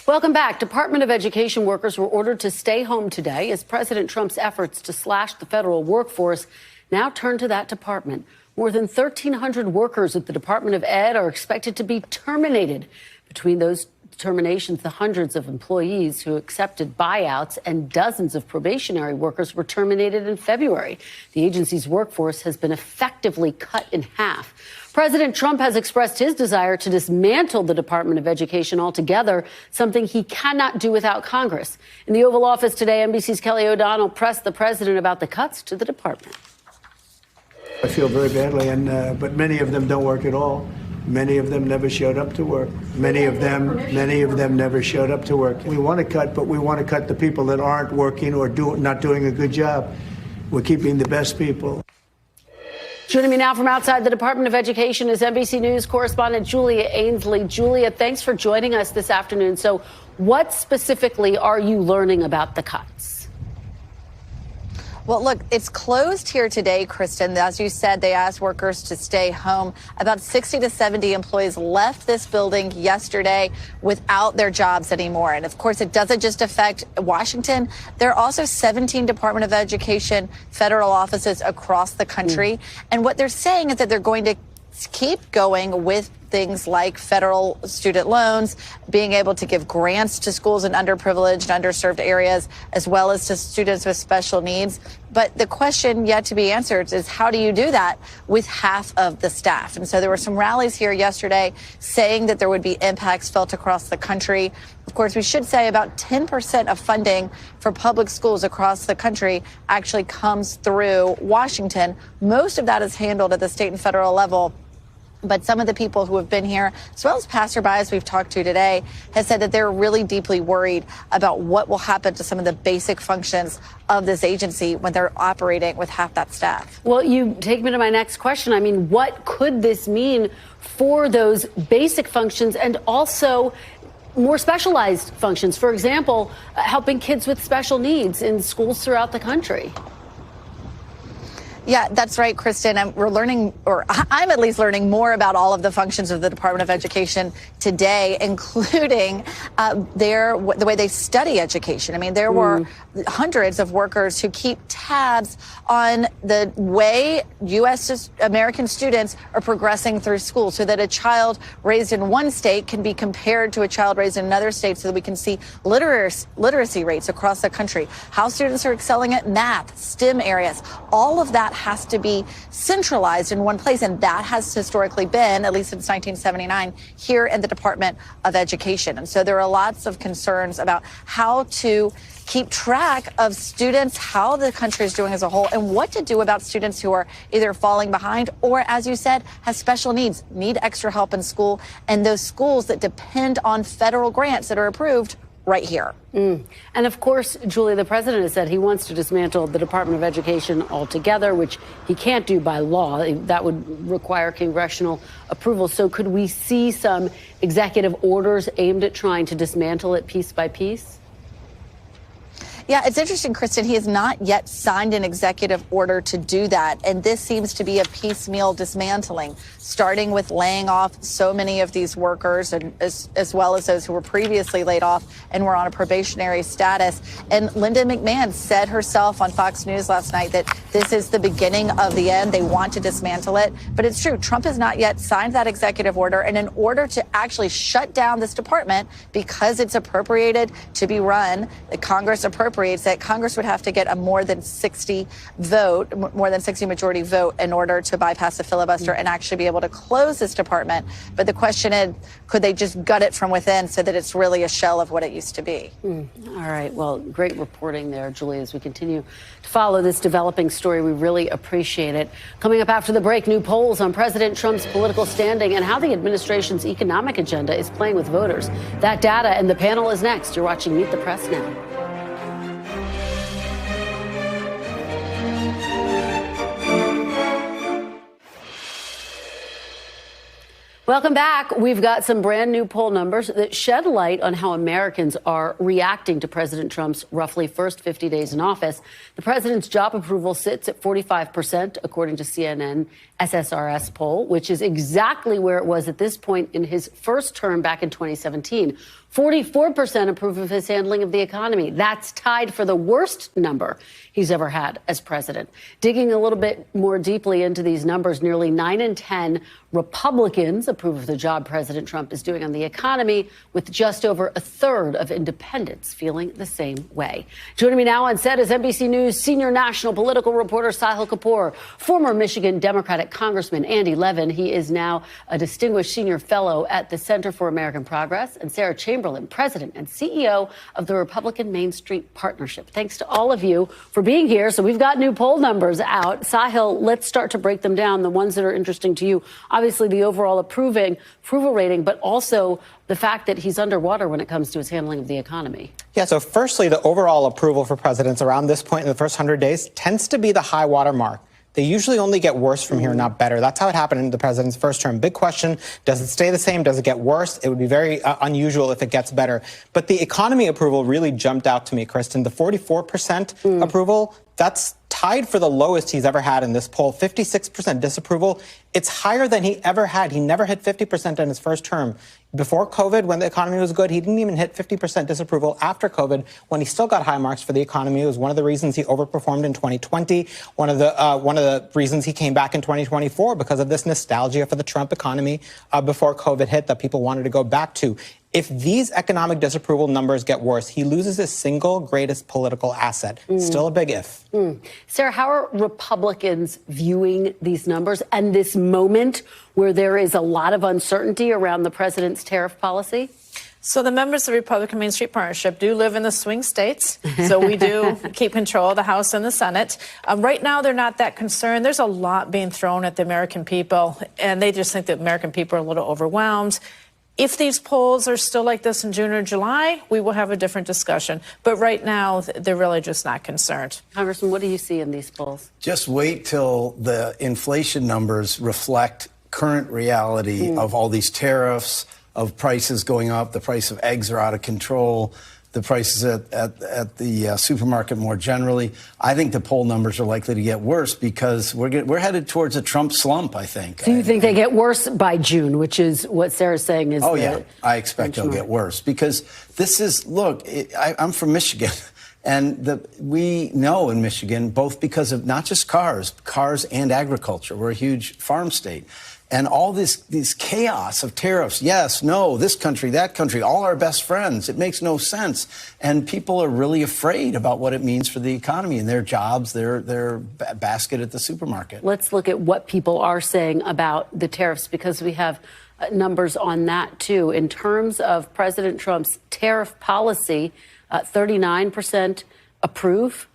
Welcome back. Department of Education workers were ordered to stay home today as President Trump's efforts to slash the federal workforce now turn to that department. More than 1,300 workers at the Department of Ed are expected to be terminated. Between those terminations, the hundreds of employees who accepted buyouts and dozens of probationary workers were terminated in February. The agency's workforce has been effectively cut in half. President Trump has expressed his desire to dismantle the Department of Education altogether, something he cannot do without Congress. In the Oval Office today, NBC's Kelly O'Donnell pressed the president about the cuts to the department. I feel very badly, but many of them don't work at all. Many of them never showed up to work. Many of them never showed up to work. We want to cut, but we want to cut the people that aren't working or not doing a good job. We're keeping the best people. Joining me now from outside the Department of Education is NBC News correspondent Julia Ainsley. Julia, thanks for joining us this afternoon. So what specifically are you learning about the cuts? Well, look, it's closed here today, Kristen. As you said, they asked workers to stay home. About 60 to 70 employees left this building yesterday without their jobs anymore. And of course, it doesn't just affect Washington. There are also 17 Department of Education federal offices across the country. And what they're saying is that they're going to keep going with things like federal student loans, being able to give grants to schools in underprivileged, underserved areas, as well as to students with special needs. But the question yet to be answered is, how do you do that with half of the staff? And so there were some rallies here yesterday saying that there would be impacts felt across the country. Of course, we should say about 10% of funding for public schools across the country actually comes through Washington. Most of that is handled at the state and federal level. But some of the people who have been here, as well as passerbys we've talked to today, have said that they're really deeply worried about what will happen to some of the basic functions of this agency when they're operating with half that staff. Well, you take me to my next question. I mean, what could this mean for those basic functions and also more specialized functions? For example, helping kids with special needs in schools throughout the country. Yeah, that's right, Kristen. We're learning, or I'm at least learning more about all of the functions of the Department of Education today, including the way they study education. I mean, there were hundreds of workers who keep tabs on the way U.S. American students are progressing through school, so that a child raised in one state can be compared to a child raised in another state, so that we can see literacy rates across the country, how students are excelling at math, STEM areas. All of that has to be centralized in one place, and that has historically been, at least since 1979, here in the Department of Education. And so there are lots of concerns about how to keep track of students, how the country is doing as a whole, and what to do about students who are either falling behind or, as you said, have special needs, need extra help in school, and those schools that depend on federal grants that are approved right here. And of course, Julia, the president has said he wants to dismantle the Department of Education altogether, which he can't do by law. That would require congressional approval. So could we see some executive orders aimed at trying to dismantle it piece by piece? Yeah, it's interesting, Kristen. He has not yet signed an executive order to do that. And this seems to be a piecemeal dismantling, starting with laying off so many of these workers, and as well as those who were previously laid off and were on a probationary status. And Linda McMahon said herself on Fox News last night that this is the beginning of the end. They want to dismantle it. But it's true. Trump has not yet signed that executive order. And in order to actually shut down this department, because it's appropriated to be run, the Congress appropriates that, Congress would have to get a more than 60 majority vote in order to bypass the filibuster and actually be able to close this department. But the question is, could they just gut it from within so that it's really a shell of what it used to be? All right. Well, great reporting there, Julia, as we continue to follow this developing story. We really appreciate it. Coming up after the break, new polls on President Trump's political standing and how the administration's economic agenda is playing with voters. That data and the panel is next. You're watching Meet the Press now. Welcome back. We've got some brand new poll numbers that shed light on how Americans are reacting to President Trump's roughly first 50 days in office. The president's job approval sits at 45%, according to CNN SSRS poll, which is exactly where it was at this point in his first term back in 2017. 44% approve of his handling of the economy. That's tied for the worst number he's ever had as president. Digging a little bit more deeply into these numbers, nearly 9 in 10 Republicans approve of the job President Trump is doing on the economy, with just over a third of independents feeling the same way. Joining me now on set is NBC News senior national political reporter Sahil Kapoor, former Michigan Democratic Congressman Andy Levin. He is now a distinguished senior fellow at the Center for American Progress, and Sarah Chamberlain, president and CEO of the Republican Main Street Partnership. Thanks to all of you for being here. So we've got new poll numbers out. Sahil, let's start to break them down, the ones that are interesting to you. Obviously, the overall approval rating, but also the fact that he's underwater when it comes to his handling of the economy. Yeah, so firstly, the overall approval for presidents around this point in the first 100 days tends to be the high water mark. They usually only get worse from here, not better. That's how it happened in the president's first term. Big question, does it stay the same? Does it get worse? It would be very unusual if it gets better. But the economy approval really jumped out to me, Kristen. The 44% approval, that's tied for the lowest he's ever had in this poll. 56% disapproval. It's higher than he ever had. He never hit 50% in his first term. Before COVID, when the economy was good, he didn't even hit 50% disapproval. After COVID, when he still got high marks for the economy, it was one of the reasons he overperformed in 2020. One of the reasons he came back in 2024 because of this nostalgia for the Trump economy before COVID hit that people wanted to go back to. If these economic disapproval numbers get worse, he loses his single greatest political asset. Still a big if. Sarah, how are Republicans viewing these numbers and this moment where there is a lot of uncertainty around the president's tariff policy? So the members of the Republican Main Street Partnership do live in the swing states, so we do keep control of the House and the Senate. Right now, they're not that concerned. There's a lot being thrown at the American people, and they just think the American people are a little overwhelmed. If these polls are still like this in June or July, we will have a different discussion. But right now, they're really just not concerned. Congressman, what do you see in these polls? Just wait till the inflation numbers reflect current reality of all these tariffs, of prices going up, the price of eggs are out of control, the prices at the supermarket more generally. I think the poll numbers are likely to get worse because we're headed towards a Trump slump, I think. So you think they get worse by June, which is what Sarah's saying is yeah, I expect they'll get worse because this is, look, I'm from Michigan. And we know in Michigan, both because of not just cars and agriculture, we're a huge farm state. And all these chaos of tariffs, yes, no, this country, that country, all our best friends, it makes no sense. And people are really afraid about what it means for the economy and their jobs, their basket at the supermarket. Let's look at what people are saying about the tariffs, because we have numbers on that, too. In terms of President Trump's tariff policy, 39% approve,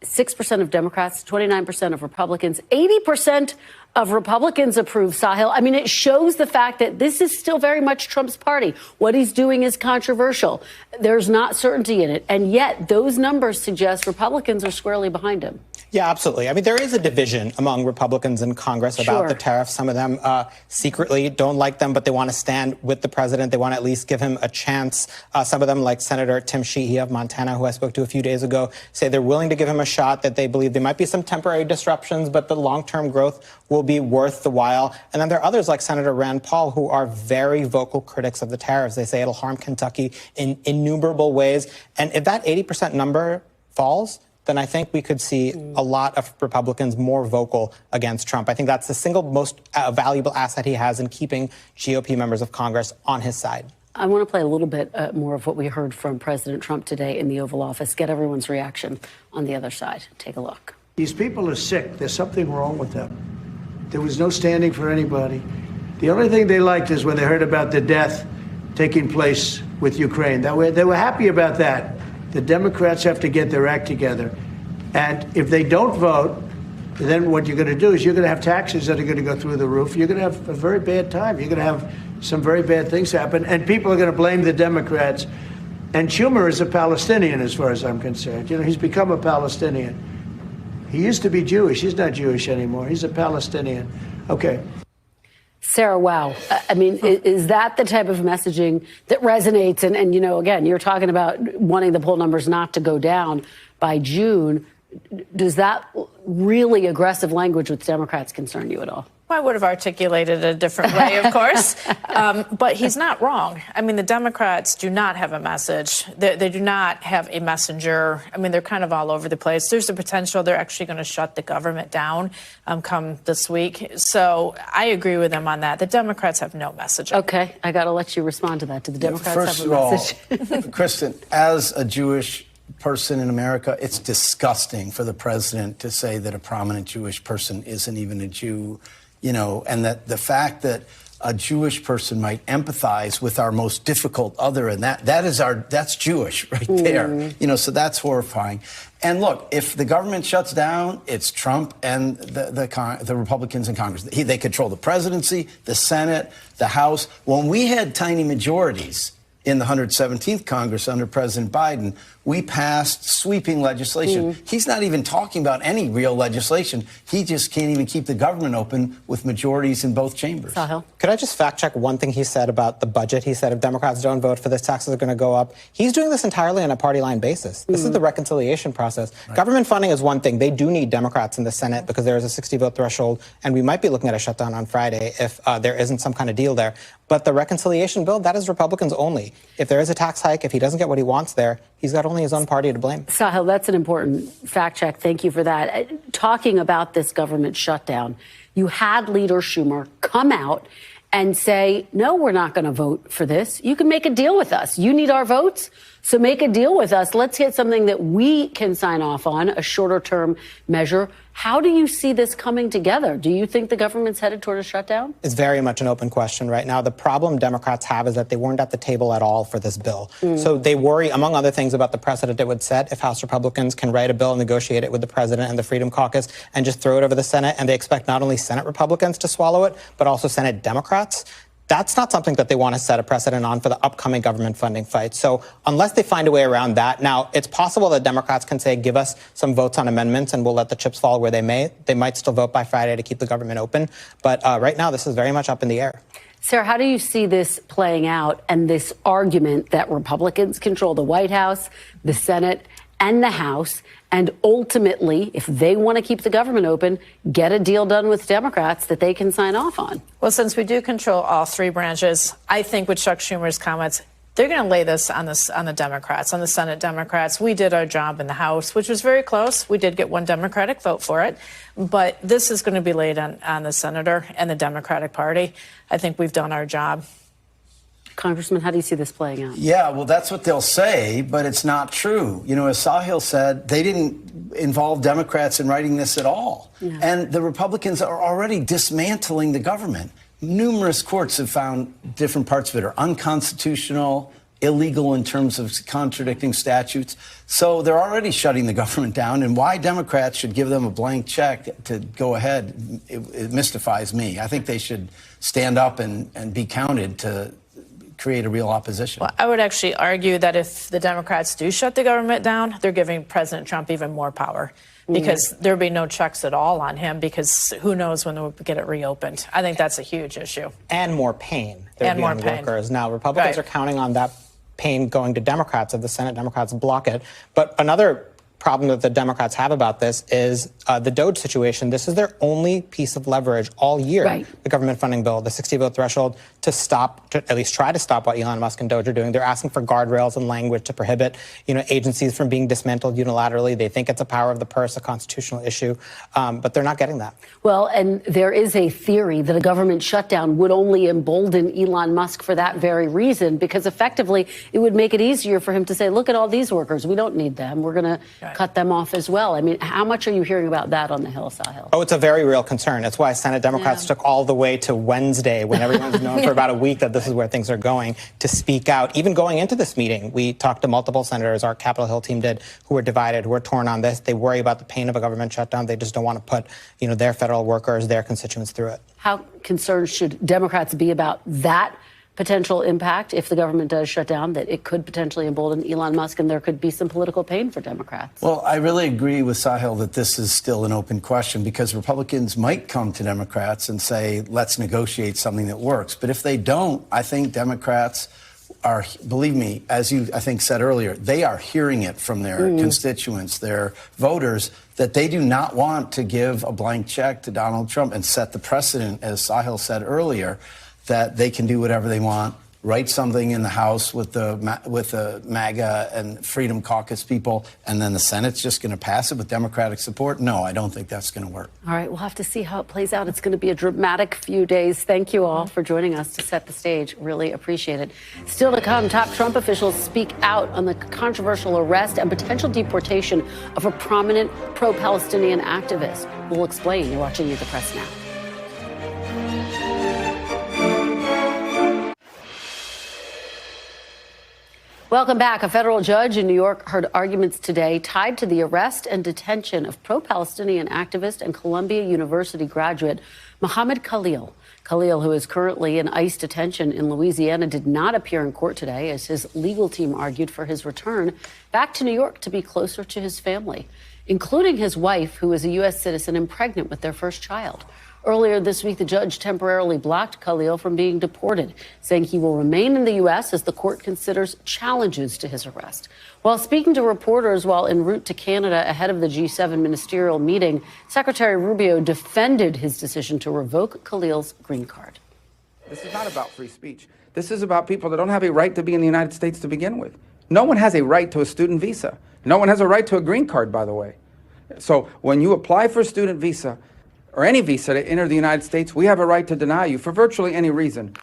6% of Democrats, 29% of Republicans, 80% of Republicans approve, Sahil. I mean, it shows the fact that this is still very much Trump's party. What he's doing is controversial. There's not certainty in it. And yet those numbers suggest Republicans are squarely behind him. Yeah, absolutely. I mean, there is a division among Republicans in Congress about the tariffs. Some of them secretly don't like them, but they want to stand with the president. They want to at least give him a chance. Some of them, like Senator Tim Sheehy of Montana, who I spoke to a few days ago, say they're willing to give him a shot, that they believe there might be some temporary disruptions, but the long-term growth will be worth the while. And then there are others like Senator Rand Paul who are very vocal critics of the tariffs. They say it'll harm Kentucky in innumerable ways. And if that 80% number falls, then I think we could see a lot of Republicans more vocal against Trump. I think that's the single most valuable asset he has in keeping GOP members of Congress on his side. I want to play a little bit more of what we heard from President Trump today in the Oval Office. Get everyone's reaction on the other side. Take a look. These people are sick. There's something wrong with them. There was no standing for anybody. The only thing they liked is when they heard about the death taking place with Ukraine. They were happy about that. The Democrats have to get their act together. And if they don't vote, then what you're going to do is you're going to have taxes that are going to go through the roof. You're going to have a very bad time. You're going to have some very bad things happen. And people are going to blame the Democrats. And Schumer is a Palestinian, as far as I'm concerned. You know, he's become a Palestinian. He used to be Jewish. He's not Jewish anymore. He's a Palestinian. Okay. Sarah, wow. I mean, is that the type of messaging that resonates? And, you know, again, you're talking about wanting the poll numbers not to go down by June. Does that really aggressive language with Democrats concern you at all? I would have articulated it a different way, of course. But he's not wrong. I mean, the Democrats do not have a message. They do not have a messenger. I mean, they're kind of all over the place. There's the potential they're actually going to shut the government down come this week. So I agree with them on that. The Democrats have no message. Okay, I got to let you respond to that. Do the Democrats First have a message? of all, Kristen, as a Jewish person in America, it's disgusting for the president to say that a prominent Jewish person isn't even a Jew. You know, and that the fact that a Jewish person might empathize with our most difficult other, and that's Jewish right there. You know, so that's horrifying. And look, if the government shuts down, it's Trump and the Republicans in Congress. They control the presidency, the Senate, the House. When we had tiny majorities in the 117th Congress under President Biden, we passed sweeping legislation. He's not even talking about any real legislation. He just can't even keep the government open with majorities in both chambers. Could I just fact check one thing he said about the budget? He said if Democrats don't vote for this, taxes are going to go up. He's doing this entirely on a party line basis. This is the reconciliation process. Right. Government funding is one thing. They do need Democrats in the Senate because there is a 60-vote threshold, and we might be looking at a shutdown on Friday if there isn't some kind of deal there. But the reconciliation bill, that is Republicans only. If there is a tax hike, if he doesn't get what he wants there, he's got only his own party to blame. Sahil, that's an important fact check. Thank you for that. Talking about this government shutdown, you had Leader Schumer come out and say, no, we're not going to vote for this. You can make a deal with us. You need our votes, so make a deal with us. Let's get something that we can sign off on, a shorter term measure. How do you see this coming together? Do you think the government's headed toward a shutdown? It's very much an open question right now. The problem Democrats have is that they weren't at the table at all for this bill. So they worry, among other things, about the precedent it would set if House Republicans can write a bill, negotiate it with the president and the Freedom Caucus, and just throw it over the Senate. And they expect not only Senate Republicans to swallow it, but also Senate Democrats. That's not something that they want to set a precedent on for the upcoming government funding fight. So unless they find a way around that, now it's possible that Democrats can say, give us some votes on amendments and we'll let the chips fall where they may. They might still vote by Friday to keep the government open. But right now, this is very much up in the air. Sarah, how do you see this playing out and this argument that Republicans control the White House, the Senate, and the House, and ultimately, if they want to keep the government open, get a deal done with Democrats that they can sign off on? Well, since we do control all three branches, I think with Chuck Schumer's comments, they're going to lay this on the Democrats, on the Senate Democrats. We did our job in the House, which was very close. We did get one Democratic vote for it. But this is going to be laid on the senator and the Democratic Party. I think we've done our job. Congressman, how do you see this playing out? Yeah, well, that's what they'll say, but it's not true. You know, as Sahil said, they didn't involve Democrats in writing this at all. Yeah. And the Republicans are already dismantling the government. Numerous courts have found different parts of it are unconstitutional, illegal in terms of contradicting statutes. So they're already shutting the government down. And why Democrats should give them a blank check to go ahead, it mystifies me. I think they should stand up and be counted to create a real opposition. Well, I would actually argue that if the Democrats do shut the government down, they're giving President Trump even more power because there'd be no checks at all on him because who knows when we'll get it reopened. I think that's a huge issue. And more pain. And more pain. Workers. Now, Republicans are counting on that pain going to Democrats if the Senate Democrats block it. But another problem that the Democrats have about this is the DOGE situation. This is their only piece of leverage all year, the government funding bill, the 60-vote threshold, to stop, to at least try to stop what Elon Musk and DOGE are doing. They're asking for guardrails and language to prohibit, agencies from being dismantled unilaterally. They think it's a power of the purse, a constitutional issue, but they're not getting that. Well, and there is a theory that a government shutdown would only embolden Elon Musk for that very reason, because effectively it would make it easier for him to say, look at all these workers. We don't need them. We're going to cut them off as well. I mean, how much are you hearing about that on the Hill, Sahil? Oh, it's a very real concern. That's why Senate Democrats took all the way to Wednesday, when everyone's known for about a week that this is where things are going, to speak out. Even going into this meeting, we talked to multiple senators, our Capitol Hill team did, who are divided, who are torn on this. They worry about the pain of a government shutdown. They just don't want to put, their federal workers, their constituents through it. How concerned should Democrats be about that potential impact if the government does shut down, that it could potentially embolden Elon Musk and there could be some political pain for Democrats? Well, I really agree with Sahil that this is still an open question because Republicans might come to Democrats and say, let's negotiate something that works. But if they don't, I think Democrats are, believe me, as you, I think, said earlier, they are hearing it from their constituents, their voters, that they do not want to give a blank check to Donald Trump and set the precedent, as Sahil said earlier, that they can do whatever they want, write something in the House with the MAGA and Freedom Caucus people, and then the Senate's just going to pass it with Democratic support? No, I don't think that's going to work. All right, we'll have to see how it plays out. It's going to be a dramatic few days. Thank you all for joining us to set the stage. Really appreciate it. Still to come, top Trump officials speak out on the controversial arrest and potential deportation of a prominent pro-Palestinian activist. We'll explain. You're watching Meet the Press Now. Welcome back. A federal judge in New York heard arguments today tied to the arrest and detention of pro-Palestinian activist and Columbia University graduate Mohammed Khalil. Khalil, who is currently in ICE detention in Louisiana, did not appear in court today as his legal team argued for his return back to New York to be closer to his family, including his wife, who is a U.S. citizen and pregnant with their first child. Earlier this week, the judge temporarily blocked Khalil from being deported, saying he will remain in the U.S. as the court considers challenges to his arrest. While speaking to reporters while en route to Canada ahead of the G7 ministerial meeting, Secretary Rubio defended his decision to revoke Khalil's green card. This is not about free speech. This is about people that don't have a right to be in the United States to begin with. No one has a right to a student visa. No one has a right to a green card, by the way. So when you apply for a student visa, or any visa to enter the United States, we have a right to deny you for virtually any reason.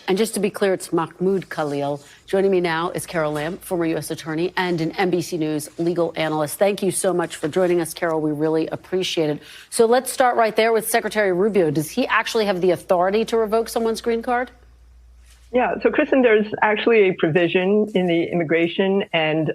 And just to be clear, it's Mahmoud Khalil. Joining me now is Carol Lamb, former U.S. attorney and an NBC News legal analyst. Thank you so much for joining us, Carol. We really appreciate it. So let's start right there with Secretary Rubio. Does he actually have the authority to revoke someone's green card? Yeah, so Kristen, there's actually a provision in the Immigration and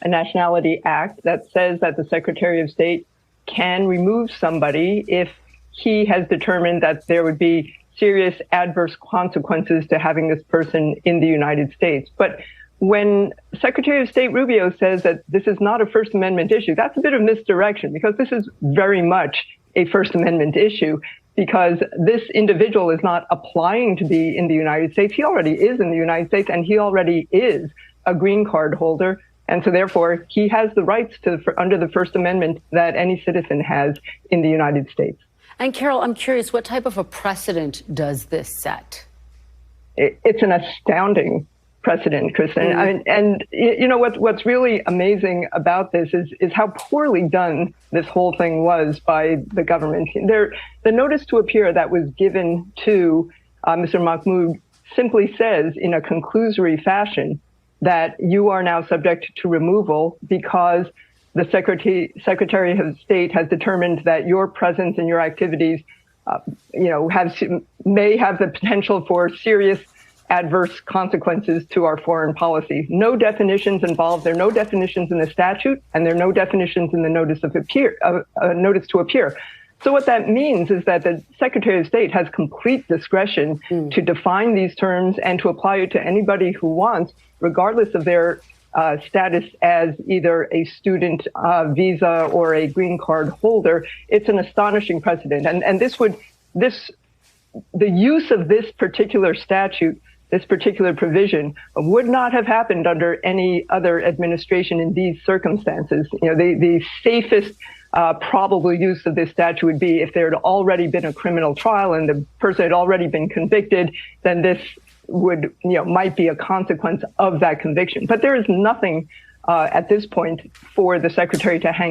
Nationality Act that says that the Secretary of State can remove somebody if he has determined that there would be serious adverse consequences to having this person in the United States. But when Secretary of State Rubio says that this is not a First Amendment issue, that's a bit of misdirection, because this is very much a First Amendment issue, because this individual is not applying to be in the United States. He already is in the United States, and he already is a green card holder. And so therefore, he has the rights under the First Amendment that any citizen has in the United States. And Carol, I'm curious, what type of a precedent does this set? It's an astounding precedent, Kristen. And you know what's really amazing about this is how poorly done this whole thing was by the government. The notice to appear that was given to Mr. Mahmoud simply says in a conclusory fashion that you are now subject to removal because the Secretary of State has determined that your presence and your activities, may have the potential for serious adverse consequences to our foreign policy. No definitions involved. There are no definitions in the statute, and there are no definitions in the notice to appear. So what that means is that the Secretary of State has complete discretion to define these terms and to apply it to anybody who wants, regardless of their status as either a student visa or a green card holder. It's an astonishing precedent. And the use of this particular statute, this particular provision, would not have happened under any other administration in these circumstances. The safest probable use of this statute would be if there had already been a criminal trial and the person had already been convicted, then this might be a consequence of that conviction. But there is nothing at this point for the Secretary to hang